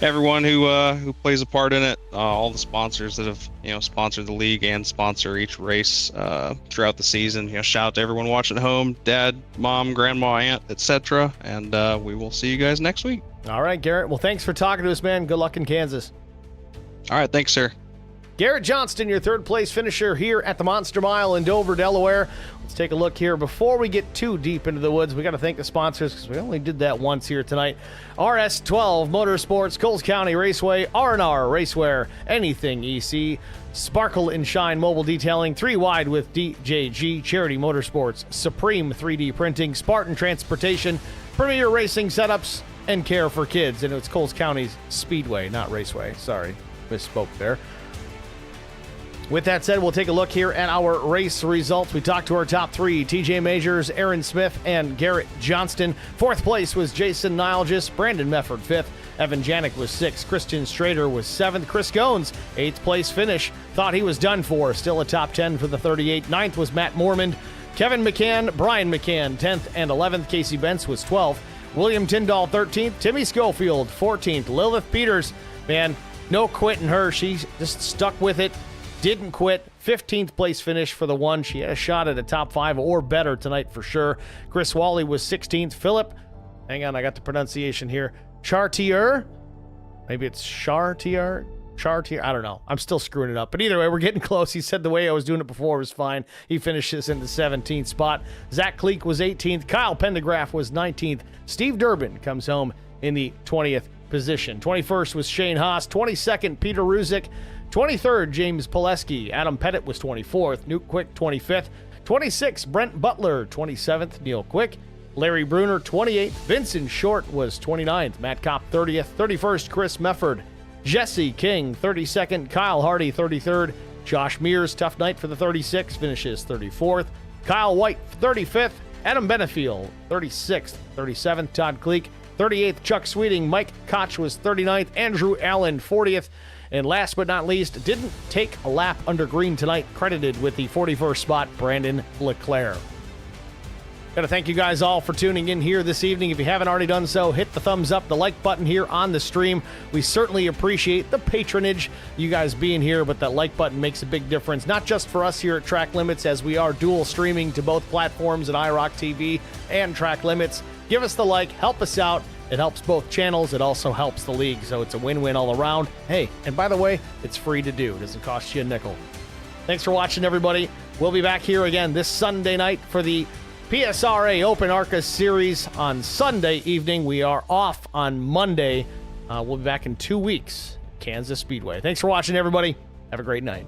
everyone who plays a part in it. All the sponsors that have sponsored the league and sponsor each race throughout the season. Shout out to everyone watching at home, Dad, Mom, Grandma, Aunt, etc. And we will see you guys next week. All right, Garrett. Well, thanks for talking to us, man. Good luck in Kansas. All right, thanks, sir. Garrett Johnston, your third place finisher here at the Monster Mile in Dover, Delaware. Let's take a look here. Before we get too deep into the woods, we got to thank the sponsors because we only did that once here tonight. RS12 Motorsports, Coles County Raceway, R&R Racewear, Anything EC, Sparkle and Shine Mobile Detailing, 3 Wide with DJG, Charity Motorsports, Supreme 3D Printing, Spartan Transportation, Premier Racing Setups, and Care for Kids. And it's Coles County's Speedway, not Raceway. Sorry, misspoke there. With that said, we'll take a look here at our race results. We talked to our top 3, TJ Majors, Aaron Smith, and Garrett Johnston. 4th place was Jason Nilgis, Brandon Mefford 5th, Evan Janik was 6th, Christian Strader was 7th, Chris Goins, 8th place finish. Thought he was done for, still a top 10 for the 38. 9th was Matt Mormond, Kevin McCann, Brian McCann 10th and 11th, Casey Bentz was 12th, William Tyndall 13th, Timmy Schofield 14th, Lilith Peters, man, no quitting her, she just stuck with it. Didn't quit. 15th place finish for the one. She had a shot at a top 5 or better tonight for sure. Chris Wally was 16th. Philip, hang on, I got the pronunciation here. Chartier? Maybe it's Chartier? Chartier? I don't know. I'm still screwing it up. But either way, we're getting close. He said the way I was doing it before was fine. He finishes in the 17th spot. Zach Kleek was 18th. Kyle Pendergraph was 19th. Steve Durbin comes home in the 20th position. 21st was Shane Haas. 22nd, Peter Ruzick. 23rd, James Pileski. Adam Pettit was 24th. Nuke Quick, 25th. 26th, Brent Butler. 27th, Neil Quick. Larry Bruner, 28th. Vincent Short was 29th. Matt Kopp, 30th. 31st, Chris Mefford. Jesse King, 32nd. Kyle Hardy, 33rd. Josh Mears, tough night for the 36th, finishes 34th. Kyle White, 35th. Adam Benefield, 36th. 37th, Todd Kleek. 38th, Chuck Sweeting. Mike Koch was 39th. Andrew Allen, 40th. And last but not least, didn't take a lap under green tonight, credited with the 41st spot, Brandon Leclerc. Got to thank you guys all for tuning in here this evening. If you haven't already done so, hit the thumbs up, the like button here on the stream. We certainly appreciate the patronage, you guys being here, but that like button makes a big difference, not just for us here at Track Limits, as we are dual streaming to both platforms at IROC TV and Track Limits. Give us the like, help us out. It helps both channels. It also helps the league, so it's a win-win all around. Hey, and by the way, it's free to do. It doesn't cost you a nickel. Thanks for watching, everybody. We'll be back here again this Sunday night for the PSRA Open ARCA Series on Sunday evening. We are off on Monday. We'll be back in 2 weeks, Kansas Speedway. Thanks for watching, everybody. Have a great night.